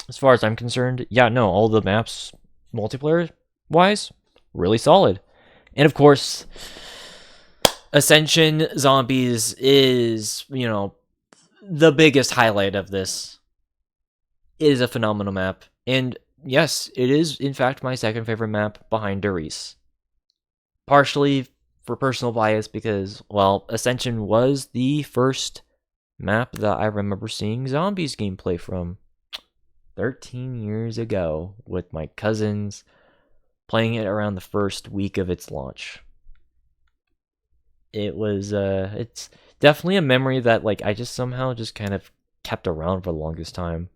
as far as I'm concerned, yeah, no, all the maps, multiplayer-wise, really solid. And of course, Ascension Zombies is, the biggest highlight of this. It is a phenomenal map. And yes, it is, in fact, my second favorite map behind Darius. Partially for personal bias because, well, Ascension was the first map that I remember seeing Zombies gameplay from 13 years ago with my cousins playing it around the first week of its launch. It was, it's definitely a memory that, like, I just somehow just kind of kept around for the longest time.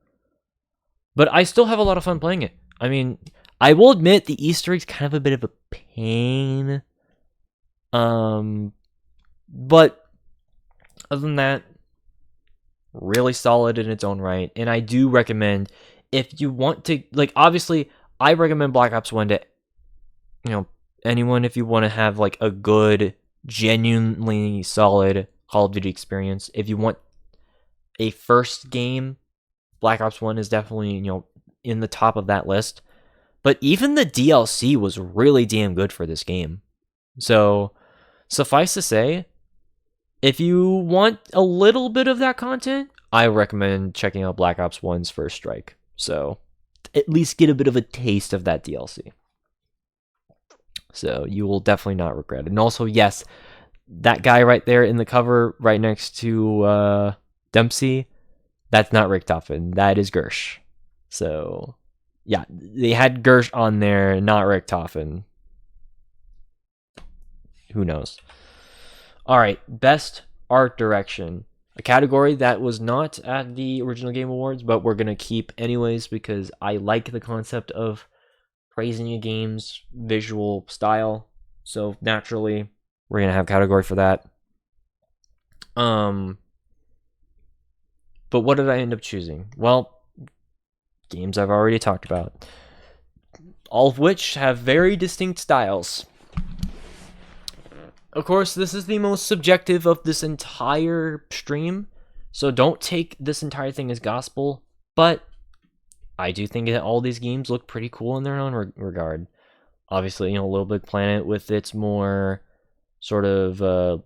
But I still have a lot of fun playing it. I mean, I will admit the Easter egg's kind of a bit of a pain. But other than that, really solid in its own right. And I do recommend, if you want to, like, obviously, I recommend Black Ops 1 to, anyone if you want to have, like, a good, genuinely solid Call of Duty experience. If you want a first game, Black Ops 1 is definitely, in the top of that list. But even the DLC was really damn good for this game. So, suffice to say, if you want a little bit of that content, I recommend checking out Black Ops 1's First Strike. So, at least get a bit of a taste of that DLC. So, you will definitely not regret it. And also, yes, that guy right there in the cover, right next to Dempsey, that's not Richtofen. That is Gersh. So, yeah, they had Gersh on there, not Richtofen. Who knows? Alright, Best Art Direction. A category that was not at the original Game Awards, but we're going to keep anyways because I like the concept of praising a game's visual style. So, naturally, we're going to have a category for that. But what did I end up choosing? Well, games I've already talked about. All of which have very distinct styles. Of course, this is the most subjective of this entire stream, so don't take this entire thing as gospel, but I do think that all these games look pretty cool in their own regard. Obviously, Little Big Planet with its more sort of,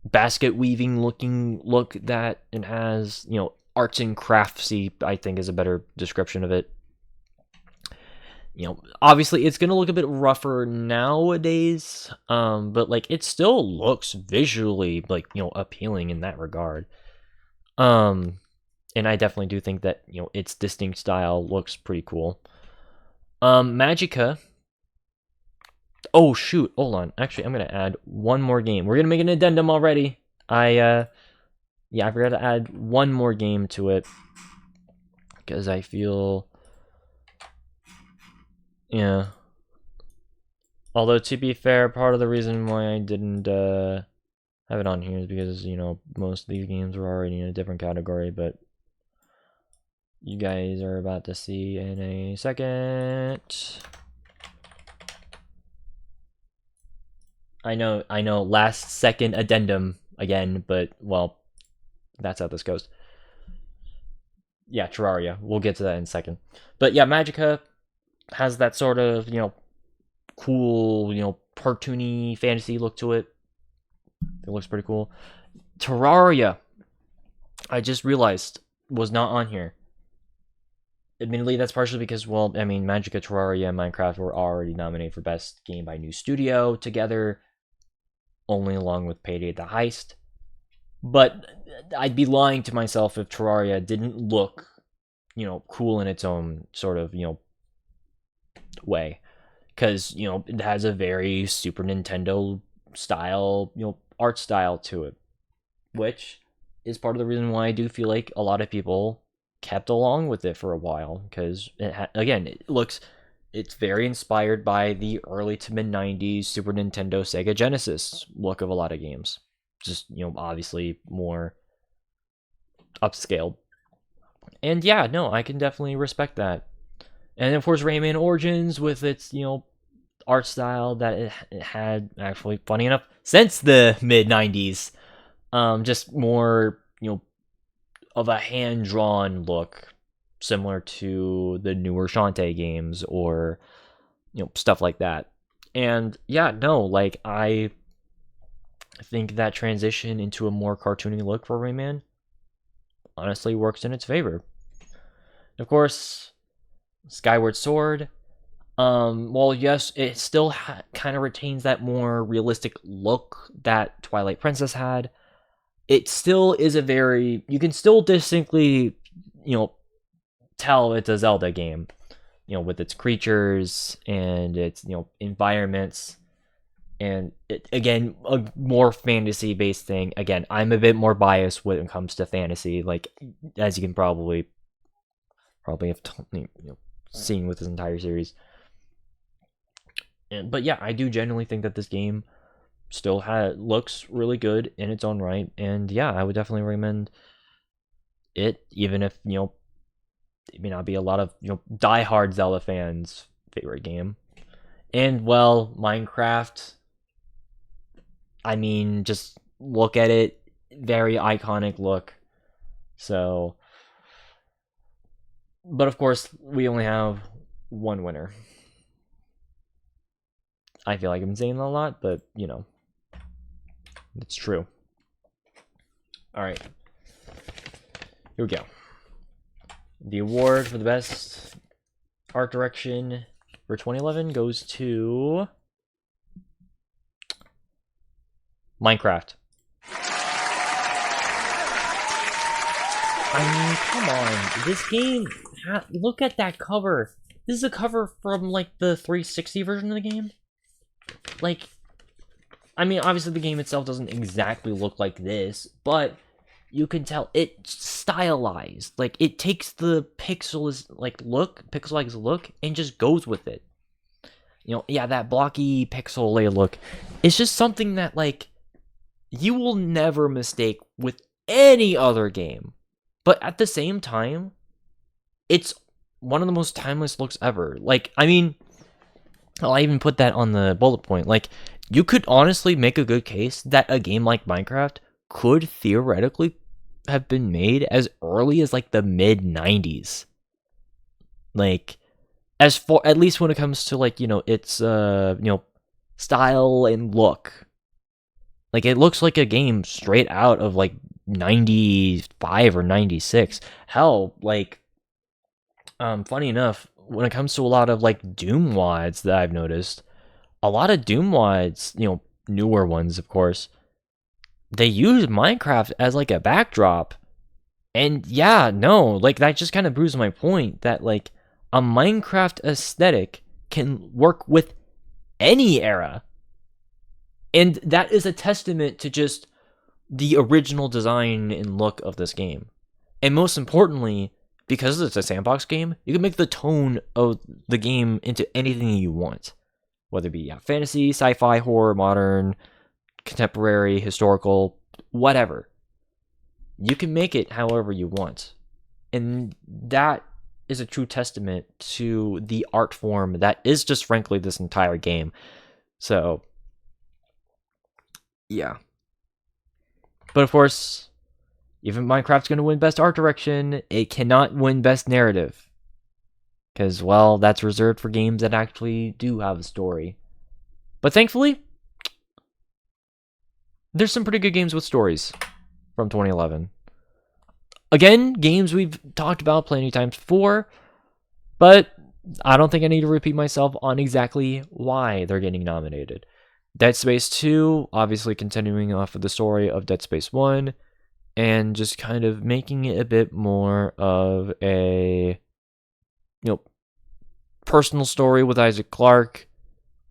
basket weaving looking look that it has, arts and craftsy, I think is a better description of it. Obviously it's going to look a bit rougher nowadays, but like it still looks visually like, appealing in that regard. And I definitely do think that, its distinct style looks pretty cool. Magica. Oh shoot, hold on. Actually, I'm going to add one more game. We're going to make an addendum already. I forgot to add one more game to it because I feel, yeah. Although, to be fair, part of the reason why I didn't have it on here is because, most of these games were already in a different category, but you guys are about to see in a second. I know, last second addendum again, but, well, that's how this goes. yeah, Terraria. We'll get to that in a second. But yeah, Magica has that sort of, cool, cartoony fantasy look to it. It looks pretty cool. Terraria, I just realized, was not on here. Admittedly, that's partially because, well, I mean, Magica, Terraria, and Minecraft were already nominated for Best Game by New Studio together, only along with Payday the Heist. But I'd be lying to myself if Terraria didn't look, cool in its own sort of, way. Because, it has a very Super Nintendo style, art style to it. Which is part of the reason why I do feel like a lot of people kept along with it for a while. Because, it's very inspired by the early to mid 90s Super Nintendo, Sega Genesis look of a lot of games. Just, obviously more upscaled. And yeah, no, I can definitely respect that. And of course, Rayman Origins with its, art style that it had, actually, funny enough, since the mid 90s. Just more, of a hand-drawn look, similar to the newer Shantae games or, stuff like that. And yeah, no, like, I think that transition into a more cartoony look for Rayman honestly works in its favor. Of course, Skyward Sword, well, yes, it still kind of retains that more realistic look that Twilight Princess had. It still is you can still distinctly, tell it's a Zelda game, with its creatures and its, environments. And again, a more fantasy-based thing. Again, I'm a bit more biased when it comes to fantasy, like, as you can probably have seen with this entire series. But yeah, I do genuinely think that this game still looks really good in its own right, and yeah, I would definitely recommend it, even if it may not be a lot of diehard Zelda fans' favorite game. And well, Minecraft, I mean, just look at it, very iconic look. So, but of course, we only have one winner. I feel like I'm saying that a lot, but it's true. Alright. Here we go. The award for the best art direction for 2011 goes to Minecraft. I mean, come on. This game, look at that cover. This is a cover from, like, the 360 version of the game. Like, I mean, obviously the game itself doesn't exactly look like this, but you can tell it's stylized. Like, it takes the pixelized look and just goes with it. Yeah, that blocky pixel layer look. It's just something that, like, you will never mistake with any other game. But at the same time, it's one of the most timeless looks ever. Like, I mean, I'll even put that on the bullet point. Like, you could honestly make a good case that a game like Minecraft could theoretically have been made as early as, like, the mid 90s. Like, as far, at least when it comes to, like, its style and look. Like, it looks like a game straight out of, like, 95 or 96. Hell, like, funny enough, when it comes to a lot of, like, Doom WODs that I've noticed, a lot of Doom WODs, newer ones, of course, they use Minecraft as, like, a backdrop. And yeah, no, like, that just kind of proves my point that, like, a Minecraft aesthetic can work with any era. And that is a testament to just the original design and look of this game. And most importantly, because it's a sandbox game, you can make the tone of the game into anything you want. Whether it be fantasy, sci-fi, horror, modern, contemporary, historical, whatever. You can make it however you want. And that is a true testament to the art form that is just frankly this entire game. So, yeah. But of course, Even Minecraft's going to win Best Art Direction, it cannot win Best Narrative. Because, well, that's reserved for games that actually do have a story. But thankfully, there's some pretty good games with stories from 2011. Again, games we've talked about plenty times before, but I don't think I need to repeat myself on exactly why they're getting nominated. Dead Space 2, obviously continuing off of the story of Dead Space 1, and just kind of making it a bit more of a, personal story with Isaac Clarke.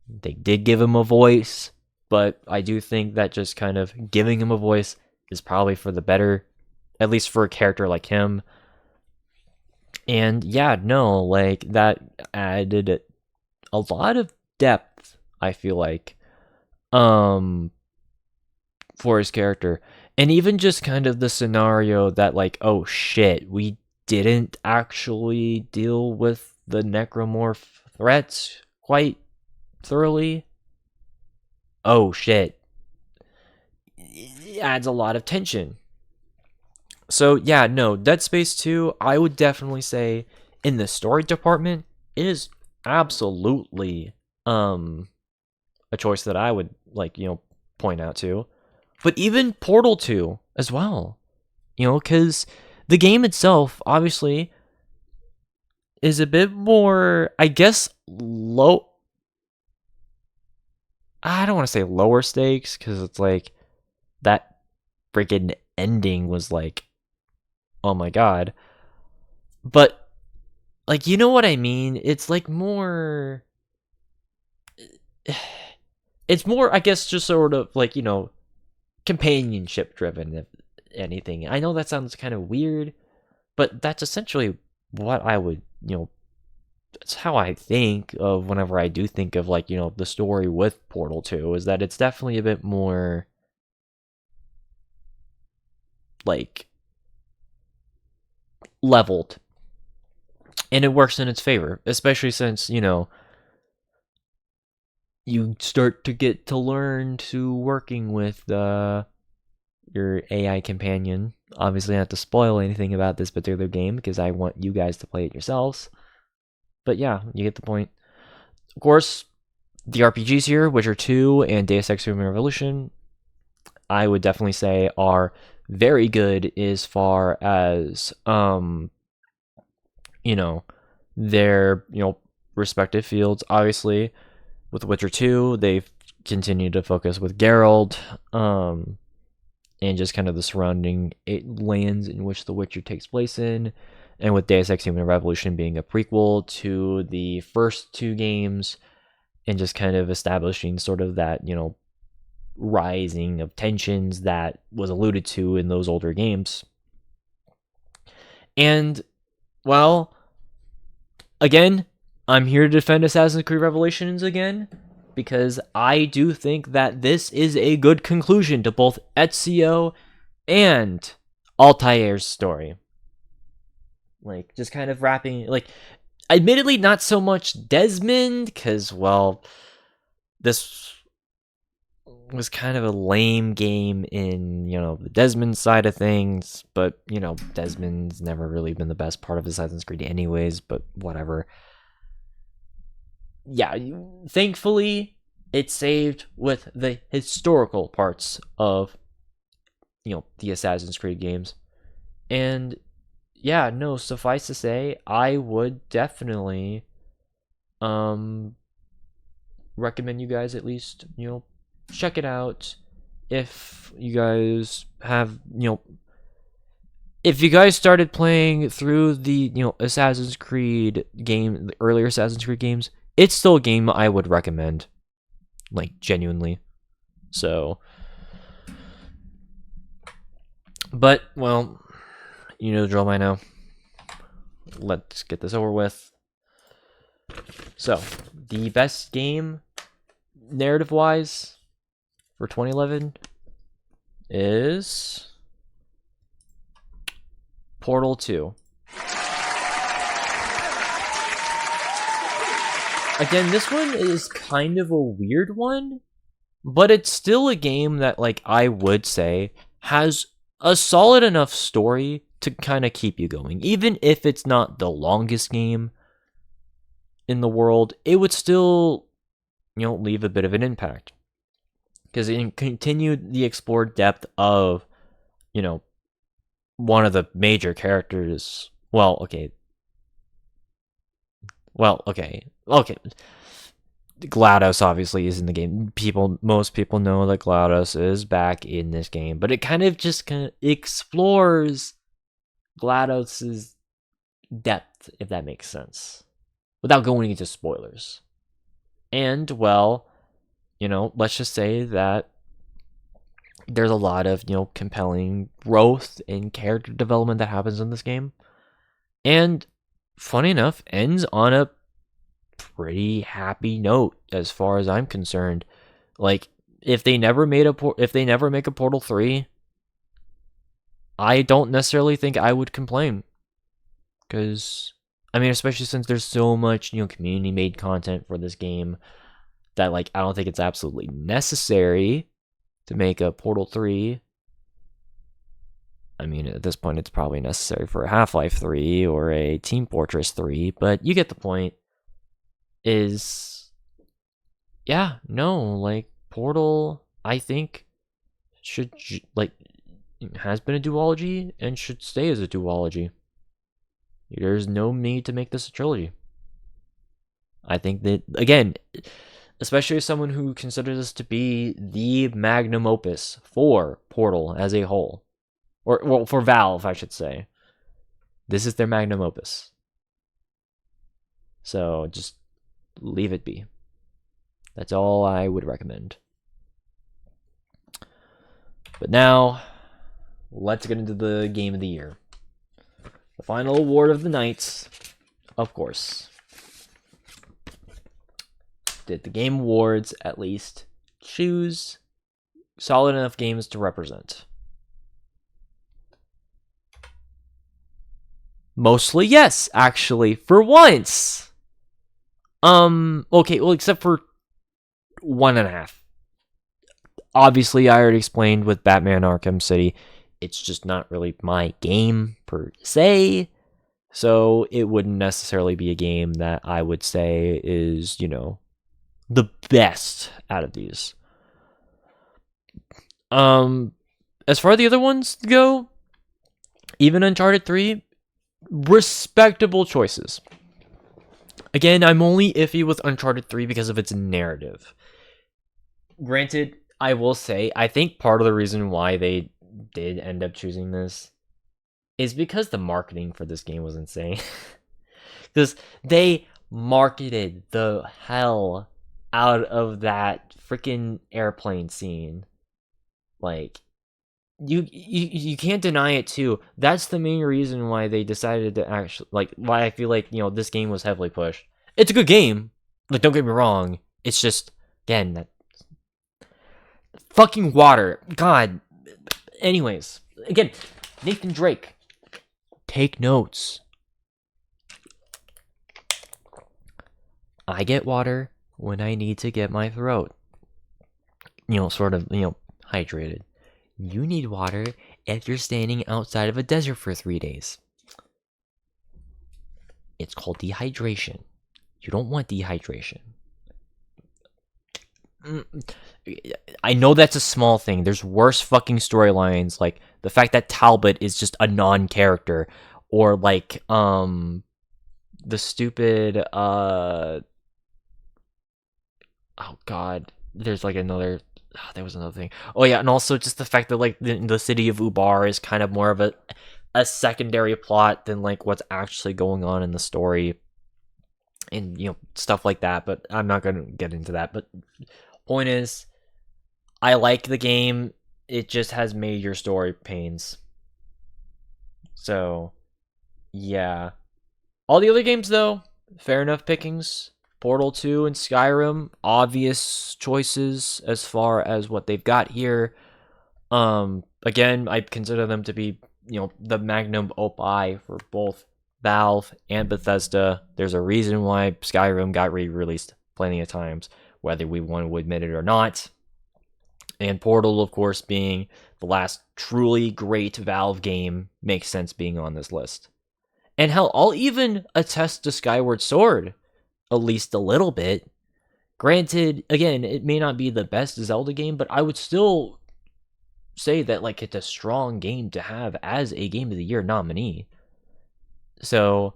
They did give him a voice, but I do think that just kind of giving him a voice is probably for the better, at least for a character like him. And yeah, no, like that added a lot of depth, I feel like, for his character. And even just kind of the scenario that, like, oh shit, we didn't actually deal with the necromorph threats quite thoroughly. Oh shit. It adds a lot of tension. So yeah, no, Dead Space 2, I would definitely say in the story department, it is absolutely a choice that I would point out to. But even Portal 2 as well. Cuz the game itself obviously is a bit more, I guess, low. I don't want to say lower stakes, because it's like that freaking ending was like, oh my god. But like, you know what I mean? It's like more, it's more, I guess, just sort of like, companionship driven, if anything. I know that sounds kind of weird, but that's essentially what I would, that's how I think of whenever I do think of, like, the story with Portal 2, is that it's definitely a bit more like leveled, and it works in its favor, especially since you start to get to learn to working with your AI companion. Obviously, not to spoil anything about this particular game, because I want you guys to play it yourselves. But yeah, you get the point. Of course, the RPGs here, Witcher 2 and Deus Ex Human Revolution, I would definitely say are very good as far as their respective fields. Obviously, with Witcher 2, they've continued to focus with Geralt, and just kind of the surrounding lands in which The Witcher takes place in. And with Deus Ex Human Revolution being a prequel to the first two games, and just kind of establishing sort of that, rising of tensions that was alluded to in those older games. And, well, again, I'm here to defend Assassin's Creed Revelations again, because I do think that this is a good conclusion to both Ezio and Altair's story. Like, just kind of wrapping, like, admittedly not so much Desmond, because, well, this was kind of a lame game in, the Desmond side of things, but, Desmond's never really been the best part of Assassin's Creed anyways, but whatever. Yeah, thankfully, it's saved with the historical parts of, the Assassin's Creed games. And yeah, no, suffice to say, I would definitely recommend you guys at least, check it out. If you guys have, if you guys started playing through the, Assassin's Creed game, the earlier Assassin's Creed games, it's still a game I would recommend, like, genuinely. So, but, well, you know the drill by now. Let's get this over with. So, the best game, narrative-wise, for 2011 is Portal 2. Again, this one is kind of a weird one, but it's still a game that, like, I would say has a solid enough story to kind of keep you going. Even if it's not the longest game in the world, it would still, leave a bit of an impact. Because it continued the explored depth of, one of the major characters. Okay. GLaDOS obviously is in the game. Most people know that GLaDOS is back in this game, but it kind of explores GLaDOS's depth, if that makes sense, without going into spoilers. And let's just say that there's a lot of compelling growth and character development that happens in this game, and funny enough, ends on a pretty happy note as far as I'm concerned. Like, if they never make a Portal 3, I don't necessarily think I would complain. Because, especially since there's so much, community made content for this game that, I don't think it's absolutely necessary to make a Portal 3. At this point, it's probably necessary for a Half-Life 3 or a Team Fortress 3, but you get the point. Portal, I think, has been a duology and should stay as a duology. There's no need to make this a trilogy. I think that, again, especially as someone who considers this to be the magnum opus for Portal as a whole, or for Valve, I should say, this is their magnum opus. So just leave it be. That's all I would recommend. But now, let's get into the game of the year. The final award of the night, of course. Did the Game Awards at least choose solid enough games to represent? Mostly yes, actually, for once. Okay, well, except for 1.5. Obviously, I already explained with Batman Arkham City, it's just not really my game per se, so it wouldn't necessarily be a game that I would say is, the best out of these. As far as the other ones go, even Uncharted 3, respectable choices. Again, I'm only iffy with Uncharted 3 because of its narrative. Granted, I will say, I think part of the reason why they did end up choosing this is because the marketing for this game was insane. Because they marketed the hell out of that freaking airplane scene. You can't deny it too. That's the main reason why they decided to actually, why I feel like, this game was heavily pushed. It's a good game. Don't get me wrong. It's just, again, that fucking water. God. Anyways, again, Nathan Drake, take notes. I get water when I need to get my throat, hydrated. You need water if you're standing outside of a desert for 3 days. It's called dehydration. You don't want dehydration. I know that's a small thing. There's worse fucking storylines, like the fact that Talbot is just a non-character, or the stupid oh god, there's another. There was another thing. Oh yeah, and also just the fact that the city of Ubar is kind of more of a secondary plot than what's actually going on in the story, and stuff like that. But I'm not gonna get into that. But point is, I like the game. It just has major story pains. So yeah, all the other games though, fair enough pickings. Portal 2 and Skyrim, obvious choices as far as what they've got here. Again, I consider them to be, the magnum opus for both Valve and Bethesda. There's a reason why Skyrim got re-released plenty of times, whether we want to admit it or not. And Portal, of course, being the last truly great Valve game, makes sense being on this list. And hell, I'll even attest to Skyward Sword, at least a little bit. Granted, again, it may not be the best Zelda game, but I would still say that like it's a strong game to have as a Game of the Year nominee. So,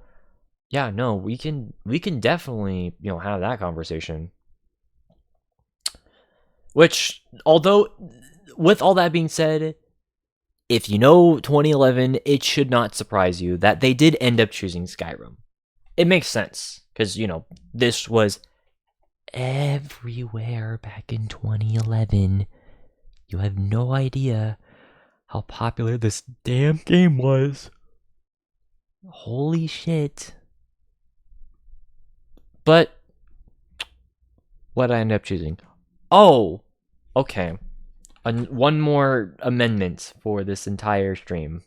yeah, no, we can definitely, have that conversation. Which, although, with all that being said, if you know 2011, it should not surprise you that they did end up choosing Skyrim. It makes sense, because, this was everywhere back in 2011. You have no idea how popular this damn game was. Holy shit. But, what did I end up choosing? Oh, okay. One more amendment for this entire stream.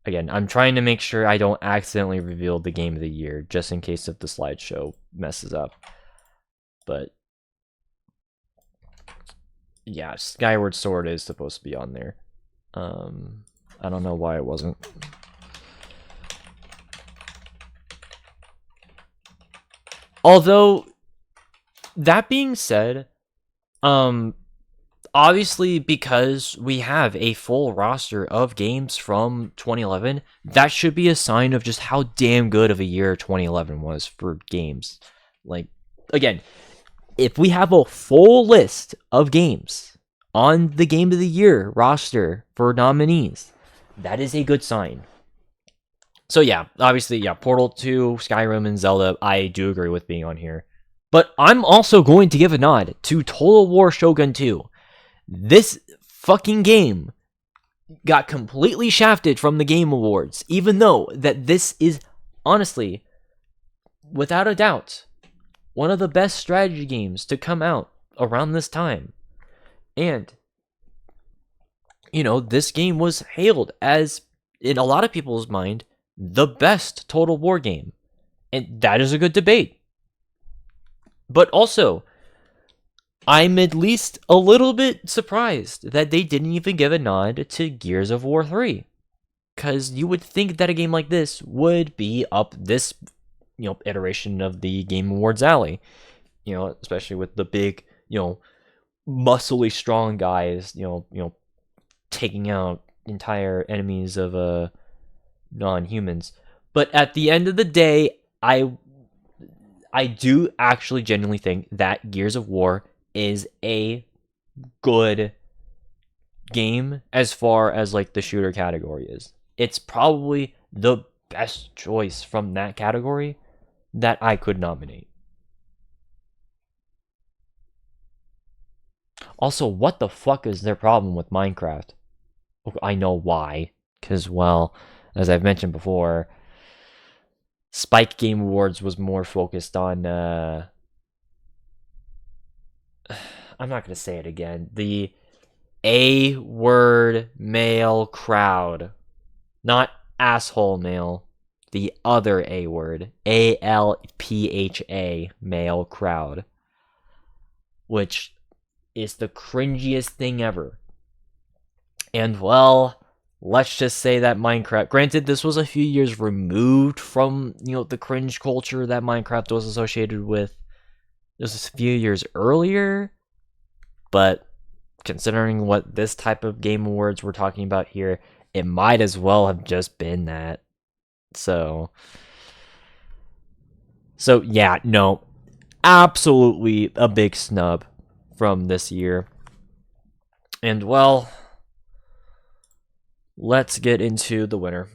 Again, I'm trying to make sure I don't accidentally reveal the Game of the Year, just in case if the slideshow messes up. But, yeah, Skyward Sword is supposed to be on there. I don't know why it wasn't. Although, that being said, obviously, because we have a full roster of games from 2011, that should be a sign of just how damn good of a year 2011 was for games. Like, again, if we have a full list of games on the Game of the Year roster for nominees, that is a good sign. So yeah, obviously, yeah, Portal 2, Skyrim, and Zelda, I do agree with being on here. But I'm also going to give a nod to Total War Shogun 2. This fucking game got completely shafted from the Game Awards, even though that this is, honestly, without a doubt, one of the best strategy games to come out around this time. And, this game was hailed as, in a lot of people's mind, the best Total War game. And that is a good debate. But also, I'm at least a little bit surprised that they didn't even give a nod to Gears of War 3. Because you would think that a game like this would be up this, iteration of the Game Awards alley. Especially with the big, muscly strong guys, taking out entire enemies of non-humans. But at the end of the day, I do actually genuinely think that Gears of War is a good game as far as like the shooter category is. It's probably the best choice from that category that I could nominate. Also, what the fuck is their problem with Minecraft? I know why. Because, well, as I've mentioned before, Spike Game Awards was more focused on, I'm not going to say it again, the A-word male crowd. Not asshole male, the other A-word, ALPHA male crowd. Which is the cringiest thing ever. And, well, let's just say that Minecraft, granted, this was a few years removed from, the cringe culture that Minecraft was associated with. This was a few years earlier, but considering what this type of Game Awards we're talking about here, it might as well have just been that. So yeah, no, absolutely a big snub from this year. And, well, let's get into the winner.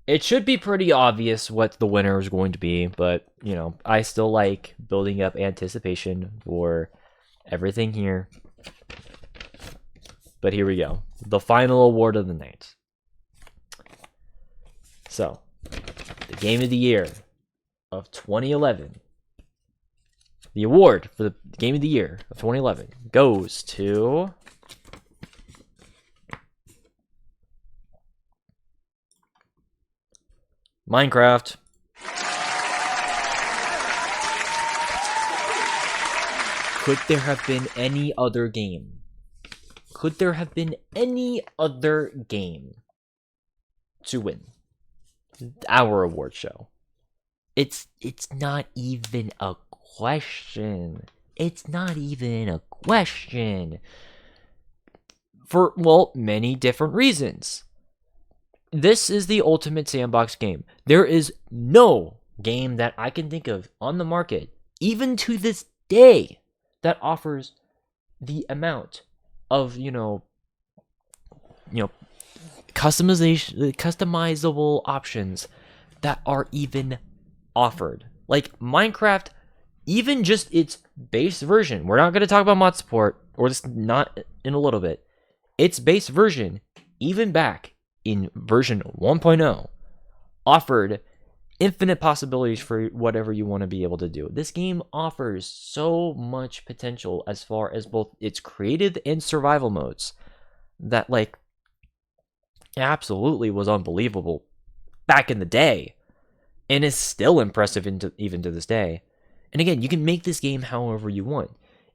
It should be pretty obvious what the winner is going to be, but, I still like building up anticipation for everything here. But here we go. The final award of the night. So, the Game of the Year of 2011. The award for the Game of the Year of 2011 goes to Minecraft. Could there have been any other game could there have been any other game to win our award show? It's not even a question. It's not even a question. For, well, many different reasons. This is the ultimate sandbox game. There is no game that I can think of on the market, even to this day, that offers the amount of, customizable options that are even offered. Like Minecraft, even just its base version. We're not going to talk about mod support, or just not in a little bit. Its base version, even back in version 1.0, offered infinite possibilities for whatever you want to be able to do. This game offers so much potential as far as both its creative and survival modes that, like, absolutely was unbelievable back in the day, and is still impressive even to this day. And again, you can make this game however you want.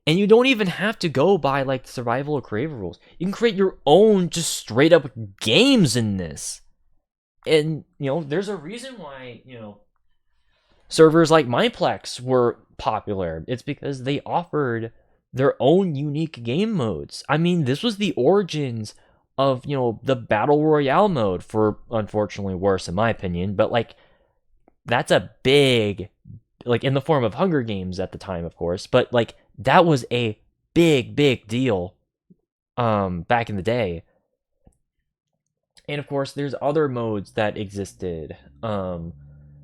And you don't even have to go by like survival or creative rules. You can create your own just straight up games in this. And, there's a reason why, servers like Mineplex were popular. It's because they offered their own unique game modes. I mean, this was the origins of, the Battle Royale mode, for unfortunately worse in my opinion. But, like, that's a big, like, in the form of Hunger Games at the time, of course. But, like, that was a big deal back in the day. And of course, there's other modes that existed,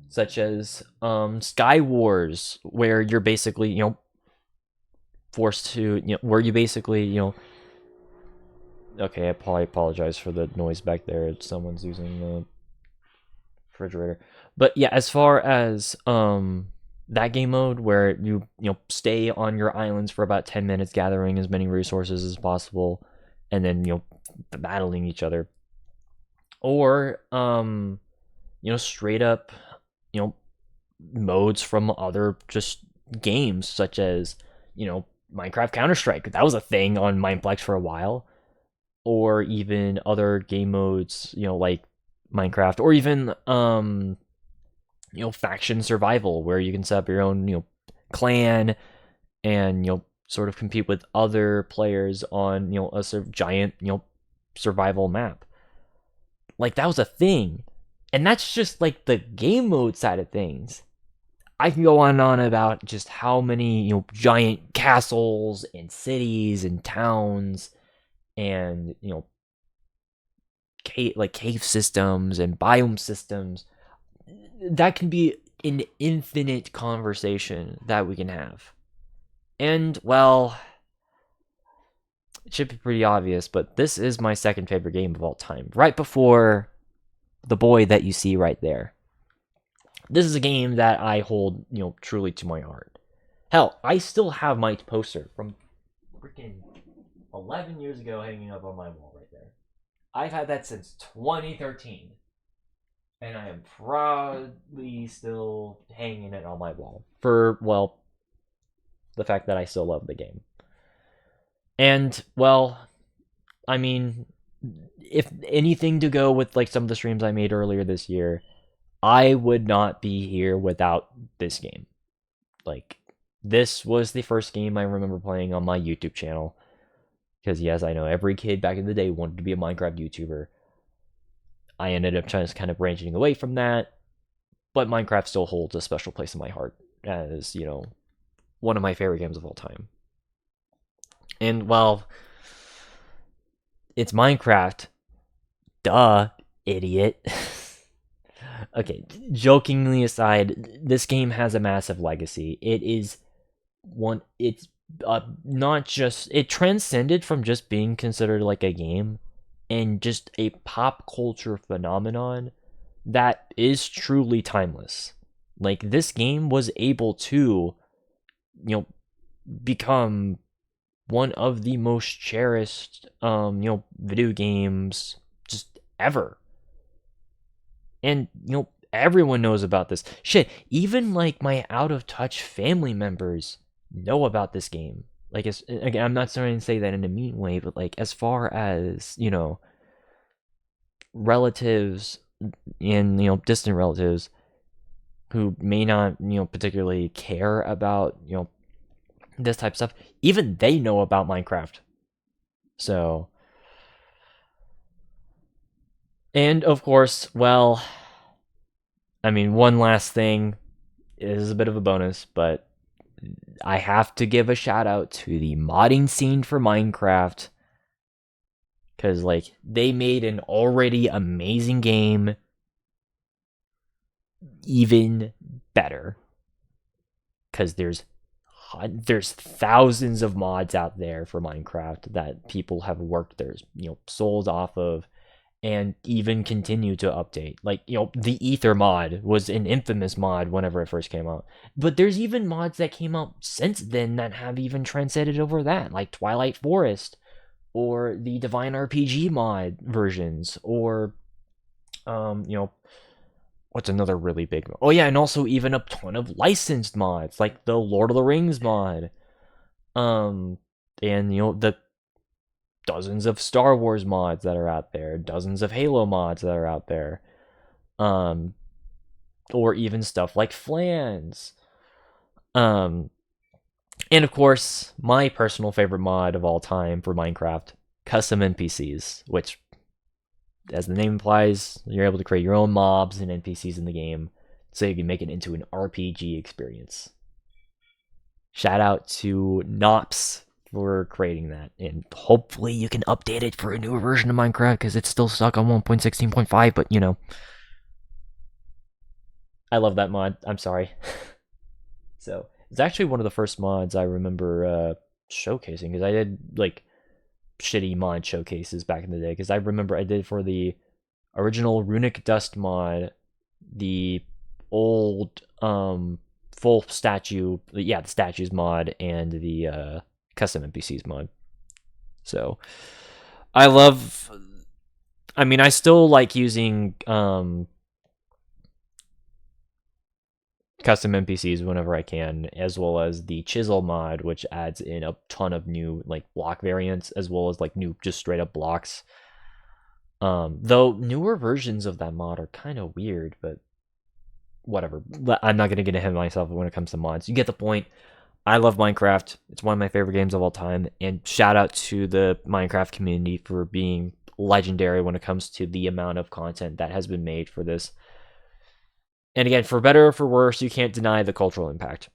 such as Sky Wars, where you're basically, forced to, where you basically, okay, I probably apologize for the noise back there. Someone's using the refrigerator. But yeah, as far as that game mode where you stay on your islands for about 10 minutes gathering as many resources as possible and then battling each other, or straight up modes from other just games such as Minecraft Counter-Strike. That was a thing on Mineplex for a while. Or even other game modes like Minecraft, or even faction survival, where you can set up your own clan and sort of compete with other players on a sort of giant survival map. Like, that was a thing. And that's just like the game mode side of things. I can go on and on about just how many giant castles and cities and towns and cave systems and biome systems. That can be an infinite conversation that we can have. And, well, it should be pretty obvious, but this is my second favorite game of all time, right before the boy that you see right there. This is a game that I hold, truly to my heart. Hell, I still have my poster from freaking 11 years ago hanging up on my wall right there. I've had that since 2013. And I am proudly still hanging it on my wall. For, well, the fact that I still love the game. And, well, I mean, if anything to go with like some of the streams I made earlier this year, I would not be here without this game. Like, this was the first game I remember playing on my YouTube channel. Because, yes, I know every kid back in the day wanted to be a Minecraft YouTuber. I ended up trying to kind of branching away from that. But Minecraft still holds a special place in my heart as, one of my favorite games of all time. And, well, it's Minecraft. Duh, idiot. Okay, jokingly aside, this game has a massive legacy. It is one, it's not just, it transcended from just being considered like a game and just a pop culture phenomenon that is truly timeless. Like, this game was able to, become one of the most cherished, video games just ever. And, everyone knows about this. Shit, even, like, my out-of-touch family members know about this game. like, again, I'm not starting to say that in a mean way, but like as far as, you know, relatives and, you know, distant relatives who may not, you know, particularly care about, you know, this type of stuff, even they know about Minecraft. So, and of course, well, I mean, one last thing is a bit of a bonus, but I have to give a shout out to the modding scene for Minecraft, because like they made an already amazing game even better, because there's thousands of mods out there for Minecraft that people have worked their, you know, souls off of, and even continue to update. Like, you know, the Ether mod was an infamous mod whenever it first came out, but there's even mods that came out since then that have even transcended over that, like Twilight Forest or the Divine RPG mod versions, or you know, what's another really big, oh yeah, and also even a ton of licensed mods like the Lord of the Rings mod, and you know, the dozens of Star Wars mods that are out there, dozens of Halo mods that are out there, or even stuff like Flans, and of course, my personal favorite mod of all time for Minecraft, custom NPCs, which, as the name implies, you're able to create your own mobs and NPCs in the game, so you can make it into an RPG experience. Shout out to Nops for creating that, and hopefully you can update it for a newer version of Minecraft, because it's still stuck on 1.16.5, but you know, I love that mod. I'm sorry. So it's actually one of the first mods I remember showcasing, because I did like shitty mod showcases back in the day, because I remember I did for the original Runic Dust mod, the old full statue, yeah, the statues mod, and the custom NPCs mod. So I mean, I still like using custom NPCs whenever I can, as well as the chisel mod, which adds in a ton of new like block variants, as well as like new just straight up blocks. Though newer versions of that mod are kind of weird, but whatever. I'm not gonna get ahead of myself when it comes to mods. You get the point. I love Minecraft. It's one of my favorite games of all time, and shout out to the Minecraft community for being legendary when it comes to the amount of content that has been made for this. And again, for better or for worse, you can't deny the cultural impact.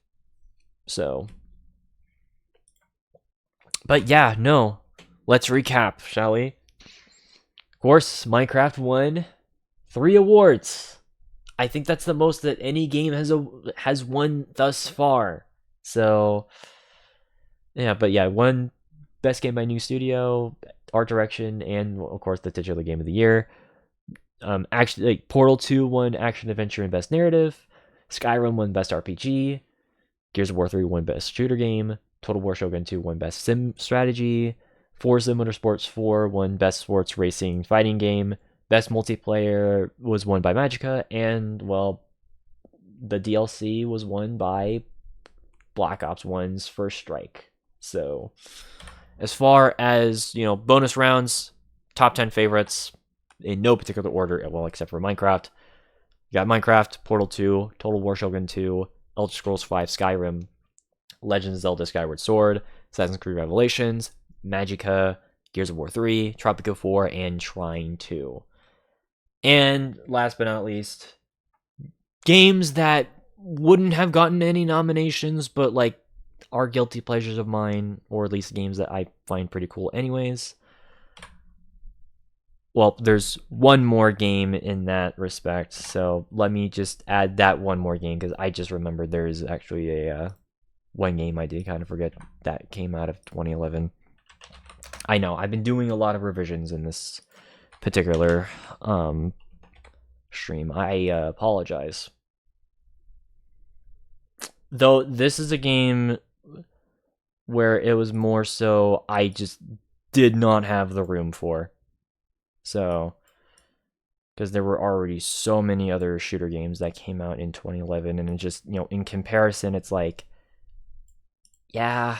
So, but yeah, no. Let's recap, shall we? Of course, Minecraft won 3 awards. I think that's the most that any game has won thus far. So, yeah, but yeah, won best game by new studio, art direction, and of course the titular game of the year. Actually, like Portal 2 won action adventure and best narrative. Skyrim won best RPG. Gears of War 3 won best shooter game. Total War Shogun 2 won best sim strategy. Forza Motorsports 4 won best sports racing fighting game. Best multiplayer was won by Magica, and well, the DLC was won by Black Ops 1's First Strike. So, as far as, you know, bonus rounds, top 10 favorites, in no particular order, well, except for Minecraft. You got Minecraft, Portal 2, Total War Shogun 2, Elder Scrolls 5 Skyrim, Legend of Zelda Skyward Sword, Assassin's Creed Revelations, Magica, Gears of War 3, Tropico 4, and Trine 2. And last but not least, games that wouldn't have gotten any nominations, but like are guilty pleasures of mine, or at least games that I find pretty cool anyways. Well, there's one more game in that respect, so let me just add that one more game, because I just remembered there's actually a one game I did kind of forget that came out of 2011. I know, I've been doing a lot of revisions in this particular stream. I apologize. Though this is a game where it was more so I just did not have the room for. So, because there were already so many other shooter games that came out in 2011, and it just, you know, in comparison, it's like, yeah,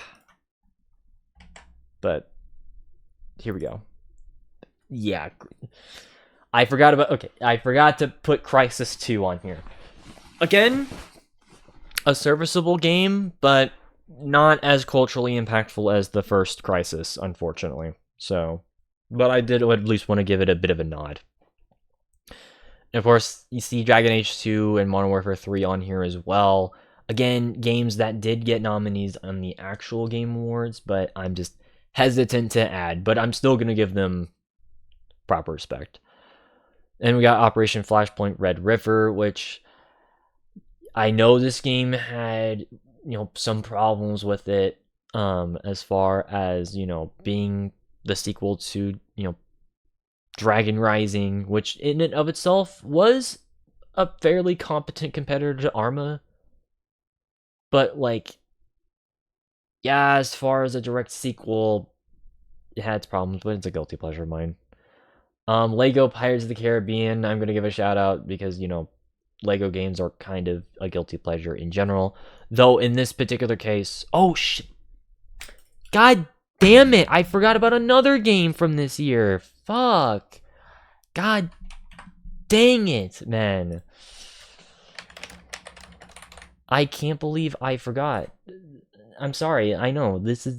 but here we go. Yeah, I forgot to put Crysis 2 on here. Again, a serviceable game, but not as culturally impactful as the first Crysis, unfortunately. So, but I did at least want to give it a bit of a nod. And of course, you see Dragon Age 2 and Modern Warfare 3 on here as well. Again, games that did get nominees on the actual Game Awards, but I'm just hesitant to add. But I'm still going to give them proper respect. And we got Operation Flashpoint Red River, which I know this game had, some problems with it, as far as, being the sequel to, Dragon Rising, which in and of itself was a fairly competent competitor to Arma. But, as far as a direct sequel, it had its problems, but it's a guilty pleasure of mine. Lego Pirates of the Caribbean, I'm going to give a shout out because, Lego games are kind of a guilty pleasure in general. Though in this particular case, God damn it, I forgot about another game from this year. Fuck. God dang it, man. I can't believe I forgot. I'm sorry, I know, this is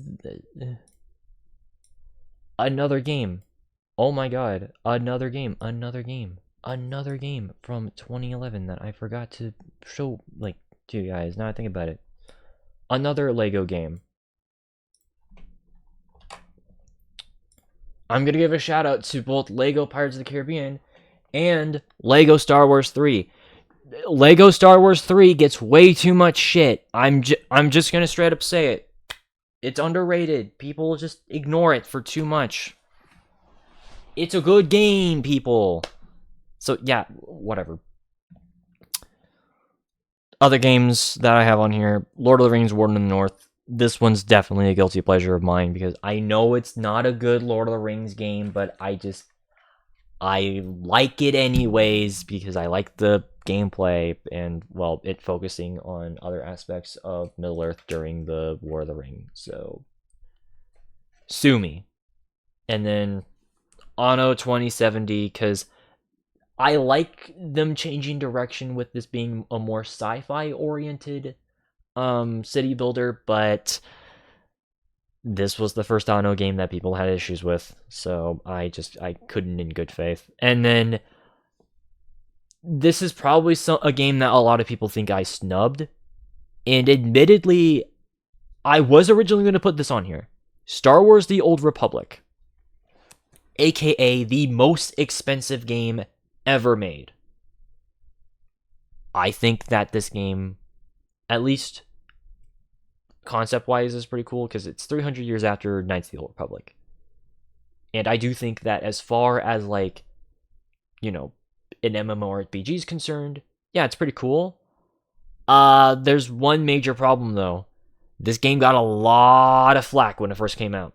another game. Oh my god, another game from 2011 that I forgot to show, to you guys, now I think about it. Another Lego game. I'm gonna give a shout out to both Lego Pirates of the Caribbean and Lego Star Wars 3. Lego Star Wars 3 gets way too much shit. I'm just gonna straight up say it. It's underrated. People just ignore it for too much. It's a good game, people. So, yeah, whatever. Other games that I have on here, Lord of the Rings, War in the North. This one's definitely a guilty pleasure of mine because I know it's not a good Lord of the Rings game, but I like it anyways because I like the gameplay and, well, it focusing on other aspects of Middle-earth during the War of the Ring. So, sue me. And then Anno 2070, because I like them changing direction with this being a more sci-fi oriented city builder, but this was the first Anno game that people had issues with, so I couldn't in good faith. And then this is probably a game that a lot of people think I snubbed, and admittedly, I was originally going to put this on here. Star Wars: The Old Republic, aka the most expensive game ever made. I think that this game, at least concept-wise, is pretty cool because it's 300 years after Knights of the Old Republic. And I do think that as far as, an MMORPG is concerned, yeah, it's pretty cool. There's one major problem, though. This game got a lot of flack when it first came out.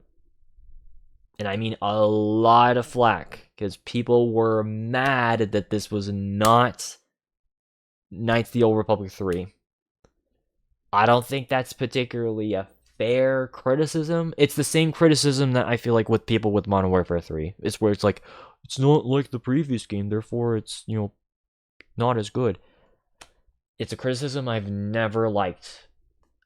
And I mean a lot of flack, because people were mad that this was not Knights of the Old Republic 3. I don't think that's particularly a fair criticism. It's the same criticism that I feel like with people with Modern Warfare 3. It's where it's like, it's not like the previous game, therefore it's, not as good. It's a criticism I've never liked.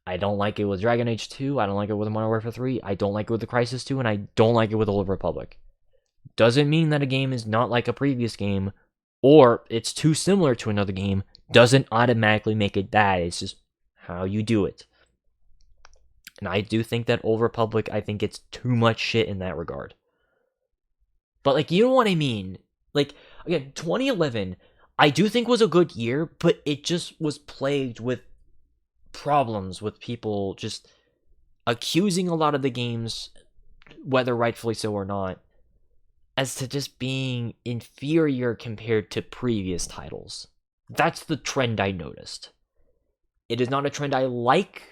I don't like it with Dragon Age 2, I don't like it with Modern Warfare 3, I don't like it with the Crysis 2, and I don't like it with Old Republic. Doesn't mean that a game is not like a previous game, or it's too similar to another game, doesn't automatically make it bad. It's just how you do it. And I do think that Old Republic, I think it's too much shit in that regard. But, you know what I mean? Again, 2011, I do think was a good year, but it just was plagued with problems with people just accusing a lot of the games, whether rightfully so or not, as to just being inferior compared to previous titles. That's the trend I noticed. It is not a trend I like,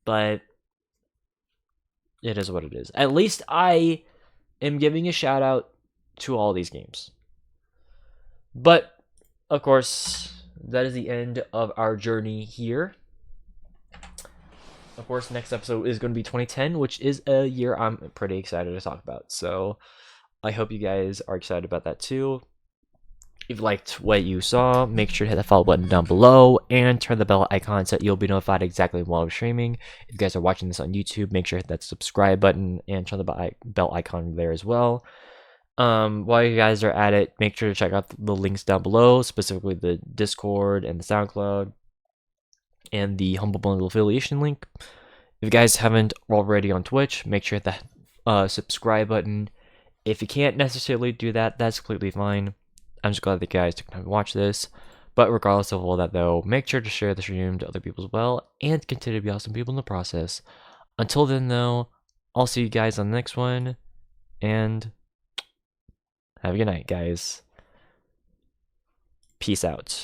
but it is what it is. At least I am giving a shout out to all these games. But, of course, that is the end of our journey here. of course, next episode is going to be 2010, which is a year I'm pretty excited to talk about. So I hope you guys are excited about that too. If you liked what you saw, make sure to hit the follow button down below and turn the bell icon so that you'll be notified exactly while I'm streaming. If you guys are watching this on YouTube, make sure to hit that subscribe button and turn the bell icon there as well. While you guys are at it, make sure to check out the links down below, specifically the Discord and the SoundCloud and the Humble Bundle affiliation link. If you guys haven't already on Twitch, make sure to hit the subscribe button. If you can't necessarily do that, that's completely fine. I'm just glad that you guys took time to watch this. But regardless of all that though, make sure to share the stream to other people as well and continue to be awesome people in the process. Until then though, I'll see you guys on the next one, and have a good night, guys. Peace out.